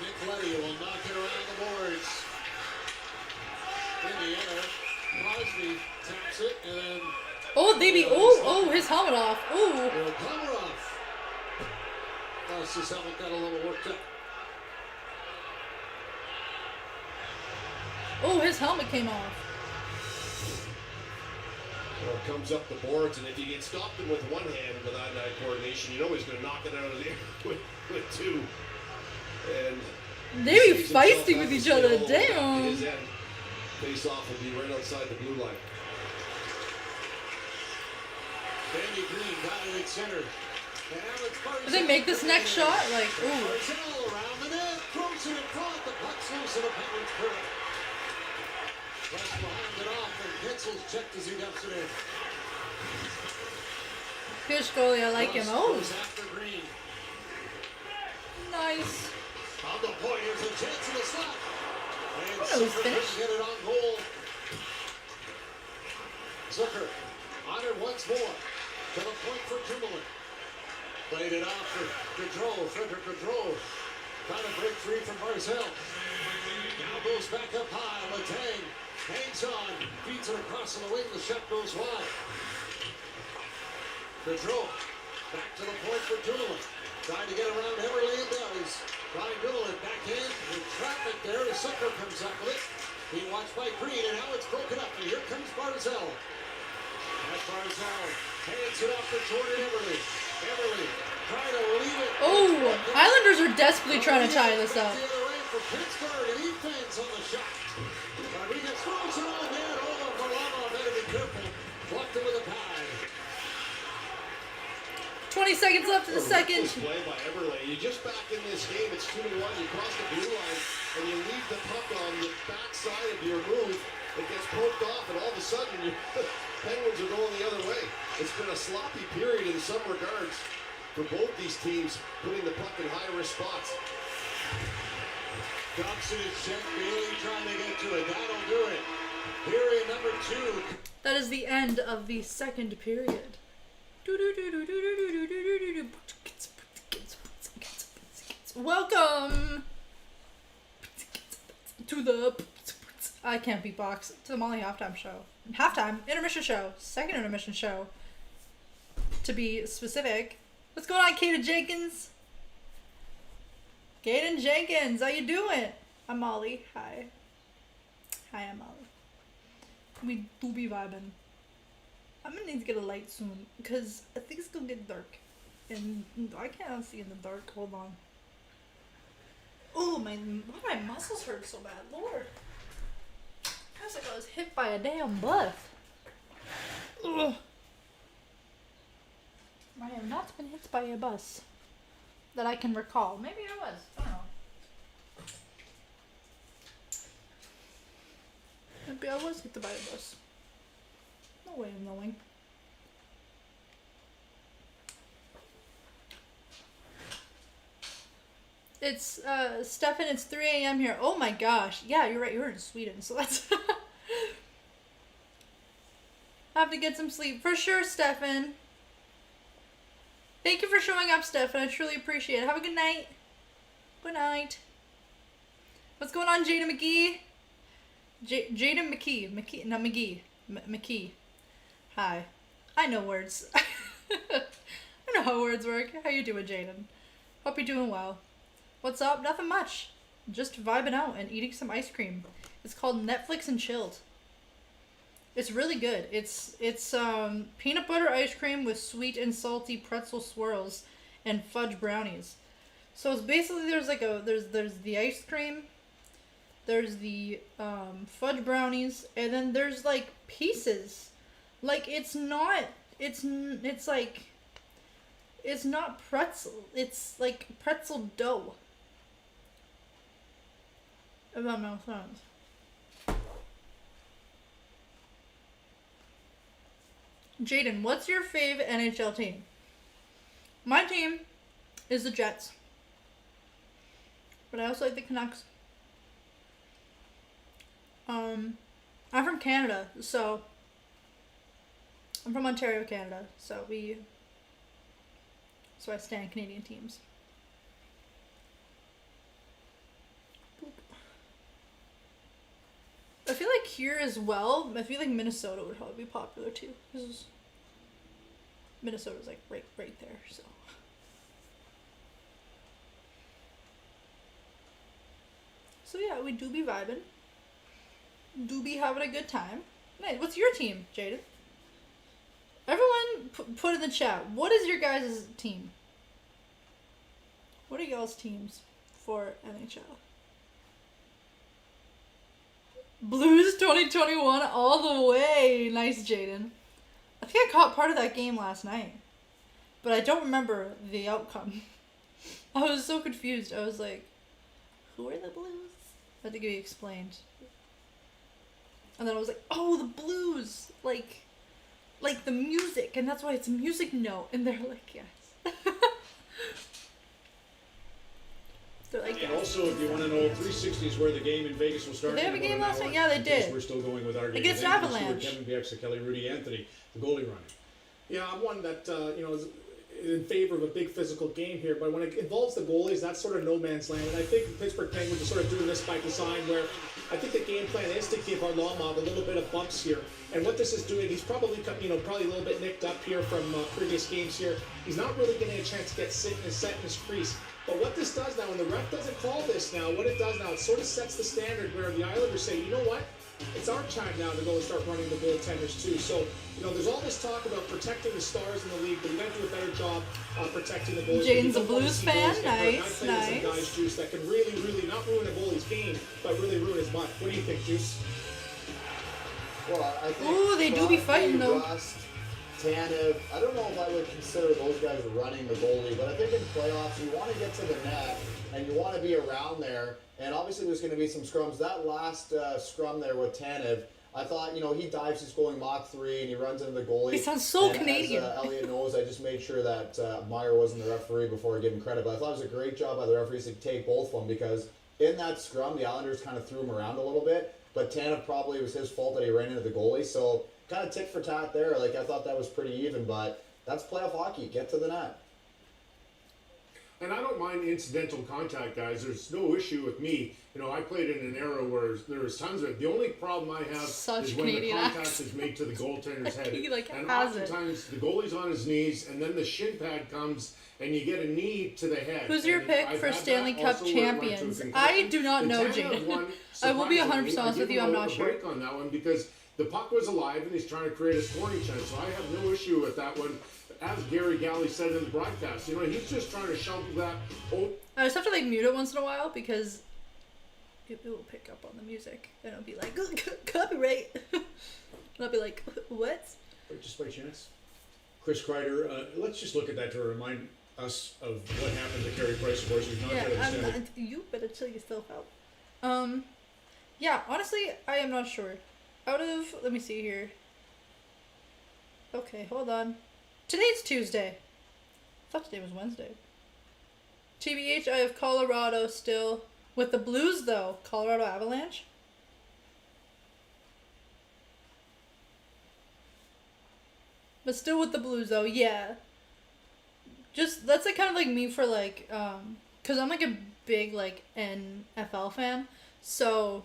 [SPEAKER 7] Nick Leddy will knock it around the boards. Indiana, Crosby taps it, and then...
[SPEAKER 1] Oh, baby. Oh, his helmet off. Oh.
[SPEAKER 7] Komarov. His helmet got a little worked up.
[SPEAKER 1] Oh, his helmet came off.
[SPEAKER 9] Well, it comes up the boards, and if you get stopped him with one hand with eye-to-eye coordination, you know he's going to knock it out of the air with two. And
[SPEAKER 1] they be feisty with each other. Damn.
[SPEAKER 9] His end face-off will be right outside the blue line.
[SPEAKER 7] Danny Green got it at center.
[SPEAKER 1] Do they make this next shot? Like, ooh.
[SPEAKER 7] Barzal around the net, throws it in front. The puck's loose in the Penguins' curve. West behind it off, and Kitzel's checked as he dumps it in.
[SPEAKER 1] Good goalie, I like him. Oh.
[SPEAKER 7] After Green.
[SPEAKER 1] Nice.
[SPEAKER 7] On the point, here's a chance in the slot. And
[SPEAKER 1] Oh, he's
[SPEAKER 7] Zucker
[SPEAKER 1] finished.
[SPEAKER 7] can get it on goal. Zucker on it once more. To the point for Dumoulin. Played it out for Gaudreau, Frederick Gaudreau. Trying to break free from Barzal. Now goes back up high. Letang hangs on. Feeds it across on the wing. The shot goes wide. Gaudreau back to the point for Dumoulin. Trying to get around Everly and Bellies. Ryan Dumoulin backhand with traffic there. The Sucker comes up with it. Being watched by Green, and now it's broken up. And here comes Barzal. And Barzal hands it off to Jordan Everly. Everly trying to leave it.
[SPEAKER 1] Oh, Islanders are desperately trying to tie this up.
[SPEAKER 7] The other way for Pittsburgh, and he fends on the shot. Rodriguez throws it on net. Oh, Varlamov better be careful. Blocked it with a pad.
[SPEAKER 1] 20 seconds left in the second.
[SPEAKER 9] Play by Everly. You just back in this game. It's 2-1. You cross the blue line, and you leave the puck on the backside of your move. It gets poked off, and all of a sudden, Penguins are going the other way. It's been a sloppy period in some regards for both these teams, putting the puck in high-risk spots.
[SPEAKER 7] Thompson is checked. Bailey trying to get to it. That'll do it. Period number 2.
[SPEAKER 1] That is the end of the second period. Welcome to the I can't beatbox to the Molly halftime show. Intermission show. Second intermission show. To be specific. What's going on, Kaden Jenkins? Kaden Jenkins, how you doing? I'm Molly. Hi. Hi, I'm Molly. We do be vibing. I'm gonna need to get a light soon because I think it's gonna get dark, and I can't see in the dark. Hold on. Oh, why my muscles hurt so bad, Lord. I was like I was hit by a damn bus. Ugh. I have not been hit by a bus that I can recall. Maybe I was. I don't know. Maybe I was hit by a bus. No way of knowing. It's, Stefan, it's 3 a.m. here. Oh my gosh. Yeah, you're right. You're in Sweden, so that's... I have to get some sleep. For sure, Stefan. Thank you for showing up, Stefan. I truly appreciate it. Have a good night. Good night. What's going on, Jada McGee? Jada McKee. No, McGee. McKee. Hi. I know words. I know how words work. How you doing, Jaden? Hope you're doing well. What's up? Nothing much. Just vibing out and eating some ice cream. It's called Netflix and Chilled. It's really good. It's peanut butter ice cream with sweet and salty pretzel swirls and fudge brownies. So it's basically there's the ice cream, there's the fudge brownies, and then there's like pieces. Like it's not pretzel. It's like pretzel dough. If that makes sense. Jaden, what's your fave NHL team? My team is the Jets. But I also like the Canucks. I'm from Canada, so I'm from Ontario, Canada, so I stand Canadian teams. I feel like here as well, I feel like Minnesota would probably be popular too, because Minnesota's like right there, so. So yeah, we do be vibing. Do be having a good time. Nice. What's your team, Jaden? Everyone put in the chat, what is your guys' team? What are y'all's teams for NHL? Blues 2021 all the way. Nice, Jaden. I think I caught part of that game last night, but I don't remember the outcome. I was so confused. I was like, who are the Blues? I had to get explained. And then I was like, oh, the Blues! Like the music, and that's why it's music note. And they're like, yes. They're like,
[SPEAKER 4] And
[SPEAKER 1] yes.
[SPEAKER 4] also, if you want to know, 360 is where the game in Vegas will start.
[SPEAKER 1] Did they have a
[SPEAKER 4] in about
[SPEAKER 1] game
[SPEAKER 4] an
[SPEAKER 1] last
[SPEAKER 4] hour,
[SPEAKER 1] night? Yeah, they
[SPEAKER 4] in case
[SPEAKER 1] did.
[SPEAKER 4] We're still going with our game.
[SPEAKER 1] Against
[SPEAKER 4] Anthony
[SPEAKER 1] Avalanche.
[SPEAKER 4] Stewart, Kevin Bieksa, Kelly Rudy Anthony, the goalie running. Yeah, I'm one that, is in favor of a big physical game here, but when it involves the goalies, that's sort of no man's land. And I think the Pittsburgh Penguins are sort of doing this by design, where I think the game plan is to give Varlamov a little bit of bumps here. And what this is doing, he's probably probably a little bit nicked up here from previous games here. He's not really getting a chance to get set in his crease. But what this does now, when the ref doesn't call this now, what it does now, it sort of sets the standard where the Islanders say, you know what? It's our time now to go and start running the goaltenders too. So, there's all this talk about protecting the stars in the league, but we got to do a better job protecting the goalies.
[SPEAKER 1] Jaden's a Blues fan. Nice, nice.
[SPEAKER 4] Some guys, Juice, that can really, really not ruin a goalie's game, but really ruin his butt. What do you think, Juice?
[SPEAKER 5] Well, I think.
[SPEAKER 1] Ooh, they do be fighting though.
[SPEAKER 5] Rust, Tanev, I don't know if I would consider those guys running the goalie, but I think in playoffs you want to get to the net and you want to be around there. And obviously there's going to be some scrums. That last scrum there with Tanev, I thought, he dives, he's going Mach 3 and he runs into the goalie.
[SPEAKER 1] He sounds so
[SPEAKER 5] and
[SPEAKER 1] Canadian.
[SPEAKER 5] As Elliot knows, I just made sure that Meyer wasn't the referee before I give him credit. But I thought it was a great job by the referees to take both of them, because in that scrum, the Islanders kind of threw him around a little bit. But Tanev probably was his fault that he ran into the goalie. So kind of tick for tat there. Like, I thought that was pretty even, but that's playoff hockey. Get to the net.
[SPEAKER 3] And I don't mind incidental contact, guys. There's no issue with me. I played in an era where there was tons of it. The only problem I have
[SPEAKER 1] Such
[SPEAKER 3] is when
[SPEAKER 1] Canadian
[SPEAKER 3] the contact
[SPEAKER 1] accent.
[SPEAKER 3] is made to the goaltender's head.
[SPEAKER 1] He, like,
[SPEAKER 3] and
[SPEAKER 1] has it.
[SPEAKER 3] oftentimes the goalie's on his knees, and then the shin pad comes, and you get a knee to the head.
[SPEAKER 1] Who's your
[SPEAKER 3] And
[SPEAKER 1] pick
[SPEAKER 3] I've
[SPEAKER 1] for
[SPEAKER 3] had
[SPEAKER 1] Stanley
[SPEAKER 3] that
[SPEAKER 1] Cup
[SPEAKER 3] also where it went to a
[SPEAKER 1] champions?
[SPEAKER 3] concussion.
[SPEAKER 1] I do not know,
[SPEAKER 3] The Tanev
[SPEAKER 1] Jaden.
[SPEAKER 3] one,
[SPEAKER 1] I will be 100%
[SPEAKER 3] surprisingly,
[SPEAKER 1] honest with you, I'm not
[SPEAKER 3] a
[SPEAKER 1] sure.
[SPEAKER 3] break on that one because the puck was alive, and he's trying to create a scoring chance. So I have no issue with that one. As Gary Galley said in the broadcast, he's just trying to shovel that.
[SPEAKER 1] I just have to mute it once in a while because it will pick up on the music and it'll be like copyright. And I'll be like, what?
[SPEAKER 4] Just by chance. Chris Kreider, let's just look at that to remind us of what happened to Carey Price, of course. He's not
[SPEAKER 1] Yeah,
[SPEAKER 4] going to stand it.
[SPEAKER 1] you better chill yourself out. Yeah, honestly, I am not sure. Let me see here. Okay, hold on. Today's Tuesday. I thought today was Wednesday. TBH, I have Colorado still. With the Blues, though. Colorado Avalanche. But still with the Blues, though. Yeah. That's kind of me for because I'm a big NFL fan. So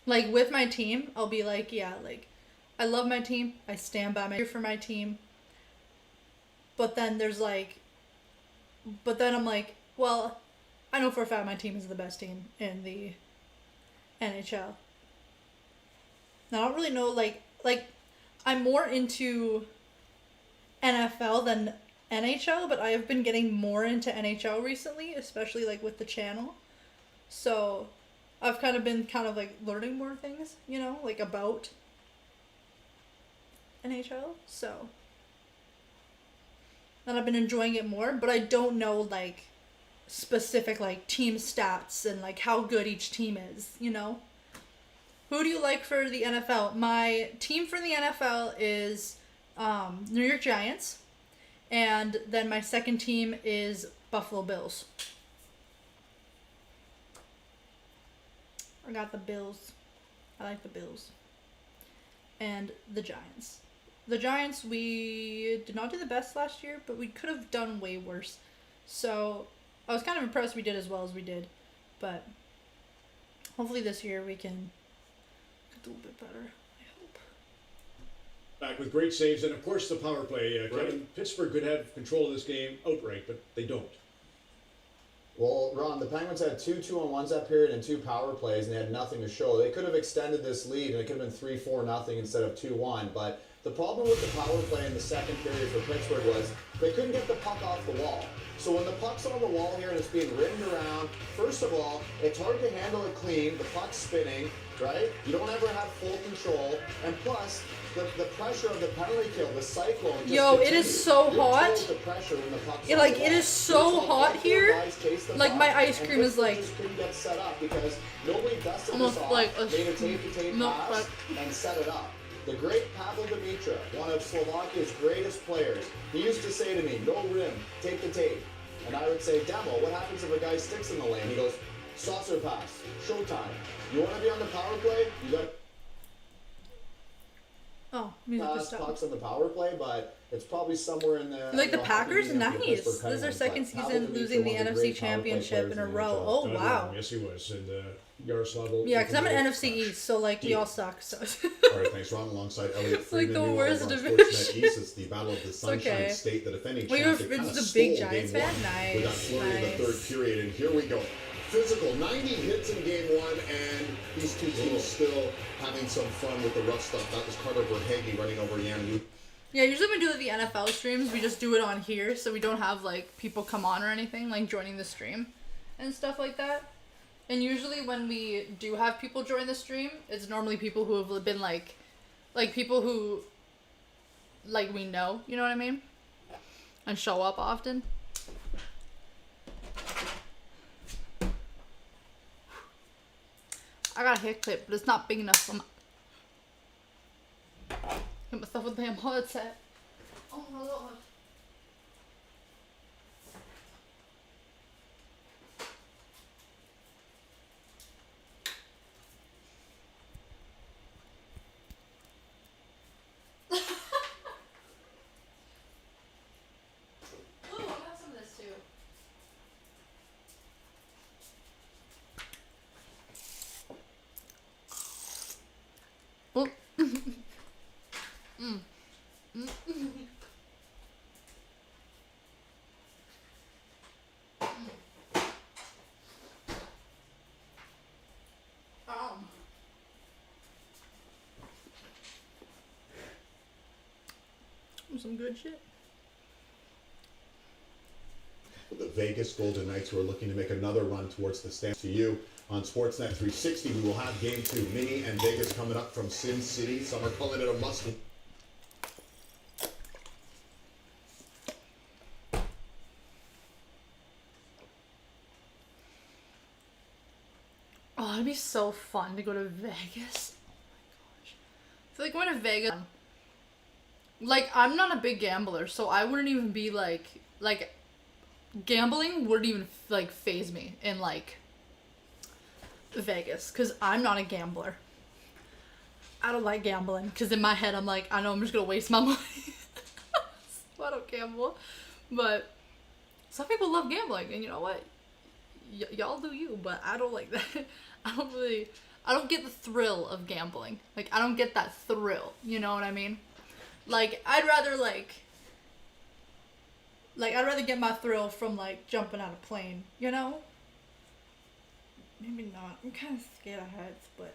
[SPEAKER 1] with my team, I'll be I love my team. I stand by for my team. But then I'm well, I know for a fact my team is the best team in the NHL. Now, I don't really know, I'm more into NFL than NHL, but I have been getting more into NHL recently, especially, with the channel. So, I've kind of been learning more things, about NHL, so... And I've been enjoying it more, but I don't know, specific, team stats and, how good each team is, Who do you like for the NFL? My team for the NFL is New York Giants. And then my second team is Buffalo Bills. I got the Bills. I like the Bills. And the Giants. The Giants, we did not do the best last year, but we could have done way worse. So I was kind of impressed we did as well as we did. But hopefully this year we can do a little bit better.
[SPEAKER 12] Back with great saves and, of course, the power play. Kevin, Pittsburgh could have control of this game outright, but they don't.
[SPEAKER 5] Well, Ron, the Penguins had 2 2-on-1s that period and 2 power plays, and they had nothing to show. They could have extended this lead, and it could have been 3-4-0 instead of 2-1. But the problem with the power play in the second period for Pittsburgh was they couldn't get the puck off the wall. So when the puck's on the wall here and it's being ridden around, first of all, it's hard to handle it clean. The puck's spinning, right? You don't ever have full control. And plus, the pressure of the penalty kill, the cyclone just
[SPEAKER 1] Yo,
[SPEAKER 5] continues.
[SPEAKER 1] it is so hot.
[SPEAKER 5] The pressure when the puck's
[SPEAKER 1] It,
[SPEAKER 5] on
[SPEAKER 1] like,
[SPEAKER 5] the
[SPEAKER 1] it
[SPEAKER 5] wall.
[SPEAKER 1] is so hot here. Like, my ice
[SPEAKER 5] And
[SPEAKER 1] cream is
[SPEAKER 5] Pittsburgh
[SPEAKER 1] like
[SPEAKER 5] just couldn't get set up because nobody dusted
[SPEAKER 1] almost
[SPEAKER 5] this off,
[SPEAKER 1] like a
[SPEAKER 5] made a tape-to-tape
[SPEAKER 1] milk
[SPEAKER 5] pass, and set it up. The great Pavel Dimitra, one of Slovakia's greatest players, he used to say to me, no rim, take the tape. And I would say, Demo, what happens if a guy sticks in the lane? He goes, saucer pass, showtime. You want to be on the power play? You got
[SPEAKER 1] Oh, music
[SPEAKER 5] pass
[SPEAKER 1] just stopped.
[SPEAKER 5] pucks on the power play, but it's probably somewhere in the...
[SPEAKER 1] Like the
[SPEAKER 5] you know,
[SPEAKER 1] Packers,
[SPEAKER 5] medium for the
[SPEAKER 1] nice.
[SPEAKER 5] Pittsburgh
[SPEAKER 1] This is their
[SPEAKER 5] Penguins,
[SPEAKER 1] second
[SPEAKER 5] but Pavel
[SPEAKER 1] season
[SPEAKER 5] Dimitra,
[SPEAKER 1] losing the
[SPEAKER 5] one of
[SPEAKER 1] NFC
[SPEAKER 5] great power play
[SPEAKER 1] Championship
[SPEAKER 5] players
[SPEAKER 1] in a
[SPEAKER 5] the
[SPEAKER 1] row.
[SPEAKER 5] NHL.
[SPEAKER 1] Oh,
[SPEAKER 12] God,
[SPEAKER 1] wow.
[SPEAKER 12] Yes, he was. And Yaroslav.
[SPEAKER 1] Yeah, because I'm an NFC East, so like we all suck. So
[SPEAKER 13] All right, thanks, Ron. Alongside Elliot
[SPEAKER 1] It's like
[SPEAKER 13] Friedman,
[SPEAKER 1] the
[SPEAKER 13] you
[SPEAKER 1] worst
[SPEAKER 13] are on
[SPEAKER 1] division.
[SPEAKER 13] Sportsnet East. It's the Battle of the Sunshine
[SPEAKER 1] okay.
[SPEAKER 13] State, the defending
[SPEAKER 1] Well,
[SPEAKER 13] champ.
[SPEAKER 1] you're
[SPEAKER 13] They kinda
[SPEAKER 1] just a big
[SPEAKER 13] stole
[SPEAKER 1] Giants
[SPEAKER 13] game
[SPEAKER 1] fan?
[SPEAKER 13] one
[SPEAKER 1] Nice,
[SPEAKER 13] with that flurry in the
[SPEAKER 1] nice.
[SPEAKER 13] third period, and here we go. Physical, 90 hits in game one, and these two teams still having some fun with the rough stuff. That was Carter Verhaeghe running over Jan.
[SPEAKER 1] yeah, usually when we do the NFL streams, we just do it on here, so we don't have like people come on or anything, like joining the stream and stuff like that. And usually when we do have people join the stream, it's normally people who have been like people who like we know, you know what I mean? And show up often. I got a hair clip, but it's not big enough for my... Get myself a damn headset. Oh my lord. Ooh, I got some of this too. Oh. Mm. Mm. Some good shit.
[SPEAKER 13] The Vegas Golden Knights who are looking to make another run towards the stands. To you on Sportsnet 360, we will have Game 2. Mini and Vegas coming up from Sin City. Some are calling it a must.
[SPEAKER 1] Oh, it'd be so fun to go to Vegas. Oh my gosh. I feel like going to Vegas. Like, I'm not a big gambler, so I wouldn't even be like gambling wouldn't even like phase me in like Vegas, because I'm not a gambler. I don't like gambling, because in my head I'm like, I know I'm just gonna waste my money. So I don't gamble. But some people love gambling, and you know what? Y'all do you, but I don't like that. I don't get the thrill of gambling. Like, I don't get that thrill, you know what I mean? Like, I'd rather get my thrill from, like, jumping out a plane, you know? Maybe not. I'm kind of scared of heights, but...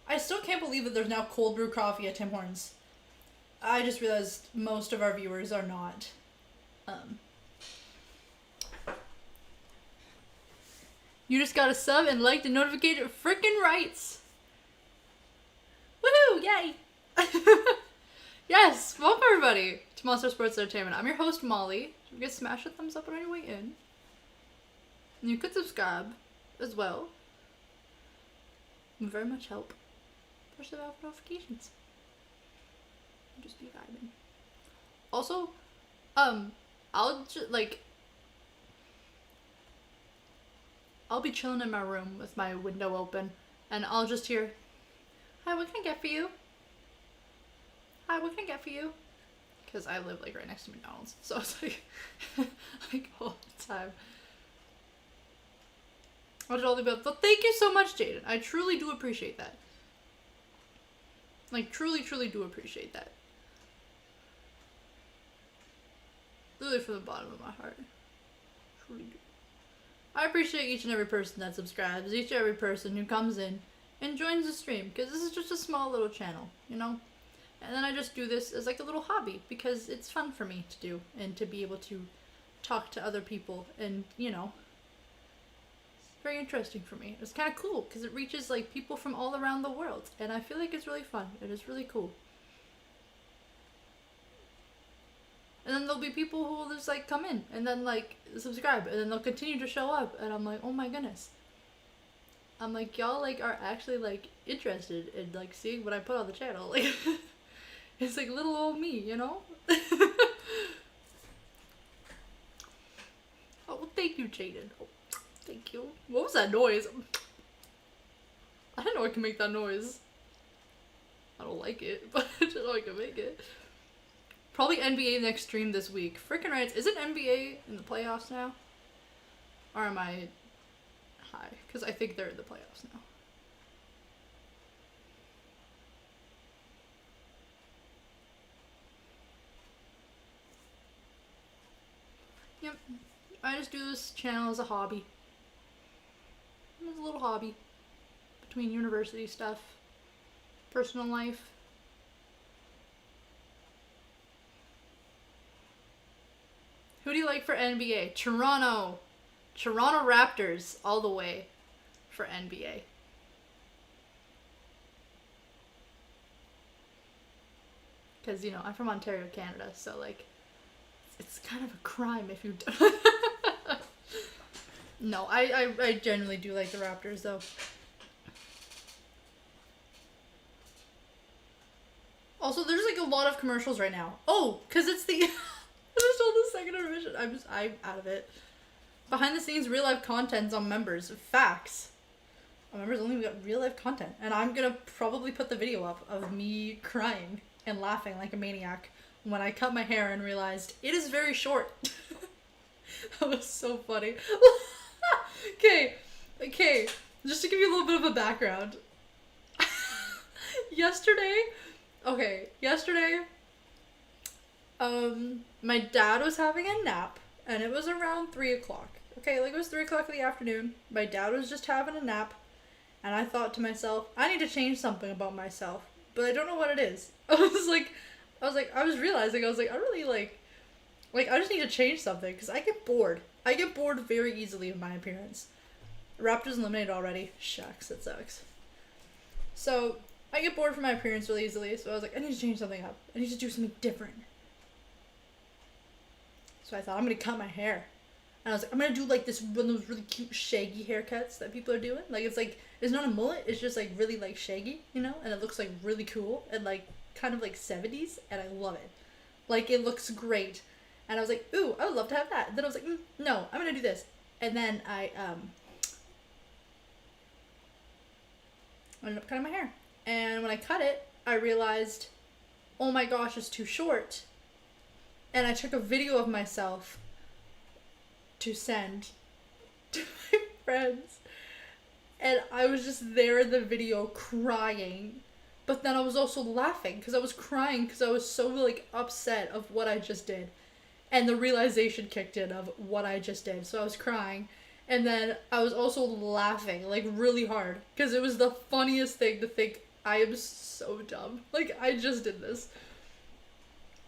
[SPEAKER 1] I still can't believe that there's now cold brew coffee at Tim Hortons. I just realized most of our viewers are not, You just got a sub and liked and notification freaking rights. Woohoo! Yay! Yes! Welcome everybody to Monster Sports Entertainment. I'm your host, Molly. Don't forget to smash a thumbs up on your way in. And you could subscribe as well. It would very much help. Push the bell for notifications. Just be vibing. Also, I'll just like, I'll be chilling in my room with my window open, and I'll just hear, "Hi, what can I get for you? Hi, what can I get for you?" Because I live like right next to McDonald's, so it's like, like all the time. I'll just all be like, "Well, thank you so much, Jaden. I truly do appreciate that. Like, truly, truly do appreciate that. Literally from the bottom of my heart. Truly do. I appreciate each and every person that subscribes, each and every person who comes in and joins the stream, because this is just a small little channel, you know? And then I just do this as like a little hobby, because it's fun for me to do, and to be able to talk to other people, and, you know, it's very interesting for me. It's kind of cool, because it reaches like people from all around the world, and I feel like it's really fun. It is really cool. And then there'll be people who will just like come in and then like subscribe, and then they'll continue to show up, and I'm like, oh my goodness. I'm like, y'all like are actually like interested in like seeing what I put on the channel. Like, it's like little old me, you know? Oh, thank you, Jaden. Oh, thank you. What was that noise? I didn't know I could make that noise. I don't like it, but I didn't know I could make it. Probably NBA next stream this week. Frickin' rights. Isn't NBA in the playoffs now? Or am I high? Because I think they're in the playoffs now. Yep. I just do this channel as a hobby. It's a little hobby. Between university stuff, personal life. Who do you like for NBA? Toronto. Toronto Raptors all the way for NBA. Because, you know, I'm from Ontario, Canada, so, like, it's kind of a crime if you don't. No, I generally do like the Raptors, though. Also, there's, like, a lot of commercials right now. Oh, because it's the... I just told the second intermission. I'm out of it. Behind the scenes, real life content's on members. Facts. On members only, we got real life content. And I'm gonna probably put the video up of me crying and laughing like a maniac when I cut my hair and realized it is very short. That was so funny. Okay. Just to give you a little bit of a background. Yesterday, my dad was having a nap, and it was around 3 o'clock. Okay, like it was 3 o'clock in the afternoon. My dad was just having a nap, and I thought to myself, I need to change something about myself, but I don't know what it is. I was realizing, I really like, I just need to change something, because I get bored. I get bored very easily of my appearance. Raptors eliminated already. Shucks, that sucks. So, I get bored from my appearance really easily, so I was like, I need to change something up. I need to do something different. So I thought, I'm gonna cut my hair. And I was like, I'm gonna do like this, one of those really cute shaggy haircuts that people are doing. Like, it's not a mullet, it's just like really like shaggy, you know? And it looks like really cool and like kind of like 70s, and I love it. Like, it looks great. And I was like, ooh, I would love to have that. And then I was like, no, I'm gonna do this. And then I ended up cutting my hair. And when I cut it, I realized, oh my gosh, it's too short. And I took a video of myself to send to my friends. And I was just there in the video crying. But then I was also laughing because I was crying because I was so like upset of what I just did. And the realization kicked in of what I just did. So I was crying. And then I was also laughing like really hard because it was the funniest thing to think, I am so dumb. Like, I just did this.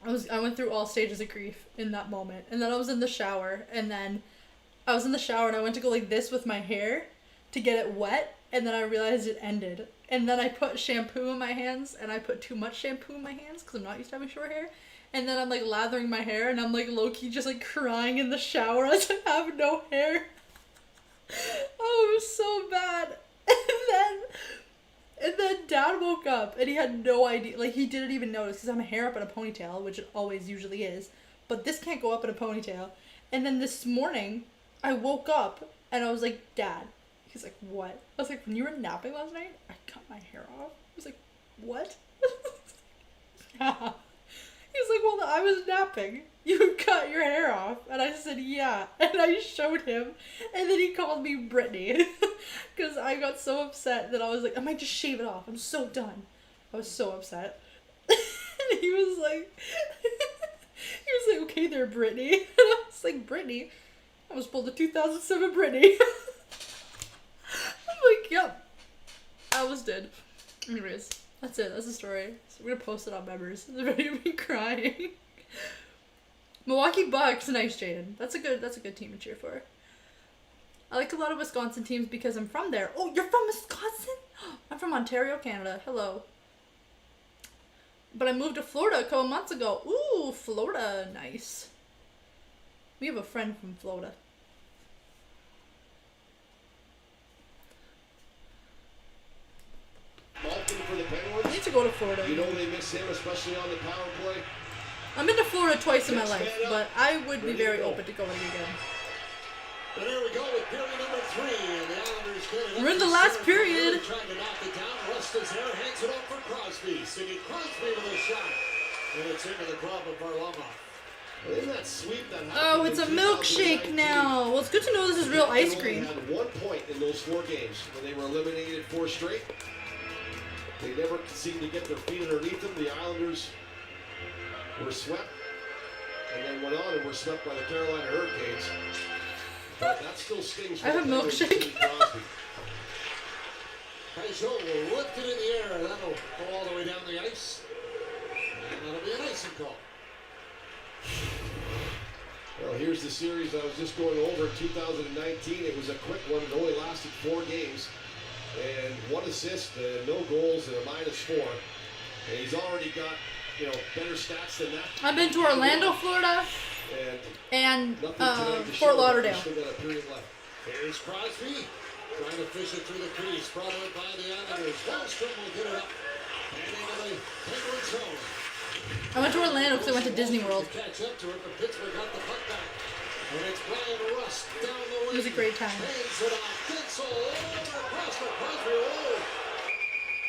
[SPEAKER 1] I went through all stages of grief in that moment. And then I was in the shower, and I went to go like this with my hair to get it wet, and then I realized it ended. And then I put shampoo in my hands, and I put too much shampoo in my hands because I'm not used to having short hair. And then I'm like lathering my hair, and I'm like low-key just like crying in the shower as I have no hair. Oh, it was so bad. And then dad woke up and he had no idea. Like, he didn't even notice because I'm hair up in a ponytail, which it always usually is. But this can't go up in a ponytail. And then this morning, I woke up and I was like, Dad. He's like, what? I was like, when you were napping last night, I cut my hair off. I was like, what? Yeah. He was like, well, I was napping. You cut your hair off. And I said, yeah. And I showed him. And then he called me Brittany. Because I got so upset that I was like, I might just shave it off. I'm so done. I was so upset. And he was like, okay there, Brittany. And I was like, Brittany? I was pulled the 2007 Brittany. I'm like, yep. I was dead. Anyways, that's it. That's the story. So we're gonna post it on Members. They're ready to be crying. Milwaukee Bucks, nice, Jaden. That's a good team to cheer for. I like a lot of Wisconsin teams because I'm from there. Oh, you're from Wisconsin? I'm from Ontario, Canada. Hello. But I moved to Florida a couple months ago. Ooh, Florida, nice. We have a friend from Florida.
[SPEAKER 9] Malkin for the Penguins.
[SPEAKER 1] I need to go to Florida.
[SPEAKER 9] You know they miss him, especially on the power play.
[SPEAKER 1] I've been to Florida twice in my life, but I would be very open to going again.
[SPEAKER 7] And there we go with period number 3, and the Islanders get it.
[SPEAKER 1] We're in the last period.
[SPEAKER 7] Trying to knock it down. Rusta's hair hangs it up for Crosby. Sidney Crosby with a shot. And it's into the glove of Varlamov.
[SPEAKER 9] Isn't that sweep that happened?
[SPEAKER 1] Oh, it's a milkshake now. Well, it's good to know this is real ice cream.
[SPEAKER 9] They only had 1 point in those 4 games when they were eliminated 4 straight. They never seemed to get their feet underneath them. The Islanders were swept and then went on and were swept by the Carolina Hurricanes. But that still stings.
[SPEAKER 1] I have a milkshake.
[SPEAKER 7] Pajot will lift it in the air. That'll go all the way down the ice. And that'll be an icing call.
[SPEAKER 9] Well, here's the series I was just going over in 2019. It was a quick one. It only lasted 4 games. And 1 assist, no goals, and a -4. And he's already got, better stats than that.
[SPEAKER 1] I've been to Orlando, Florida, and Fort Lauderdale.
[SPEAKER 9] Still got a period left.
[SPEAKER 7] Here's Crosby trying to fish it through the crease. Brought out by the Islanders. Wallstrom will get it up. And into the Penguin zone.
[SPEAKER 1] I went to Orlando because I went to Disney World.
[SPEAKER 7] Catch up to it, but Pittsburgh got the puck back. And it's Brian Rust down the wing.
[SPEAKER 1] It was a great time.
[SPEAKER 7] Hangs it off. Gets all over across the Crosby. Oh!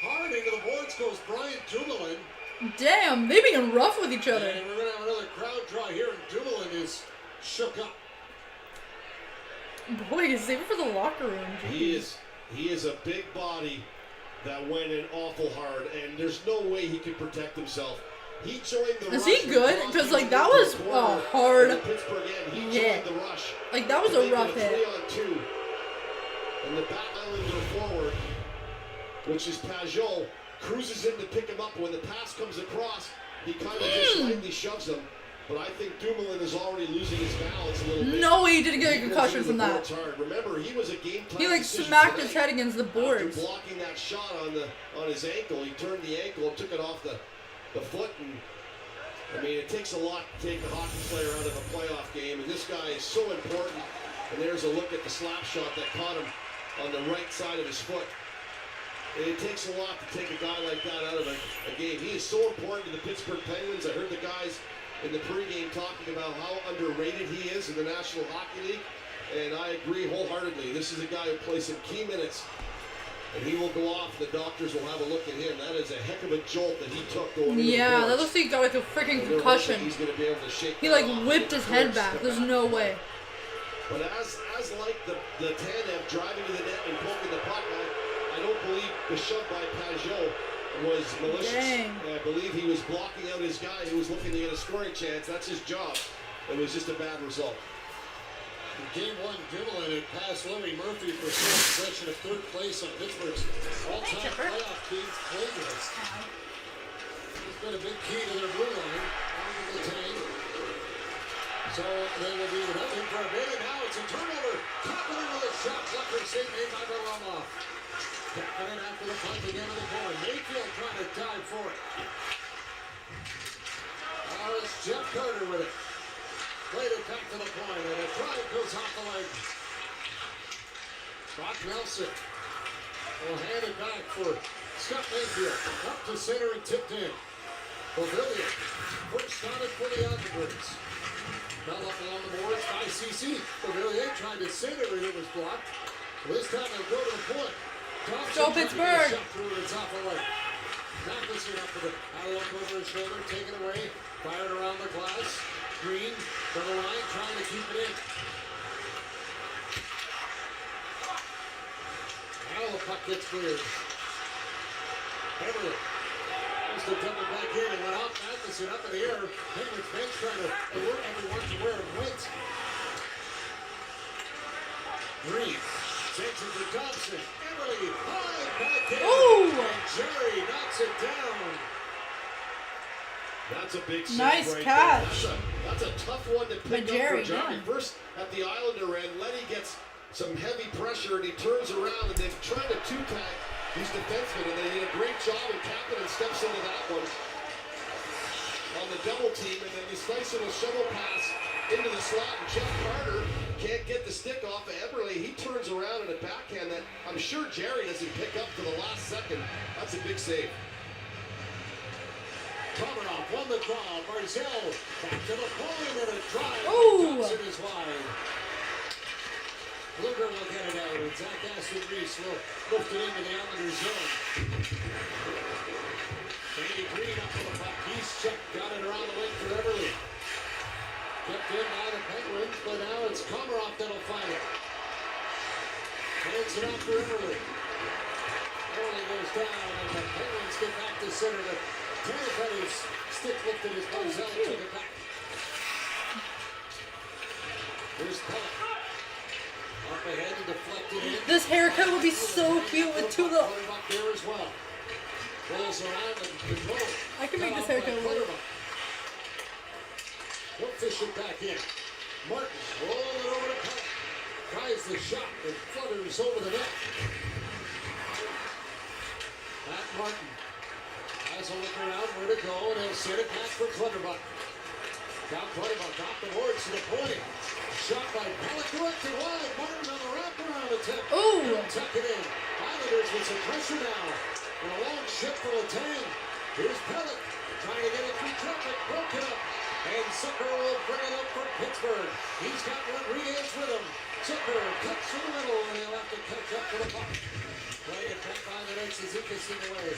[SPEAKER 7] Hard into the boards goes Brian Dumoulin.
[SPEAKER 1] Damn, they being rough with each other.
[SPEAKER 7] And we're going to have another crowd draw here, and Dumoulin is shook up.
[SPEAKER 1] Boy, save it for the locker room. Jeez.
[SPEAKER 9] He is a big body that went in awful hard, and there's no way he could protect himself. He joined the rush.
[SPEAKER 1] Is he good? Because, like, that was a hard
[SPEAKER 9] hit. The rush.
[SPEAKER 1] Like, that was a rough hit.
[SPEAKER 9] 3-on-2. And the back Islander forward, which is Pajot, cruises in to pick him up. When the pass comes across, he kind of just lightly shoves him. But I think Dumoulin is already losing his balance a little bit.
[SPEAKER 1] No way he didn't get a concussion from that.
[SPEAKER 9] Remember, he was a game time.
[SPEAKER 1] He, like, smacked his head against the boards.
[SPEAKER 9] After blocking that shot on his ankle, he turned the ankle and took it off the foot. And I mean, it takes a lot to take a hockey player out of a playoff game, and this guy is so important. And there's a look at the slap shot that caught him on the right side of his foot. And it takes a lot to take a guy like that out of a game. He is so important to the Pittsburgh Penguins. I heard the guys in the pregame talking about how underrated he is in the National Hockey League, and I agree wholeheartedly. This is a guy who plays some key minutes, and he will go off. The doctors will have a look at him. That is a heck of a jolt that he took going into the boards.
[SPEAKER 1] That looks like he got like a freaking concussion.
[SPEAKER 9] He's going to be able to shake.
[SPEAKER 1] He like whipped his head back. There's no way.
[SPEAKER 9] But as like the Tanev driving to the net and poking the puck, I don't believe the shove by Pajot was malicious.
[SPEAKER 1] Dang.
[SPEAKER 9] I believe he was blocking out his guy who was looking to get a scoring chance. That's his job. It was just a bad result.
[SPEAKER 7] In Game 1, Dumoulin had passed Louis Murphy for sole possession of 3rd place on Pittsburgh's all-time playoff teams played list. He's been a big key to their blue line. On the tank. So they will be nothing for a bit, and now it's a turnover. Kapanen with a shot. Lucker save made by Varlamov. Kapanen after the punt again to the corner. Mayfield trying to dive for it. Now it's Jeff Carter with it. Played it back to the point, and a drive goes off the leg. Brock Nelson will hand it back for Scott Mayfield up to center and tipped in. Pavilion first on it for the Algebras. Fell up along the boards by CC. Pavilion tried to center it. It was blocked. This time they'll go to the point.
[SPEAKER 1] Go Pittsburgh!
[SPEAKER 7] Shot through the top of the leg. Matheson up with it. Out look over his shoulder, taken away. Fired around the glass. Green to the line, trying to keep it in. Now the puck gets cleared. Everett used to dump it back in and went out. Matheson up in the air. Penguins bench trying to alert everyone to where it went. Green sends it to Thompson. Emily high back in.
[SPEAKER 1] Ooh.
[SPEAKER 7] And Jerry knocks it down.
[SPEAKER 3] That's a big save
[SPEAKER 1] Nice
[SPEAKER 3] right
[SPEAKER 1] catch.
[SPEAKER 3] there. That's a tough one to pick
[SPEAKER 1] By Jerry,
[SPEAKER 3] up for Jerry.
[SPEAKER 1] yeah.
[SPEAKER 3] First at the Islander end, Lenny gets some heavy pressure and he turns around and they're trying to two-tag these defensemen, and they did a great job, and Kapanen steps into that one on the double team, and then this nice little shovel pass into the slot, and Jeff Carter can't get the stick off of Eberle. He turns around in a backhand that I'm sure Jerry doesn't pick up to the last second. That's a big save.
[SPEAKER 7] Komarov won the draw. Barzell back to the point and a drive.
[SPEAKER 1] Ooh.
[SPEAKER 7] Thompson is wide. Luger will get it out, and Zach Aston-Reese will lift it into the Islander zone. Andy Green up to the puck. He's checked, got it around the wing for Eberle. Kept in by the Penguins, but now it's Komarov that'll find it. Hands it off for Eberle. Eberle goes down, and the Penguins get back to center. But Tanner's stick lifted as Barzell took it back. Here's Pellet. Up ahead and deflected in.
[SPEAKER 1] This haircut would be so cute with two little.
[SPEAKER 7] There as well. Rolls around and control.
[SPEAKER 1] I can make this haircut work.
[SPEAKER 7] He'll fish it back in. Martin rolling over to Pellet. Tries the shot and flutters over the net. Matt Martin has a look around where to go, and he'll send it back for Clutterbuck. Down Clutterbuck off the boards to the point. Shot by Pellet, directed wide. Martin on the wraparound attempt.
[SPEAKER 1] Ooh.
[SPEAKER 7] He'll tuck it in. Islanders with some pressure now. And a long shift for Letang. Here's Pellet trying to get it through traffic. Broken up. And Zucker will bring it up for Pittsburgh. He's got Rodriguez with him. Zucker cuts through the middle, and he'll have to catch up to the puck. Playing it back by the net. Suzuki's in the way.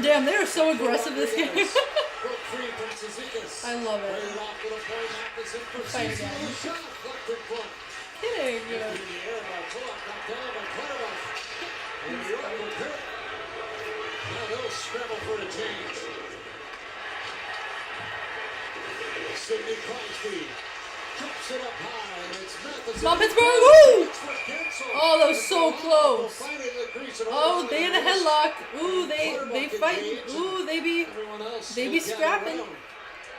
[SPEAKER 1] Damn, they are so aggressive this game.
[SPEAKER 7] Broke free from Suzuki's.
[SPEAKER 1] I love it.
[SPEAKER 7] Played it off to the point. Matheson for
[SPEAKER 1] Fight
[SPEAKER 7] CC.
[SPEAKER 1] again.
[SPEAKER 7] Shot. Left in front.
[SPEAKER 1] Kidding.
[SPEAKER 7] In the air by Pulock. Knocked down by Clutterbuck. And New York will pick. Now they'll scramble for a change. Sidney Crosby drops it up high, and it's Matheson.
[SPEAKER 1] Come on, Pittsburgh! Woo!
[SPEAKER 7] Cancel.
[SPEAKER 1] Oh, that was so close.
[SPEAKER 7] Finding the crease and
[SPEAKER 1] Oh, they in a headlock. Ooh,
[SPEAKER 7] Clutterbuck
[SPEAKER 1] they fight.
[SPEAKER 7] engaged,
[SPEAKER 1] Ooh, they be
[SPEAKER 7] still
[SPEAKER 1] scrapping.
[SPEAKER 7] gathered around.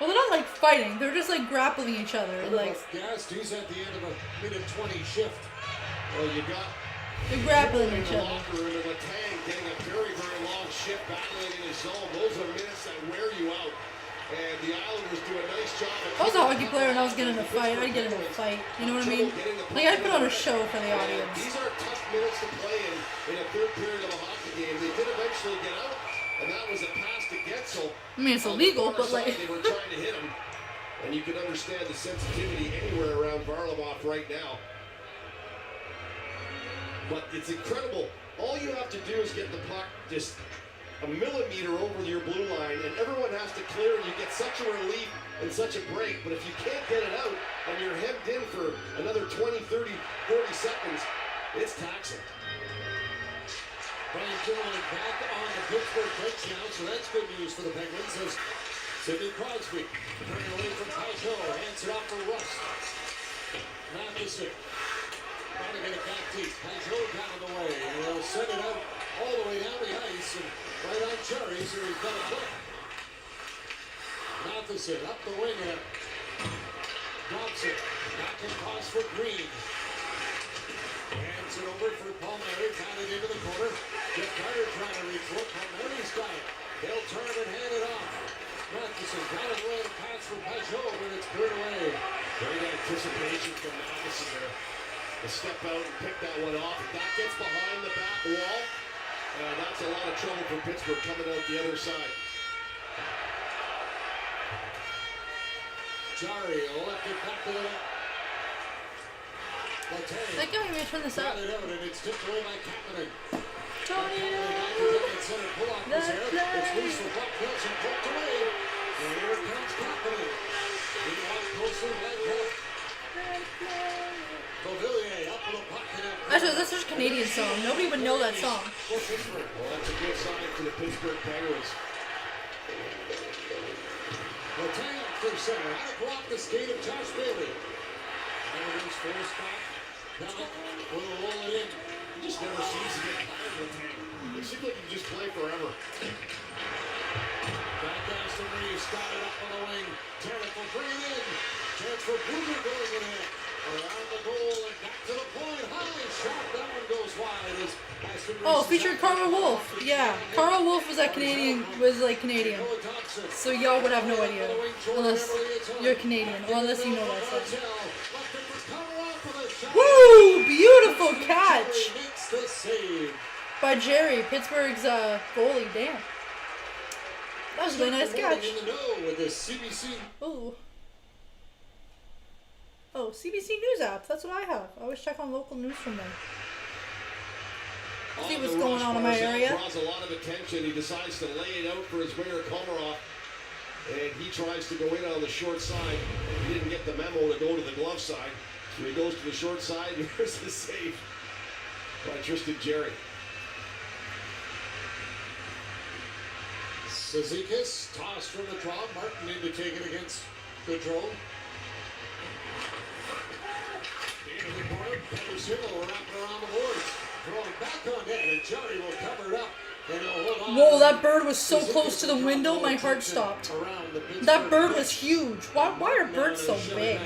[SPEAKER 1] Well, they're not like fighting. They're just like grappling each other. Like
[SPEAKER 7] Clutterbuck gassed. He's at the end of a minute 20 shift.
[SPEAKER 3] Well, you got
[SPEAKER 1] they're grappling
[SPEAKER 3] in
[SPEAKER 1] each
[SPEAKER 3] the
[SPEAKER 1] other.
[SPEAKER 3] locker room and Letang getting a very, very long shift battling in his zone. Those are minutes that wear you out. And the Islanders do a nice job.
[SPEAKER 1] If I was a hockey player and I was getting in a fight, I'd get in a fight. You know what I mean? Like I'd put on a show for the audience.
[SPEAKER 3] These are tough minutes to play in a third period of a hockey game. They did eventually get out, and that was a pass to Getzel.
[SPEAKER 1] I mean, it's illegal, but like.
[SPEAKER 3] They were trying to hit him, and you can understand the sensitivity anywhere around Varlamov right now. But it's incredible. All you have to do is get the puck just a millimeter over your blue line, and everyone has to clear, and you get such a relief and such a break. But if you can't get it out, and you're hemmed in for another 20, 30, 40 seconds, it's taxing.
[SPEAKER 7] Brian Gilliland back on the Pittsburgh bench now, so that's good news for the Penguins as Sidney Crosby turning away from Pajot, hands it off for Russ. Matheson trying to get it back deep. Pajot down the way, and he'll send it out all the way down the ice, and right on Cherry, so he's got a clip. Matheson up the wing, and Thompson back across for Green. Hands it over for Palmieri, got it into the corner. Jeff Carter trying to reach for Palmieri's got it. They'll turn and hand it off. Matheson got it away to pass for Pajot, but it's cleared away.
[SPEAKER 3] Great anticipation from Matheson there. To step out and pick that one off. If that gets behind the back wall,
[SPEAKER 9] And that's a lot of trouble for Pittsburgh coming out the other side.
[SPEAKER 7] Jari left it back to the net.
[SPEAKER 1] I can't even turn this up.
[SPEAKER 7] Got it out, and it's tipped away by Kapanen.
[SPEAKER 1] Tony!
[SPEAKER 7] It's loose for Buck Nelson, poked away. And here comes Kapanen. He walks closer, leg hook. Beauvillier up in the pocket.
[SPEAKER 1] Actually, that's just a Canadian song. Nobody would know that song.
[SPEAKER 9] Well, that's a good sign for the Pittsburgh Penguins.
[SPEAKER 7] Latang for center. Had to go off the skate of Josh Bailey. And it is forced back. Now will roll it in.
[SPEAKER 9] He just never seems to get tired of Latang. It seems like he just play forever.
[SPEAKER 7] Back Aston Reeves got it up on the wing. Tarek will bring it in. Chance for Booger going in. Around the goal and back to the point. High shot. That one goes wide. As Aston Reeves
[SPEAKER 1] Oh, featured Carl Wolf. Yeah, Carl Wolf was like Canadian. So y'all would have no idea unless you're Canadian or unless you know that song. Woo! Beautiful catch by Jerry, Pittsburgh's goalie. Damn, that was a really nice catch. Ooh. Oh, CBC News app. That's what I have. I always check on local news from there. See what's going on in my area.
[SPEAKER 9] Draws a lot of attention. He decides to lay it out for his winger Komarov, and he tries to go in on the short side. And he didn't get the memo to go to the glove side, so he goes to the short side. And here's the save by Tristan Jerry.
[SPEAKER 7] Cizikas tossed from the draw. Martin in to take it against Gaudreau. Into the corner. Pedersen will wrap it around the boards. Throwing back on net, and Jerry will cover it up. And he'll hold on.
[SPEAKER 1] Whoa, that bird was so close to the window, my heart stopped. That bird was huge. Why are birds so big?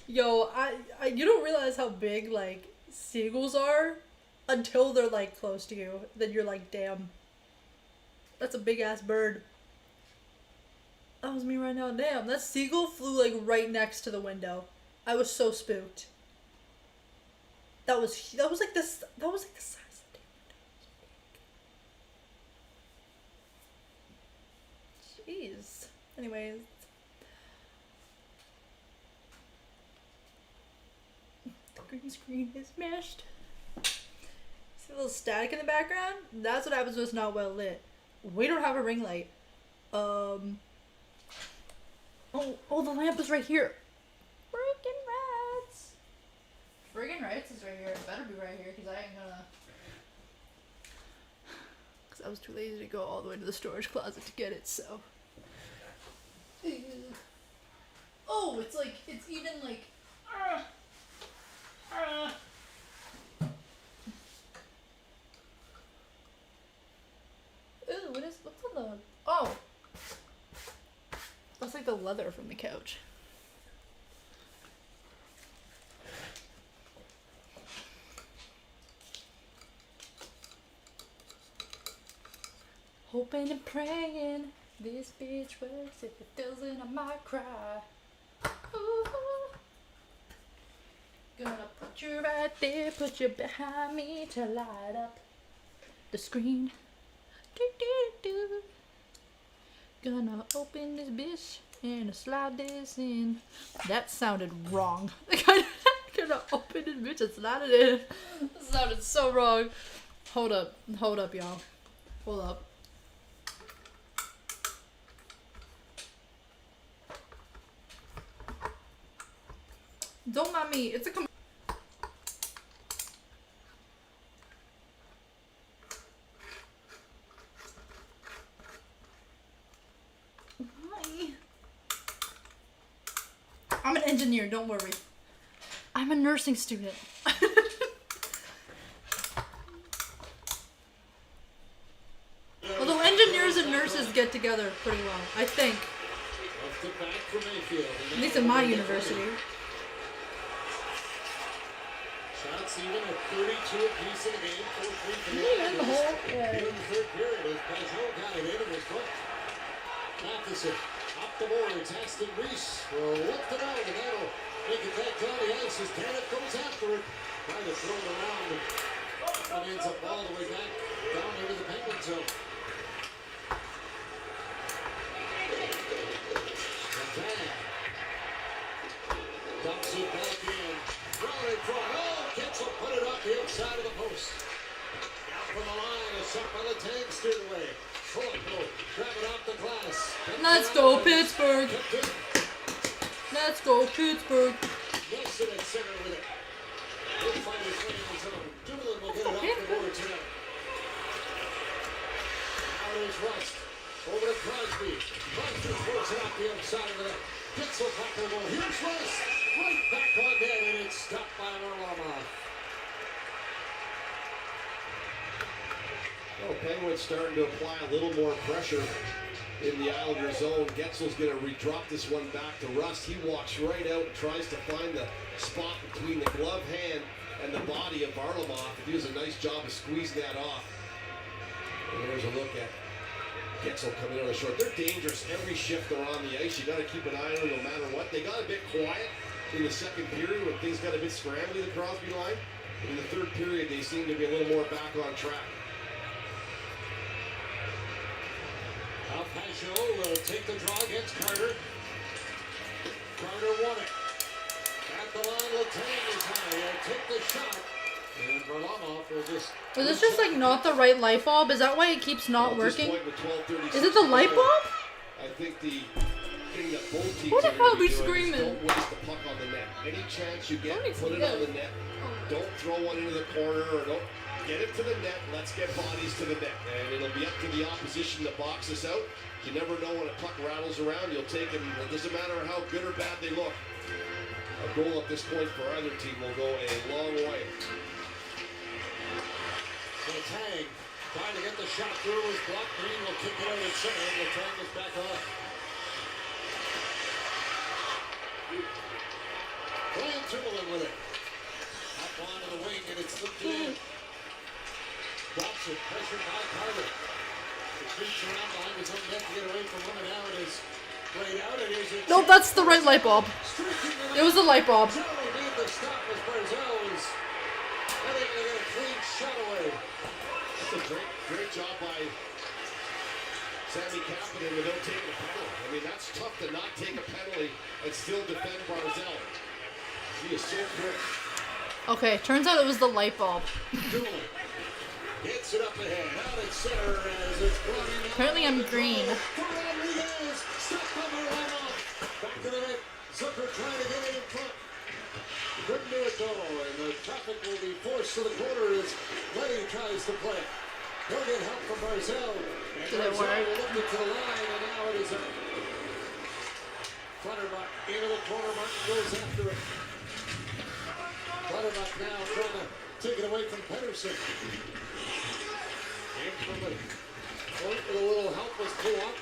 [SPEAKER 1] Yo, I you don't realize how big like seagulls are until they're like close to you. Then you're like, damn, that's a big ass bird. That was me right now. Damn, that seagull flew like right next to the window. I was so spooked. That was like this. That was like the size of the window. Jeez. Anyways. The green screen is meshed. See a little static in the background? That's what happens when it's not well lit. We don't have a ring light. Oh, the lamp is right here. Freaking rats. Friggin' rights is right here. It better be right here because I ain't gonna. Because I was too lazy to go all the way to the storage closet to get it, so. Oh, it's like, it's even like. Ooh, what's on the. Oh! That's like the leather from the couch. Hoping and praying this bitch works. If it doesn't, I might cry. Ooh. Gonna put you right there, put you behind me to light up the screen. Do, do, do. Gonna open this bitch and slide this in. That sounded wrong. Gonna open this bitch and slide it in. That sounded so wrong. Hold up, y'all. Hold up. Don't mind me. It's a I'm an engineer, don't worry. I'm a nursing student. Although engineers and nurses get together pretty well, I think. At least in my university.
[SPEAKER 7] Shots even at 32 apiece in the game. 4-3
[SPEAKER 1] in the hole.
[SPEAKER 7] Yeah. In the third period, as Pajot got it into his foot. Matheson up the boards. Aston Reese will lift it out, and that'll make it back down the ice as Tanner goes after it. Trying to throw it around. And ends up all the way back down into the Penguin zone. Dumps it back in. Throw it in front. Oh, Kitzel put it up the outside of the post. Down from the line. A shot by the tank steered away. Pull it, go. Grab it off the glass.
[SPEAKER 1] Let's go, Pittsburgh. Let's go, Pittsburgh.
[SPEAKER 7] Nelson at center with it. He'll find his way in the zone. Dumoulin will get it off the board tonight. Now there's Rust. Over to Crosby. Crosby throws it off the outside of the net. Kitzel back to the goal. Here's Rust. Right back on net, and it's stopped by Varlamov.
[SPEAKER 9] Well, Penguins starting to apply a little more pressure in the Islander zone. Getzel's going to drop this one back to Rust. He walks right out and tries to find the spot between the glove hand and the body of Varlamov. He does a nice job of squeezing that off. And there's a look at Getzel coming out of the short. They're dangerous every shift they're on the ice. You got to keep an eye on them no matter what. They got a bit quiet in the second period when things got a bit scrambly at the Crosby line. But in the third period, they seem to be a little more back on track.
[SPEAKER 7] Now Pajot will take the draw against Carter. Carter won it. At the line, Letang is high. He'll take the shot. And Varlamov will just...
[SPEAKER 1] Was this just like not the right light bulb? Is that why it keeps not working? Is it the light bulb?
[SPEAKER 9] I think the thing that both teams
[SPEAKER 1] Who the hell be
[SPEAKER 9] doing is
[SPEAKER 1] screaming?
[SPEAKER 9] don't waste the puck on the net. Any chance you get, put it on the net. Don't throw one into the corner or don't get it to the net. Let's get bodies to the net. And it'll be up to the opposition to box us out. You never know when a puck rattles around. You'll take them. It doesn't matter how good or bad they look. A goal at this point for either team will go a long way.
[SPEAKER 7] Letang trying to get the shot through his block. Green will kick it out at center. And Letang is back on. Brian Dumoulin with it. Up onto the wing and it's slipped in. Drops it. Pressured by Carter. It creeps around behind his own net to get away from him, and now it is played out. It is a
[SPEAKER 1] Nope, that's the right light bulb. It was the light bulb.
[SPEAKER 7] Joe made the stop as Barzal was unable to get a clean shot away.
[SPEAKER 9] That's a great job by Sammy Kapanen without taking a penalty. I mean, that's tough to not take a penalty and still defend Barzal. He is so quick.
[SPEAKER 1] Okay, turns out it was the light bulb.
[SPEAKER 7] Dumoulin hits it up ahead. Out at center as it's brought in.
[SPEAKER 1] Apparently I'm green.
[SPEAKER 7] For Rodriguez. Stop by Varlamov. Back to the net. Zucker trying to get it in front. Couldn't do it though, and the traffic will be forced to the corner as Letty tries to play. He'll get help from Barzal. And
[SPEAKER 1] Did it
[SPEAKER 7] Barzal
[SPEAKER 1] work?
[SPEAKER 7] will lift it to the line, and now it is a Clutterbuck into the corner. Martin goes after it. Clutterbuck now trying to take it away from Pedersen. And from the point with a little help was pull-up.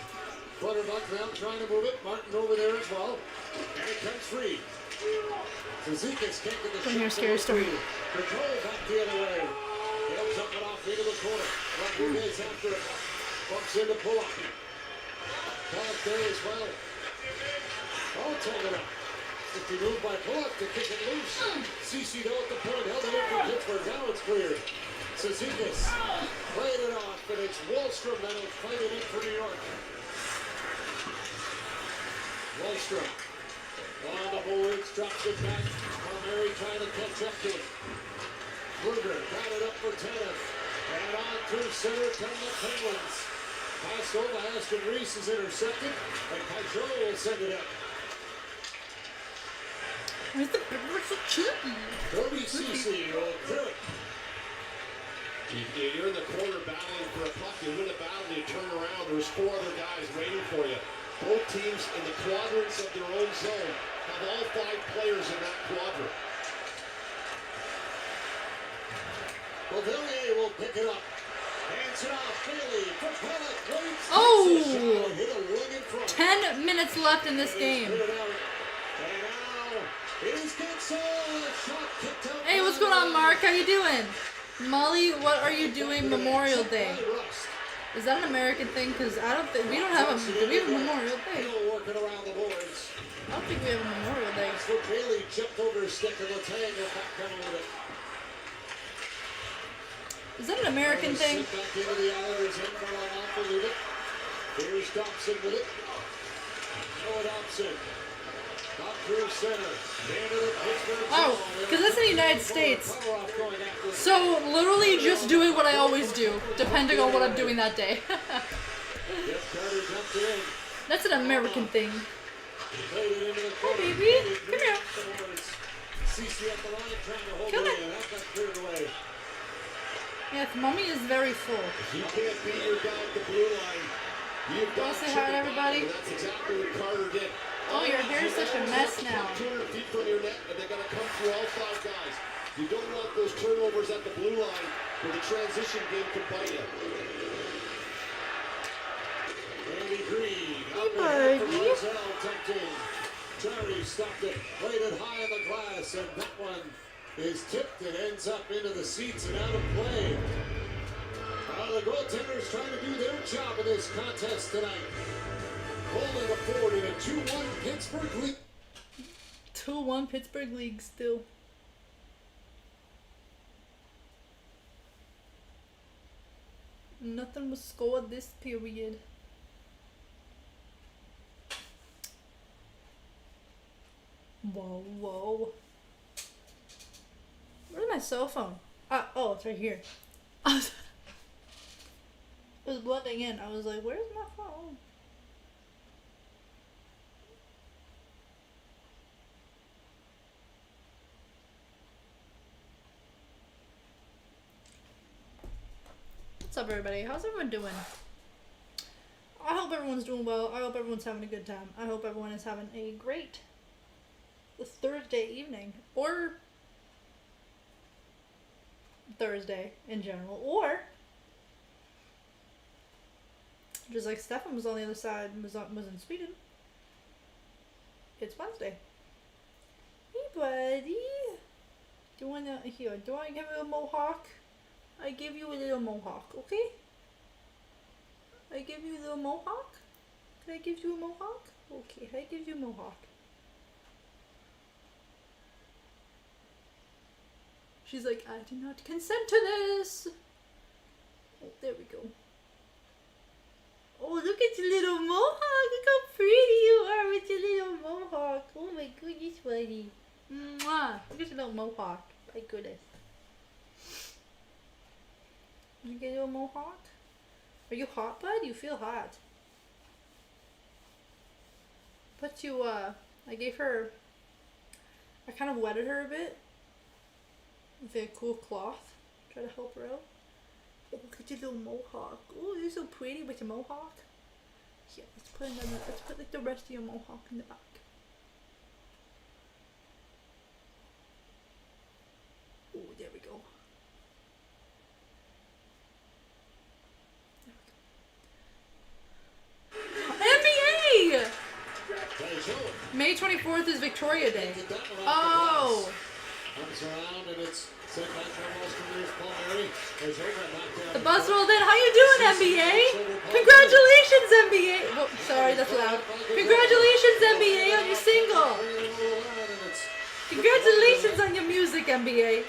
[SPEAKER 7] Clutterbuck now trying to move it. Martin over there as well. And it comes free. Zizekas can't get the
[SPEAKER 1] From your
[SPEAKER 7] shot
[SPEAKER 1] scary story.
[SPEAKER 7] Control back the other way. He'll jump it off into the corner. Rodriguez after it. Bumps into pull-up. Pull-up there as well. Oh, take it up. If you move by pull-up to kick it loose. CC though at the point. Held it in from Pittsburgh. Now it's cleared. Zizekas played it off, and it's Wallstrom that'll fight it in for New York. Wallstrom. On the boards, drops it back. Palmieri trying to catch up to it. Luger got it up for Tanev. And on through center come the Penguins. Pass over, Aston Reese is intercepted. And Pajot will send it up.
[SPEAKER 1] Where's the Penguins so chubby?
[SPEAKER 7] Cody Ceci will clear it.
[SPEAKER 9] You're in the corner battling for a puck. You win a battle, you turn around. There's four other guys waiting for you. Both teams in the quadrants of their own zone have all five players in that quadrant.
[SPEAKER 7] Villiers will pick it up. Hands it off. Bailey for Pellet. Waits.
[SPEAKER 1] Oh!
[SPEAKER 7] Hit a wing in front.
[SPEAKER 1] 10 minutes left in this game.
[SPEAKER 7] And now it is Getzel. A shot kicked out.
[SPEAKER 1] Hey, what's going on, Mark? How you doing? Molly, what are you doing Memorial Day? Is that an American thing? Because I don't think we don't have a. Do we have a Memorial Day?
[SPEAKER 7] Working around the boards.
[SPEAKER 1] I don't think we have a Memorial Day.
[SPEAKER 7] So Bailey chipped over his stick and Letang will back down with it.
[SPEAKER 1] Is that an American thing?
[SPEAKER 7] Back into the Islanders and Varlamov will leave it. Here's Dobson with it. Noah Dobson. Up through center.
[SPEAKER 1] Oh, because that's in the United States. So literally just doing what I always do, depending on what I'm doing that day. That's an American thing. Hi, baby. Come here. Come on. Yes, mommy is very full.
[SPEAKER 9] You can't beat your guy at the blue line. You've got
[SPEAKER 1] to say hi to everybody.
[SPEAKER 9] That's exactly what Carter did.
[SPEAKER 1] Oh, your hair's such a mess now.
[SPEAKER 9] 200 feet from your net, and they got to come through all 5 guys. You don't want those turnovers at the blue line where the transition game can bite you.
[SPEAKER 7] Andy Green.
[SPEAKER 1] Hey, buddy.
[SPEAKER 7] Terry stopped it, played it high in the glass, and that one is tipped and ends up into the seats and out of play. The goaltenders trying to do their job in this contest tonight. Holding the fort in a 2-1 Pittsburgh lead.
[SPEAKER 1] 2-1 Pittsburgh league still. Nothing was scored this period. Whoa, whoa. Where's my cell phone? Oh, it's right here. It was blending in. I was like, where's my phone? What's up, everybody? How's everyone doing? I hope everyone's doing well. I hope everyone's having a good time. I hope everyone is having a great Thursday evening. Or Thursday in general. Or just like Stefan was on the other side and was in Sweden. It's Wednesday. Hey, buddy. Do you want to give you a mohawk? I give you a little mohawk, okay? I give you a little mohawk? Can I give you a mohawk? Okay, I give you a mohawk. She's like, I do not consent to this. Oh, there we go. Oh, look at your little mohawk. Look how pretty you are with your little mohawk. Oh my goodness, buddy. Mwah. Look at your little mohawk. My goodness. Did you get a little mohawk? Are you hot, bud? You feel hot. But you, I gave her, I kind of wetted her a bit with a cool cloth. Try to help her out. Oh, look at your little mohawk. Oh, you're so pretty with your mohawk. Yeah, let's put like the rest of your mohawk in the back. Oh, there we go. NBA! May 24th is Victoria Day. Oh!
[SPEAKER 7] Comes around and it's sent back to Paul Mary.
[SPEAKER 1] The buzz rolled in. How you doing, NBA? Congratulations, NBA! Oh, sorry, that's loud. Congratulations, NBA, on your single. Congratulations on your music, NBA.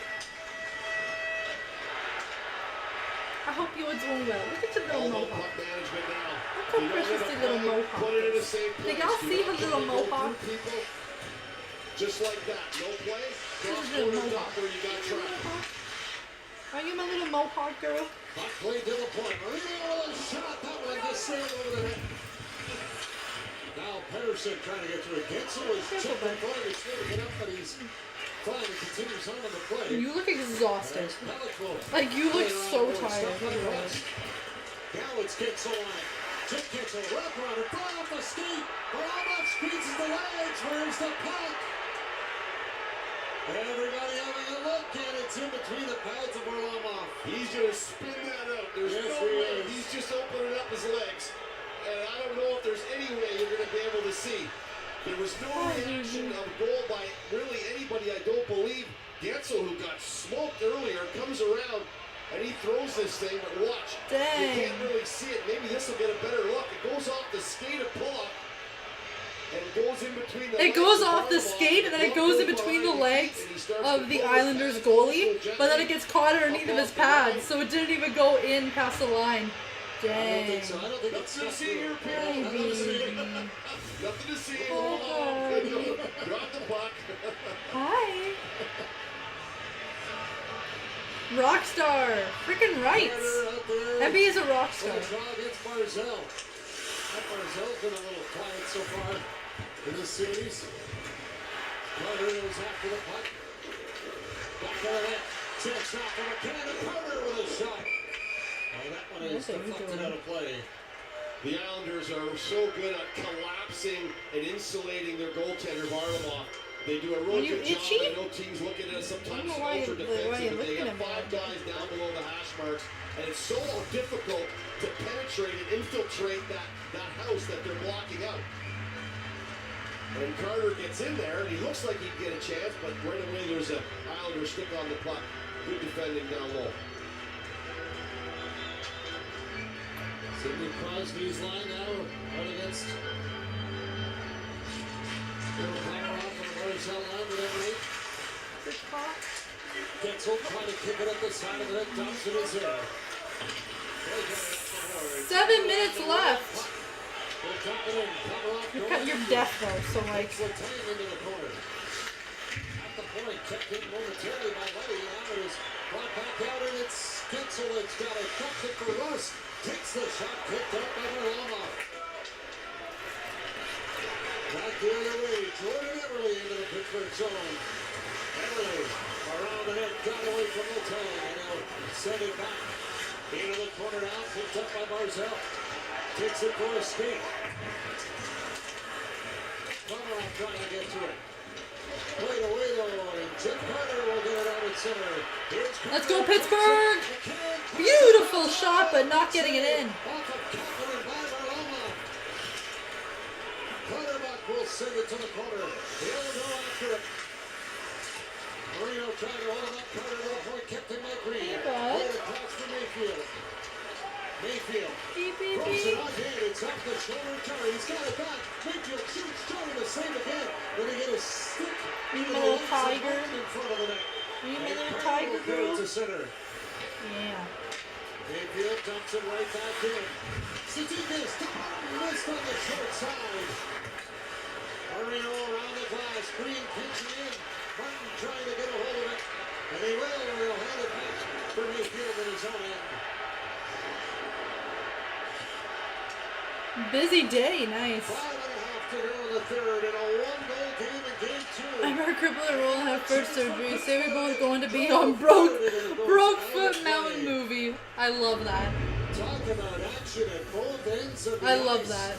[SPEAKER 1] I hope you are doing well. Look at your little mohawk. Look how precious your little mohawk is. Did y'all see her little mohawk?
[SPEAKER 9] Just like that, no play.
[SPEAKER 1] She's a little mohawk. Are you my little mohawk girl?
[SPEAKER 7] Buckley to the point. Real shot. That one just sailed over the net. Now Patterson trying to get through it. Gensel is chipped and trying to get up, but he's trying to continue some of the play.
[SPEAKER 1] You look exhausted. Like, you look so tired.
[SPEAKER 7] Now it's Gensel on it. Chip Gensel, wrap around it, fly off the skate. Varlamov squeezes the legs. Where's the puck? Everybody having a look, and it's in between the pads of Varlamov.
[SPEAKER 9] He's going to spin that out. There's no way. He's just opening up his legs. And I don't know if there's any way you're going to be able to see. There was no reaction of goal by really anybody, I don't believe. Gensel, who got smoked earlier, comes around and he throws this thing, but watch.
[SPEAKER 1] Dang.
[SPEAKER 9] You can't really see it. Maybe this will get a better look. It goes off the skate of Pulock. and goes in between the
[SPEAKER 1] It goes off the skate and then it goes in between the legs of the Islanders goalie, but then it gets caught underneath of his pads, so it didn't even go in past the line. Dang.
[SPEAKER 9] I don't think it's nothing to see here,
[SPEAKER 1] Baby.
[SPEAKER 9] Nothing to see.
[SPEAKER 1] Oh, God.
[SPEAKER 9] Drop the puck.
[SPEAKER 1] Hi. Rockstar. Freaking rights. Ebby is a rock star.
[SPEAKER 7] The draw against Barzell. That Barzell's been a little quiet so far in this series. Carter is after the puck. Back out of that. Chip shot from McKinnon. Carter with a shot. Oh, that one is deflected out of play.
[SPEAKER 3] The Islanders are so good at collapsing and insulating their goaltender, Varlamov. They do a really good job. I know teams look at it sometimes ultra defensive, but they got 5 guys down below the hash marks, and it's so difficult to penetrate and infiltrate that house that they're blocking out. And Carter gets in there, and he looks like he'd get a chance, but right away there's an Islander stick on the puck. Good defending down low.
[SPEAKER 7] Sidney Crosby's line now out against Bill Komarov on the Barzell line with every. Getzel trying to kick it up the side of the net. Thompson is there.
[SPEAKER 1] 7 minutes left. You're deaf though, so like.
[SPEAKER 7] Into the corner. At the point, kept in momentarily by Letty. Now it is brought back out, and it's Getzel that's got a cut kick for Russ. Takes the shot, picked up by Varlamov. Back the other way, Jordan Everly into the Pittsburgh zone. Everly around the net, got away from the tag, and now send it back. Into the corner now, picked up by Barzell. Takes it for a skate. Komarov trying to get to it. Played away though, and Jim Carter will get it out at center.
[SPEAKER 1] Let's go Pittsburgh! Beautiful shot, but not getting it in.
[SPEAKER 7] Clutterbuck will send it to the corner. He'll go after it. Marino trying to hold him up. Carter to the point, kept in by Green. Right across to Mayfield. Mayfield. Throws it on hand. It's off the shoulder. Curry. He's got it back. Mayfield shoots. Trying to save again. Then he get a stick.
[SPEAKER 1] You little tiger.
[SPEAKER 7] In front of the net.
[SPEAKER 1] You little tiger girl.
[SPEAKER 7] To center.
[SPEAKER 1] Yeah.
[SPEAKER 7] Mayfield dumps it right back in. Sadikas missed on the short side. Marino around the glass. Green pinching in. Martin trying to get a hold of it. And he will. And he'll hand it back for Mayfield in his own end.
[SPEAKER 1] Busy day, nice.
[SPEAKER 7] 5.5 to go in the third, and a 1-goal game in game 2.
[SPEAKER 1] I'm our crippler roll and have first surgery. Say we both going to be on Brokefoot Mountain movie. I love that.
[SPEAKER 7] Talk about action at both ends of the
[SPEAKER 1] I love
[SPEAKER 7] ice.
[SPEAKER 1] that.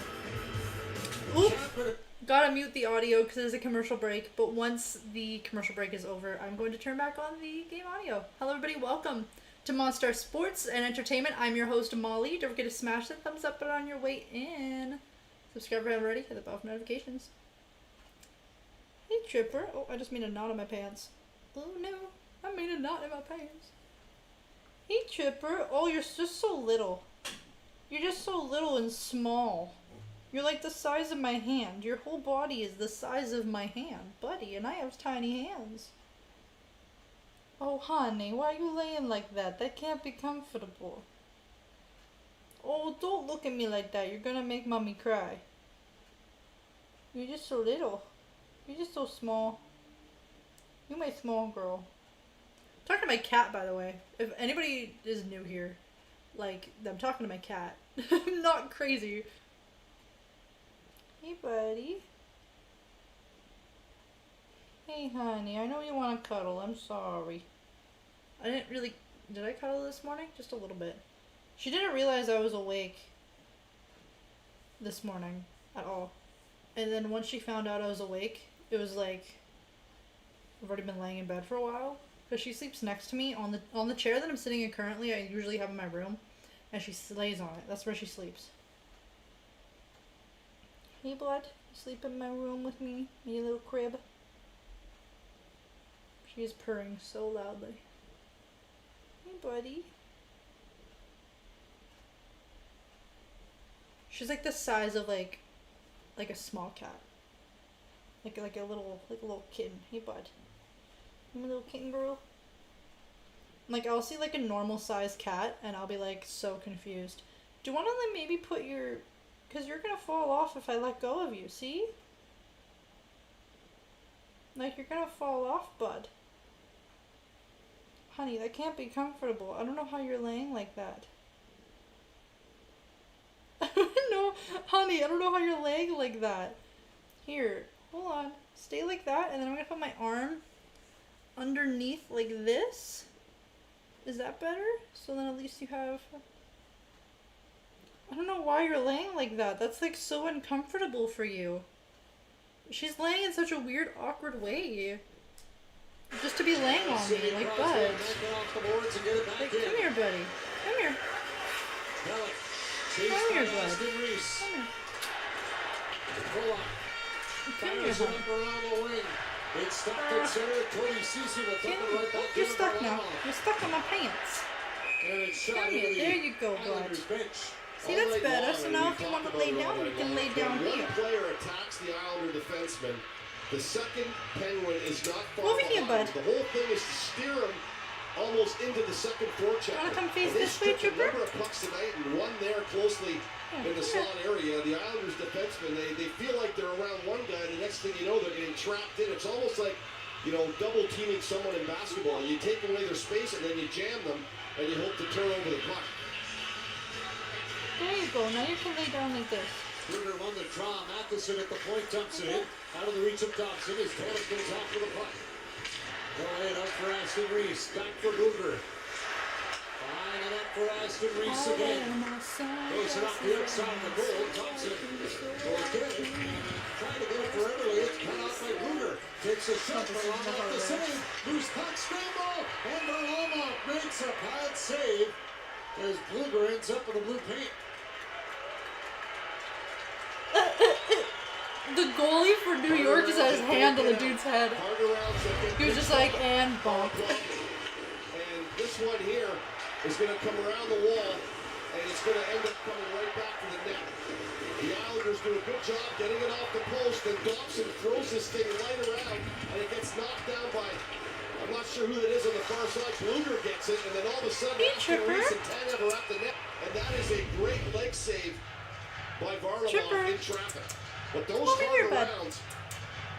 [SPEAKER 1] Oop. Gotta mute the audio because there's a commercial break. But once the commercial break is over, I'm going to turn back on the game audio. Hello, everybody. Welcome to Monster Sports and Entertainment. I'm your host, Molly. Don't forget to smash that thumbs up button on your way in. Subscribe if you haven't already. Hit the bell for notifications. Hey, Tripper. Oh, I just made a knot in my pants. Oh, no. I made a knot in my pants. Hey, Tripper. Oh, you're just so little. You're just so little and small. You're like the size of my hand. Your whole body is the size of my hand, buddy, and I have tiny hands. Oh, honey, why are you laying like that? That can't be comfortable. Oh, don't look at me like that. You're gonna make mommy cry. You're just so little. You're just so small. You're my small girl. I'm talking to my cat, by the way. If anybody is new here, like, I'm talking to my cat. I'm not crazy. Hey, buddy. Hey, honey, I know you want to cuddle. I'm sorry. I didn't really... Did I cuddle this morning? Just a little bit. She didn't realize I was awake this morning at all. And then once she found out I was awake, it was like... I've already been laying in bed for a while. Because she sleeps next to me on the chair that I'm sitting in currently. I usually have in my room. And she lays on it. That's where she sleeps. Hey, Blood. You sleep in my room with me? In your little crib? She is purring so loudly. Hey, buddy. She's like the size of like a small cat. Like a little kitten. Hey, bud. I'm a little kitten girl. Like, I'll see like a normal sized cat and I'll be like so confused. Do you want to like maybe put your... Because you're going to fall off if I let go of you, see? Like, you're going to fall off, bud. Honey, that can't be comfortable. I don't know how you're laying like that. No, honey, I don't know how you're laying like that. Here, hold on. Stay like that, and then I'm going to put my arm underneath like this. Is that better? So then at least you have... I don't know why you're laying like that. That's like so uncomfortable for you. She's laying in such a weird, awkward way. Just to be laying on me, like, bud. Like, come here, buddy. Come here. Come here, bud. Come here. Come here, bud.
[SPEAKER 7] It's stuck in center. Cody Cece will take it right back.
[SPEAKER 1] You're stuck now. You're stuck on my pants. Come here. There you go, bud. See, that's better. So now if you want to lay down, you can lay down here.
[SPEAKER 3] One player attacks the Islander defenseman. The second Penguin is not far
[SPEAKER 1] over here, bud.
[SPEAKER 3] The whole thing is to steer him almost into the second forecheck.
[SPEAKER 1] Want to come face this way, Trooper?
[SPEAKER 3] A number of pucks tonight and one there closely in the slot area. The Islanders defensemen, they feel like they're around one guy. The next thing you know, they're getting trapped in. It's almost like, you know, double teaming someone in basketball. You take away their space and then you jam them and you hope to turn over the puck.
[SPEAKER 1] There you go. Now you can lay down like this.
[SPEAKER 7] Bruder won the draw. Matheson at the point dumps it in. Out of the reach of Dobson. His tail goes off for the puck. Go ahead up for Aston Reese. Back for Luger. Fine it up for Aston Reese again. Goes it off the outside of the goal. Dobson will get it. Trying to get it for Everly. It's cut off by Luger. Takes a shot. Varlamov off the save. Loose puck scramble. And Varlamov makes a bad save as Luger ends up in the blue paint.
[SPEAKER 1] The goalie for New York just had his hand on the dude's head. He was just like, and bonk.
[SPEAKER 3] And this one here is going to come around the wall, and it's going to end up coming right back to the net. The Islanders do a good job getting it off the post, and Dobson throws this thing right around, and it gets knocked down by, I'm not sure who that is on the far side. Bluger gets it, and then all of a sudden, Reese and Tanev are at the net, and that is a great leg save by Varlamov in traffic. But those hard arounds,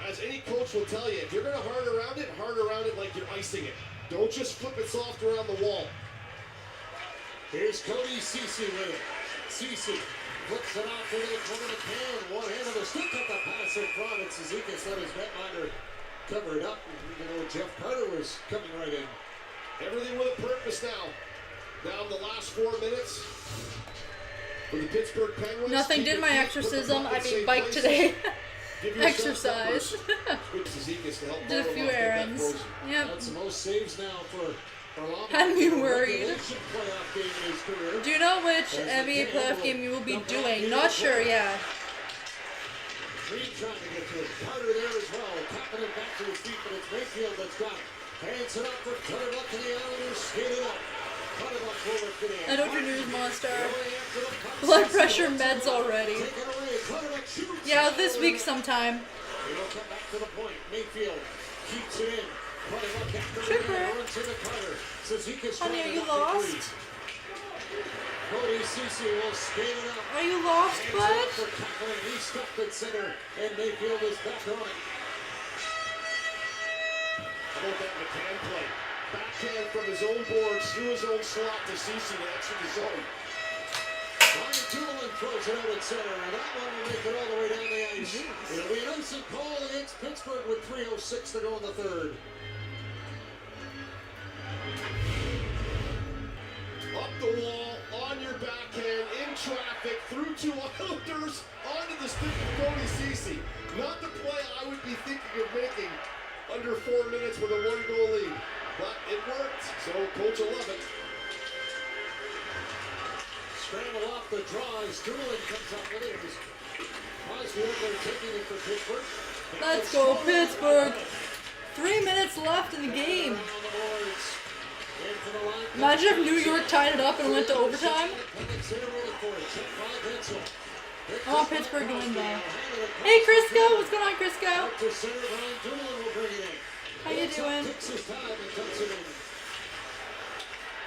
[SPEAKER 3] as any coach will tell you, if you're going to hard around it like you're icing it. Don't just flip it soft around the wall.
[SPEAKER 7] Here's Cody Cece with it. Cece flips it off to the corner of the can. One hand of the stick at the pass in front. And Cizikas let his netminder cover it up. You know, Jeff Carter was coming right in.
[SPEAKER 3] Everything with a purpose now. Down the last 4 minutes. For the Pittsburgh Penguins.
[SPEAKER 1] Nothing did my exorcism. I mean, bike today. Exercise. Did a few errands. Yep.
[SPEAKER 7] That's the most saves now for Varlamov.
[SPEAKER 1] Had me worried. Do you know which NBA playoff game you will be doing? Not sure, yeah.
[SPEAKER 7] Reed trying to get to it. Carter there as well. Tapping it back to his feet, but it's Mayfield that's got it. Hands it up for Clutterbuck and the Islanders skated up.
[SPEAKER 1] I don't renew Monster. Blood pressure meds already. Yeah, this week sometime. Tripper. Honey, are you lost? Are you lost, bud?
[SPEAKER 7] He stuck at center, and Mayfield is back on it.
[SPEAKER 3] How about that McCann play? Backhand from his own boards through his own slot to Cece to exit the zone.
[SPEAKER 7] Ryan Doolin throws it out at center, and that one will make it all the way down the ice. It'll be an icing call against Pittsburgh with 3:06 to go in the third.
[SPEAKER 3] Up the wall, on your backhand, in traffic, through two Islanders, onto the stick of Cody Cece. Not the play I would be thinking of making under 4 minutes with a 1-goal lead. But it worked, so Coach will love it.
[SPEAKER 7] Scramble off the draw as Doolin comes up with it. Crosby over taking it for Pittsburgh.
[SPEAKER 1] Let's go, Pittsburgh! 3 minutes left in the game. Imagine if New York tied it up and went to overtime. I want Pittsburgh to win though. Hey Crisco, what's going on, Crisco? How you doing?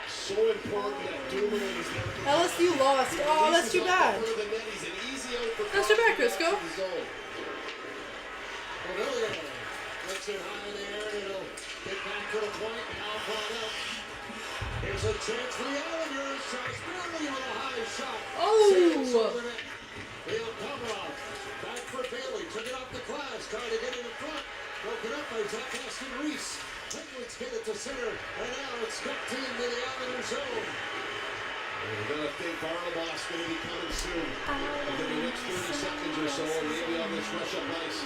[SPEAKER 3] So important that Dumoulin is there.
[SPEAKER 1] LSU lost. Oh, that's too bad. That's too bad, Crisco.
[SPEAKER 7] Lets it high in the air, and it'll get back to the point, now brought up. Here's a chance for the Islanders. Tries barely with a high shot.
[SPEAKER 1] Oh!
[SPEAKER 7] He'll come off. Back for Bailey. Took it off the glass. Trying to get it in front. Broken up by Zach Aston Reese. Penguins get it to center. And now it's ducked into the Islanders zone.
[SPEAKER 3] We're going to think Barnabas going to be coming soon. Within the next 30 seconds or so, or maybe on this rush up ice.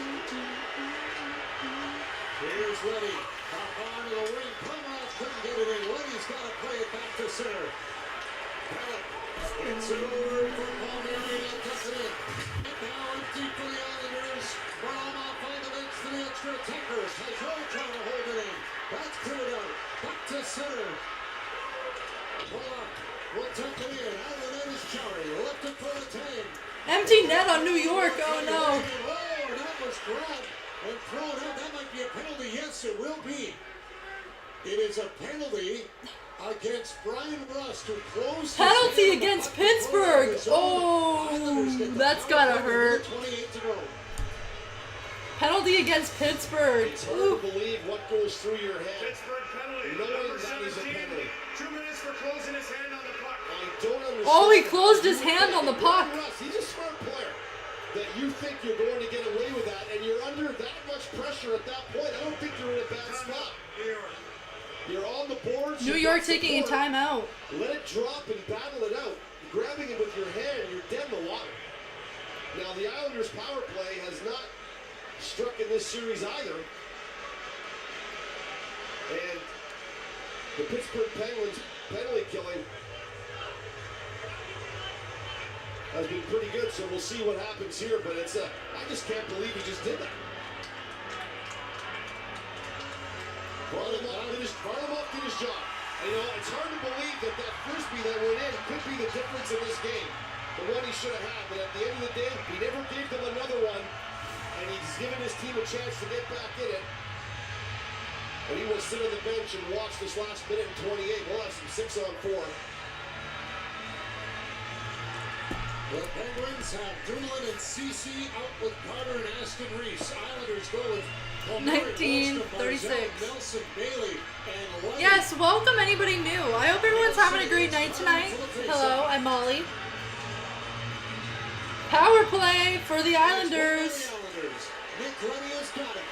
[SPEAKER 7] Here's Reddy. Up on to the wing. Pomerantz couldn't get it in. Reddy's got to play it back to center. It's an over for Palmieri. That does it in. And now empty for the Islanders. Varlamov on the bench for the extra attackers. Hydro trying to hold it in. That's cleared out. Back to center. Bullock will tuck it in. Out of the net is Chari. Left it for the tank.
[SPEAKER 1] Empty net on New York. Oh no.
[SPEAKER 7] Oh, that was grabbed and thrown out. That might be a penalty. Yes, it will be. It is a penalty against Brian Rust, who closed.
[SPEAKER 1] Penalty against Pittsburgh. Oh, that's gotta hurt.
[SPEAKER 7] 28 to go.
[SPEAKER 1] Penalty against Pittsburgh.
[SPEAKER 3] It's hard to believe what goes through your head.
[SPEAKER 12] Pittsburgh penalty.
[SPEAKER 3] Knowing that is a penalty.
[SPEAKER 12] 2 minutes for closing his hand on the puck.
[SPEAKER 3] I don't understand.
[SPEAKER 1] Oh, he closed his hand on the puck.
[SPEAKER 3] He's a smart player. That you think you're going to get away with that, and you're under that much pressure at that point. I don't think you're in a bad spot. You're on the boards.
[SPEAKER 1] New York taking a timeout.
[SPEAKER 3] Let it drop and battle it out. Grabbing it with your hand, you're dead in the water. Now, the Islanders' power play has not struck in this series either. And the Pittsburgh Penguins penalty killing has been pretty good, so we'll see what happens here. But it's I just can't believe he just did that. Varlamov did his job. And, you know, it's hard to believe that frisbee that went in could be the difference in this game. The one he should have had. But at the end of the day, he never gave them another one. And he's given his team a chance to get back in it. And he will sit on the bench and watch this last minute and 28. We'll have some 6-on-4.
[SPEAKER 7] The Penguins have Dumoulin and Ceci out with Carter and Aston Reese. Islanders go with
[SPEAKER 1] 1936.
[SPEAKER 7] Nelson Bailey and White.
[SPEAKER 1] Yes, welcome anybody new. I hope everyone's having a great night tonight. Hello, I'm Molly. Power play for the Islanders.
[SPEAKER 7] Nick Leddy has got it.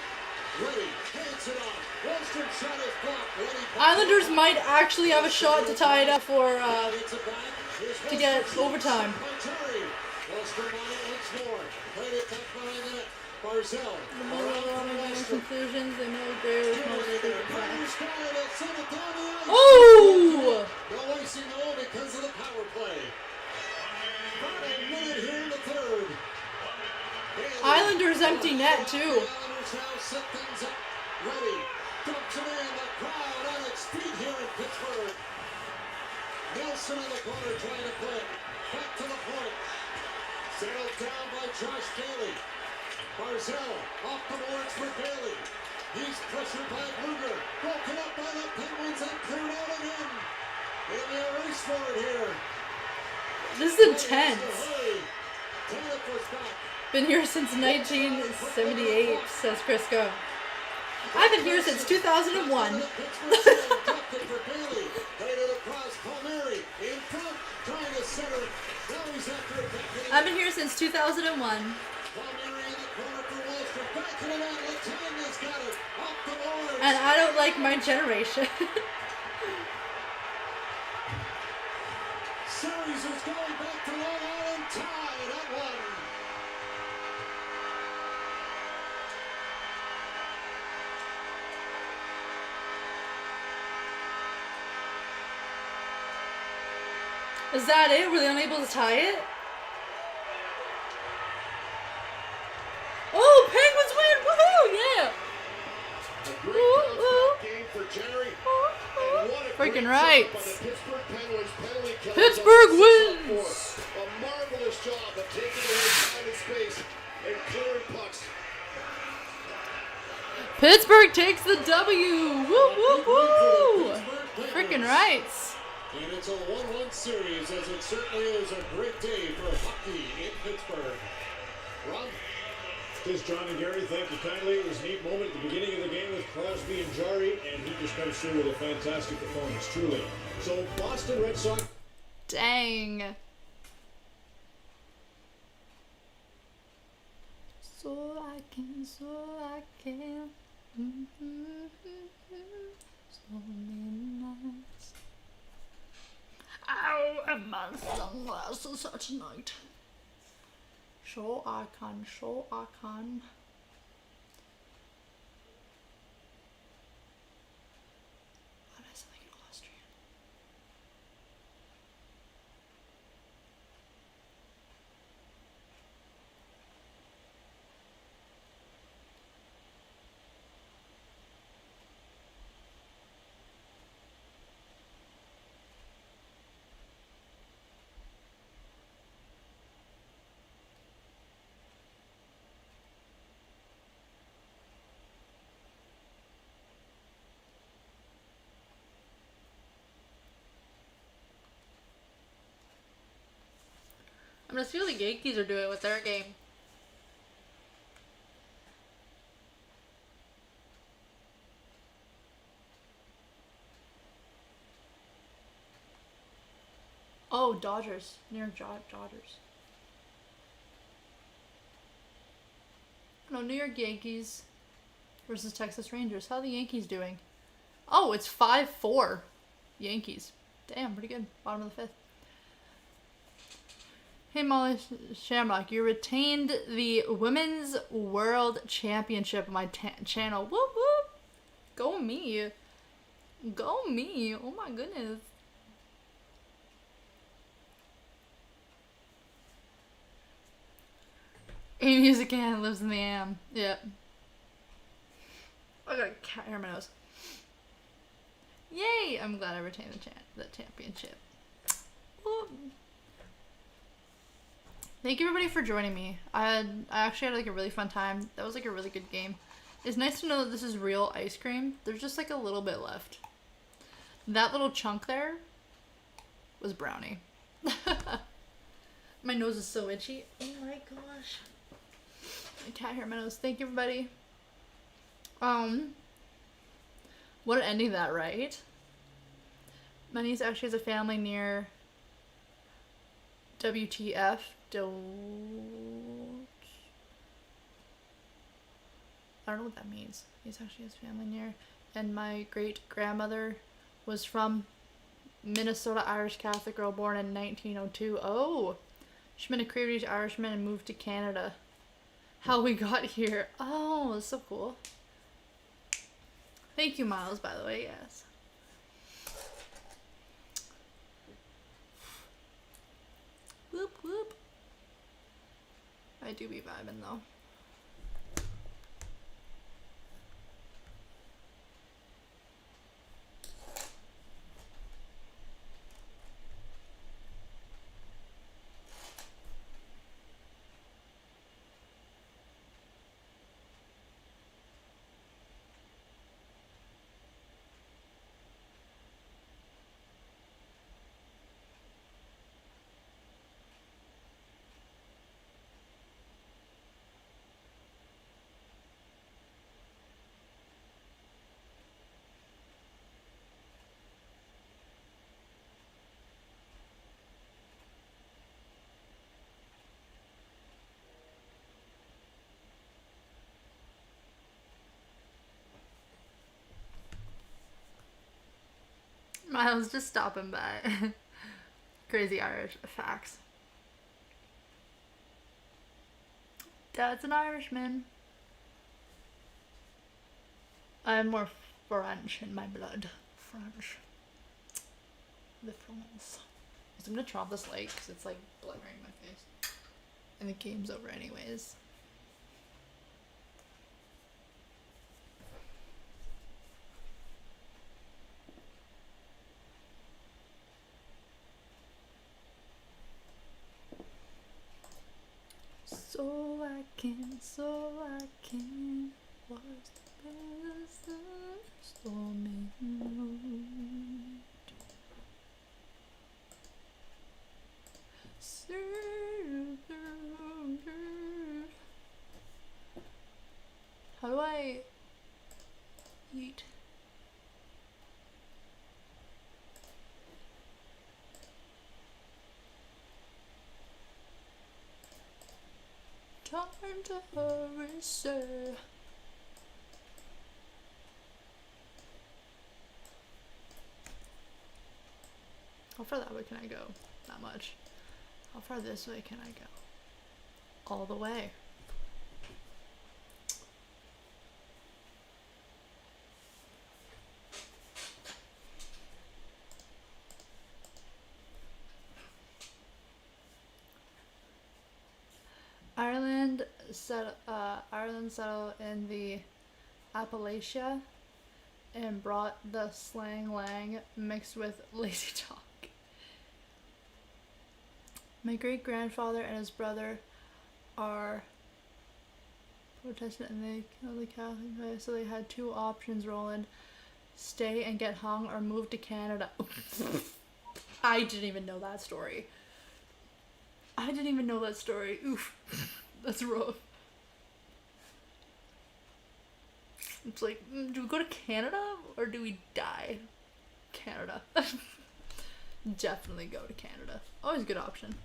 [SPEAKER 7] Leddy hands it off. Western shot is blocked.
[SPEAKER 1] Islanders might actually have a shot to tie it up for to get overtime.
[SPEAKER 7] Western on it once more. Played it back behind the net. Barzell.
[SPEAKER 1] Conclusions, they know Bears most
[SPEAKER 7] Oh! No icing though because of the power play. About a minute here in the third.
[SPEAKER 1] Islanders empty net too.
[SPEAKER 7] Islanders now set things up. Ready. Dumps it in. The crowd on its feet here in Pittsburgh. Nelson in the corner trying to play. Back to the point. Settled down by Josh Bailey. Barzell off the boards for Bailey. He's pressured by Luger. Broken up by the Penguins and cleared out again. In the race for it here.
[SPEAKER 1] This is intense. Been here since 1978, says Crisco. I've been here since 2001. I've been here since 2001. And I don't like my generation.
[SPEAKER 7] Series is going back to Long Island, tied at 1.
[SPEAKER 1] Is that it? Were they unable to tie it? Oh, Penguins win! Woohoo! Yeah!
[SPEAKER 3] A great game for Jerry. And what a
[SPEAKER 1] Freaking right.
[SPEAKER 3] By the Pittsburgh Penguins penalty kills.
[SPEAKER 1] Pittsburgh wins.
[SPEAKER 3] A marvelous job of taking away time and space and clearing pucks.
[SPEAKER 1] Pittsburgh takes the W. Woo, woo, woo. Freaking rights.
[SPEAKER 7] And it's a 1-1 series, as it certainly is a great day for hockey in Pittsburgh. Ron?
[SPEAKER 12] Just John and Gary, thank you kindly. It was a neat moment at the beginning of the game with Crosby and Jari, and he just comes through with a fantastic performance, truly. So, Boston Red Sox.
[SPEAKER 1] Dang. So I can. So many nights. Ow, and my sunglasses are tonight. So I can. Why do I sound like an Austrian? I'm gonna see what the Yankees are doing with their game. Oh, Dodgers. New York Dodgers. No, New York Yankees versus Texas Rangers. How are the Yankees doing? Oh, it's 5-4 Yankees. Damn, pretty good. Bottom of the fifth. Hey Molly Shamrock, you retained the Women's World Championship on my channel. Whoop whoop! Go me! Go me! Oh my goodness! Amy Music Can lives in the AM. Yep. I got a cat hair in my nose. Yay! I'm glad I retained the championship. Whoop. Thank you everybody for joining me. I actually had like a really fun time. That was like a really good game. It's nice to know that this is real ice cream. There's just like a little bit left. That little chunk there was brownie. My nose is so itchy. Oh my gosh. My cat hair in my nose. Thank you everybody. What an ending that, right? My niece actually has a family near WTF. I don't know what that means. He's actually his family near. And my great grandmother was from Minnesota Irish Catholic girl born in 1902. Oh, she's been a British Irishman and moved to Canada. How we got here. Oh, that's so cool. Thank you, Miles, by the way. Yes. Whoop whoop. I do be vibing though. Miles just stopping by. Crazy Irish facts. Dad's an Irishman. I have more French in my blood. French. The France. So I'm gonna drop this light because it's like blurring my face. And the game's over anyways. so I can watch the birds in the stormy night. How do I eat? Time to hurry, sir. How far that way can I go? Not much. How far this way can I go? All the way. Ireland settled in the Appalachia and brought the slang lang mixed with lazy talk. My great grandfather and his brother are Protestant and they killed the Catholic, so they had two options, Roland: stay and get hung or move to Canada. I didn't even know that story. Oof. That's rough. It's like, do we go to Canada or do we die? Canada. Definitely go to Canada. Always a good option.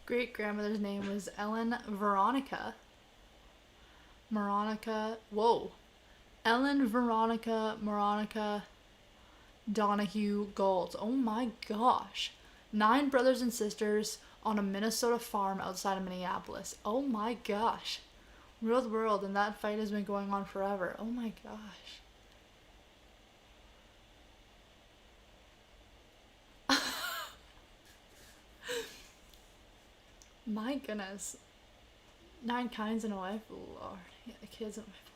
[SPEAKER 1] Great grandmother's name was Ellen Veronica. Ellen Veronica Donahue Gold. Oh my gosh. 9 brothers and sisters on a Minnesota farm outside of Minneapolis. Oh my gosh. Real world, and that fight has been going on forever. Oh my gosh. My goodness. 9 kinds and a wife. Lord. Yeah, kids and a wife.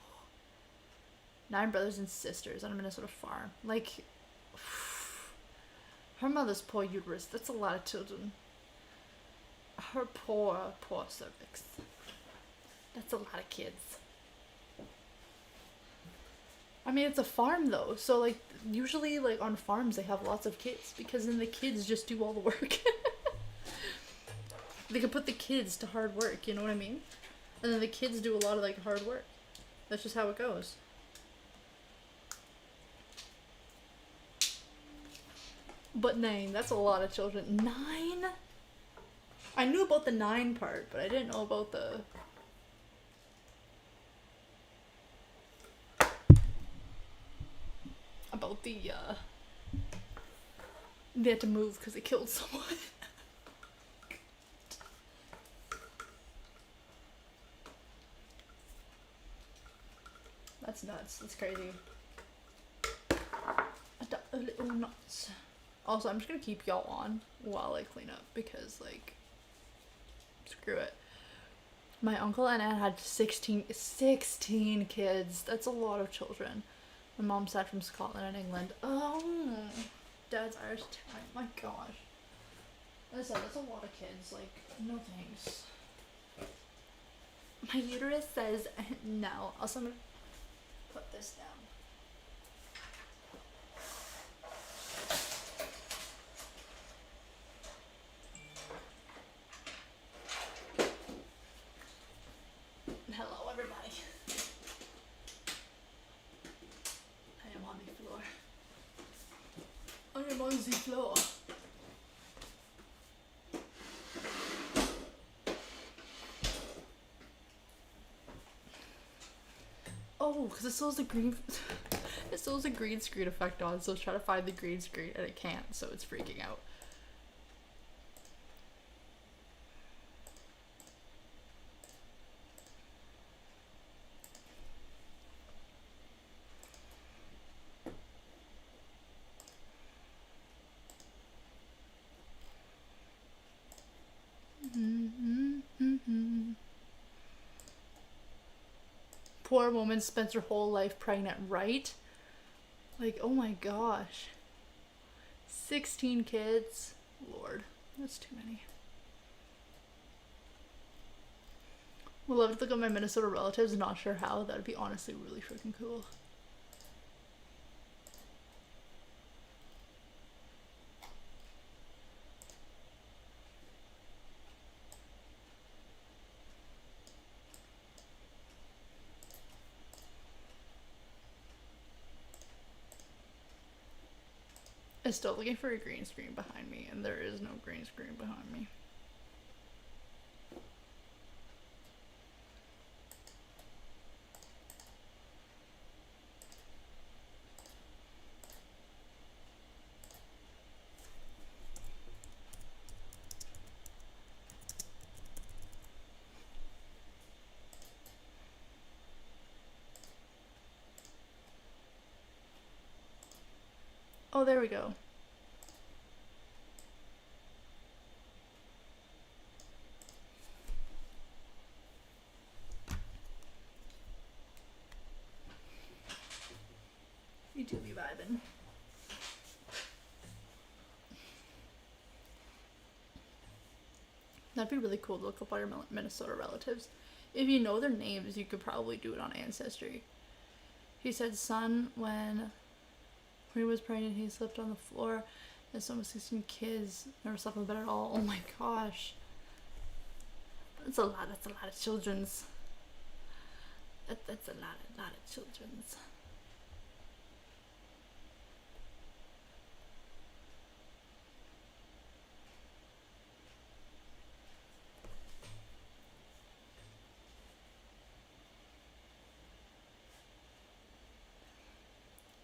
[SPEAKER 1] 9 brothers and sisters on a Minnesota farm. Like, her mother's poor uterus. That's a lot of children. Her poor cervix. That's a lot of kids. I mean, it's a farm though. So, like, usually, like, on farms they have lots of kids. Because then the kids just do all the work. They can put the kids to hard work, you know what I mean? And then the kids do a lot of, like, hard work. That's just how it goes. But 9, that's a lot of children. 9? I knew about the 9 part, but I didn't know about the... They had to move because they killed someone. That's nuts. That's crazy. A little nuts. Also, I'm just gonna keep y'all on while I clean up because, like, screw it. My uncle and aunt had 16 kids. That's a lot of children. My mom's side from Scotland and England. Oh, Dad's Irish Italian. My gosh. As I said, that's a lot of kids. Like, no thanks. My uterus says no. Also, I'm gonna put this down. Hello, everybody. I am on the floor. I am on the floor. Oh, because it still has the green. It still has a green screen effect on, so it's trying to find the green screen and it can't, so it's freaking out. poor woman spends her whole life pregnant, right? Like, oh my gosh. 16 kids. Lord, that's too many. Would love to look at my Minnesota relatives, not sure how. That would be honestly really freaking cool. I'm still looking for a green screen behind me, and there is no green screen behind me. Oh, there we go. You do be vibing. That'd be really cool to look up all your Minnesota relatives. If you know their names, you could probably do it on Ancestry. He said, son, when he was pregnant, he slept on the floor. There's some 16 kids. Never slept in bed at all. Oh my gosh. That's a lot of children's. That's a lot of children's.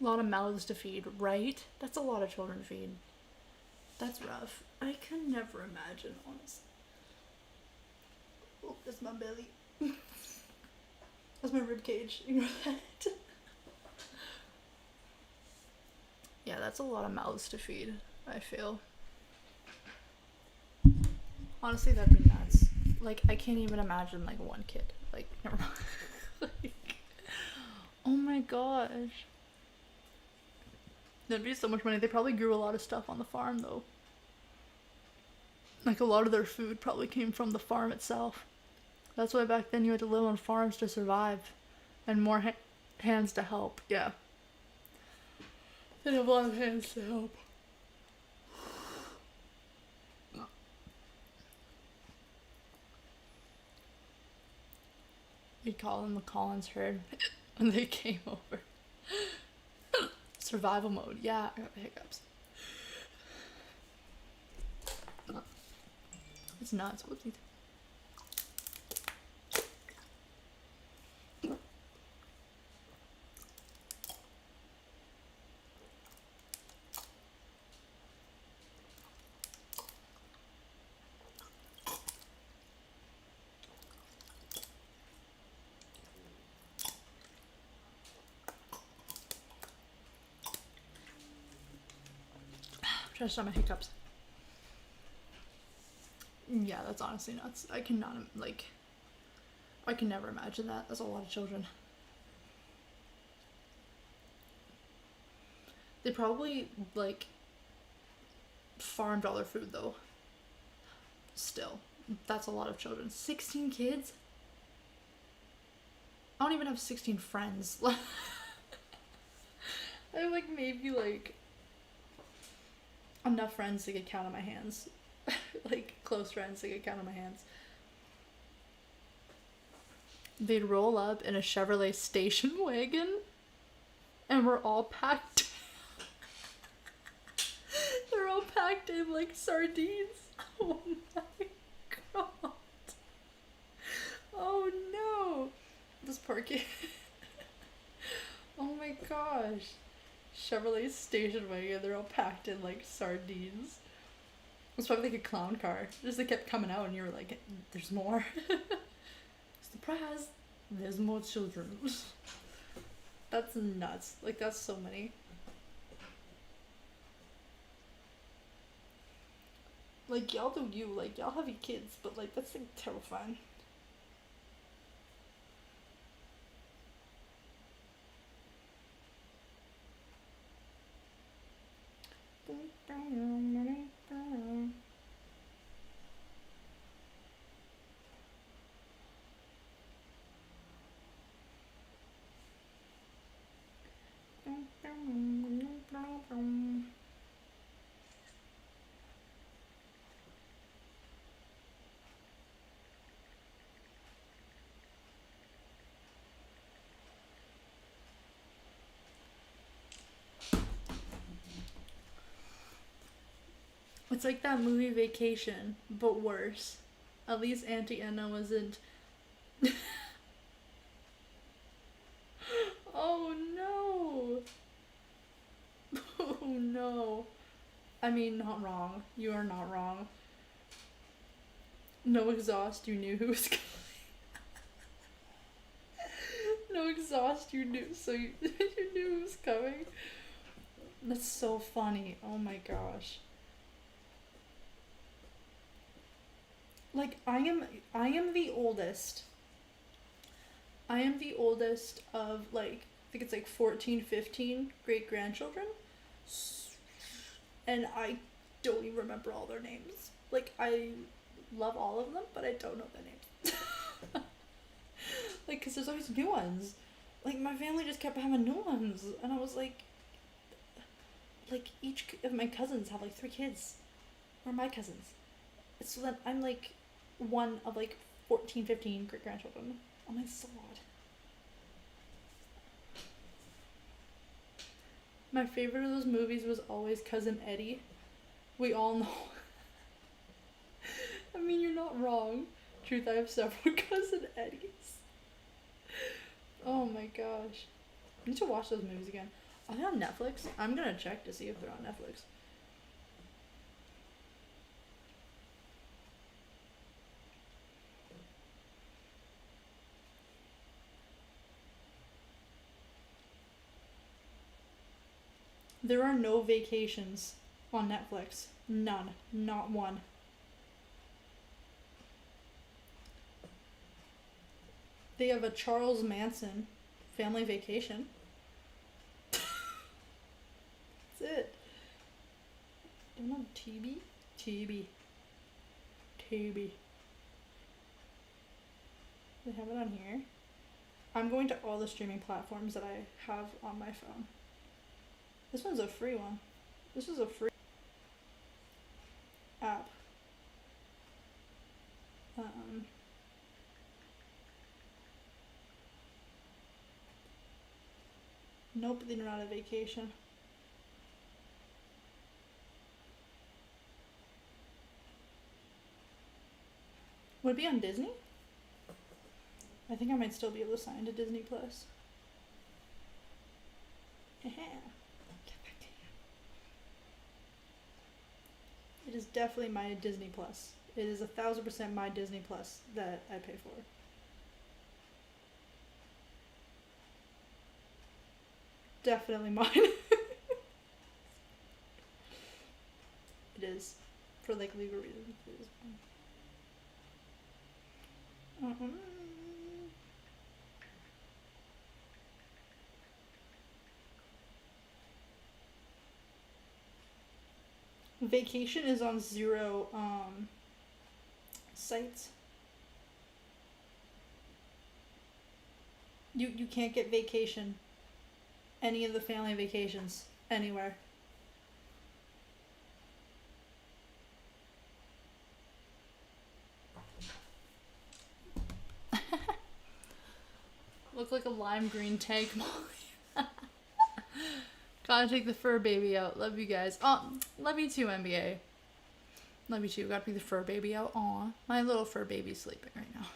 [SPEAKER 1] A lot of mouths to feed, right? That's a lot of children to feed. That's rough. I can never imagine, honestly. Oh, that's my belly. That's my rib cage. Ignore that. Yeah, that's a lot of mouths to feed, I feel. Honestly, that'd be nuts. Like, I can't even imagine, like, one kid. Like, never mind. Like, oh my gosh. That'd be so much money. They probably grew a lot of stuff on the farm, though. Like, a lot of their food probably came from the farm itself. That's why back then you had to live on farms to survive. And more hands to help, yeah. They have a lot of hands to help. We'd call them the Collins herd when they came over. Survival mode. Yeah, I got the hiccups. It's nuts. Whoopsie. Try to stop my hiccups. Yeah, that's honestly nuts. I cannot, like, I can never imagine that. That's a lot of children. They probably, like, farmed all their food, though. Still, that's a lot of children. 16 kids? I don't even have 16 friends. I have, like, maybe, like, enough friends to get count on my hands. Like, close friends to get count on my hands. They'd roll up in a Chevrolet station wagon, and we're all packed. They're all packed in like sardines. Oh my god. Oh no. This poor kid. Oh my gosh. Chevrolet station wagon, they're all packed in like sardines. It was probably like a clown car. Just they kept coming out and you were like, there's more. Surprise! There's more children. That's nuts. Like, that's so many. Like, y'all do you. Like, y'all have your kids, but like, that's like terrifying. It's like that movie Vacation, but worse. At least Auntie Anna wasn't. Oh no! Oh no. I mean, not wrong. You are not wrong. No exhaust, you knew who was coming. No exhaust, you knew, so you, you knew who was coming. That's so funny. Oh my gosh. Like, I am the oldest. I am the oldest of, like, I think it's like 14, 15 great-grandchildren. And I don't even remember all their names. Like, I love all of them, but I don't know their names. Like, because there's always new ones. Like, my family just kept having new ones. And I was like, each of my cousins have, like, 3 kids. Or my cousins. So then I'm, like, one of, like, 14, 15 great-grandchildren. Oh my god. My favorite of those movies was always Cousin Eddie. We all know. I mean, you're not wrong. Truth, I have several Cousin Eddies. Oh my gosh. I need to watch those movies again. Are they on Netflix? I'm gonna check to see if they're on Netflix. There are no Vacations on Netflix. None. Not one. They have a Charles Manson Family Vacation. That's it. Don't know. TB? TB. TB. They have it on here. I'm going to all the streaming platforms that I have on my phone. This one's a free one. This is a free app. Nope, they're not a vacation. Would it be on Disney? I think I might still be able to sign to Disney Plus. It is definitely my Disney Plus. It is 1000% my Disney Plus that I pay for. Definitely mine. It is. For like legal reasons. It is mine. Vacation is on 0 sites. You can't get Vacation. Any of the family vacations anywhere. Look like a lime green tank, Molly. Gotta take the fur baby out. Love you guys. Oh, love you too, NBA. Love you too. Gotta take the fur baby out. Aw, my little fur baby's sleeping right now.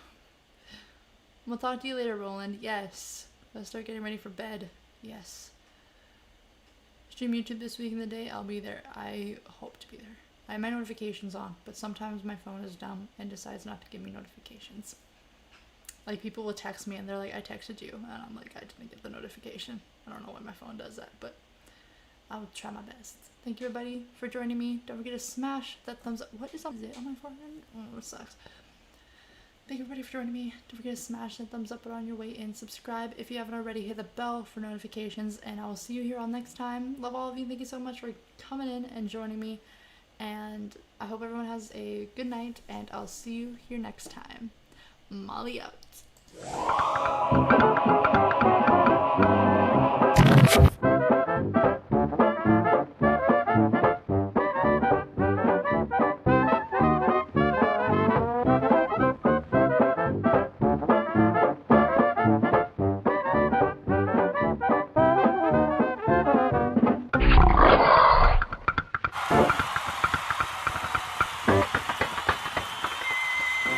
[SPEAKER 1] We'll talk to you later, Roland. Yes. Gotta start getting ready for bed. Yes. Stream YouTube this week in the day. I'll be there. I hope to be there. I have my notifications on, but sometimes my phone is dumb and decides not to give me notifications. Like, people will text me and they're like, I texted you. And I'm like, I didn't get the notification. I don't know why my phone does that, but I'll try my best. Thank you, everybody, for joining me. Don't forget to smash that thumbs up. What is up? Is it on my forehead? Oh, it sucks. Thank you, everybody, for joining me. Don't forget to smash that thumbs up on your way in. Subscribe if you haven't already. Hit the bell for notifications, and I will see you here all next time. Love all of you. Thank you so much for coming in and joining me. And I hope everyone has a good night, and I'll see you here next time. Molly out.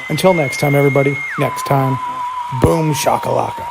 [SPEAKER 2] Until next time, everybody. Next time, boom shakalaka.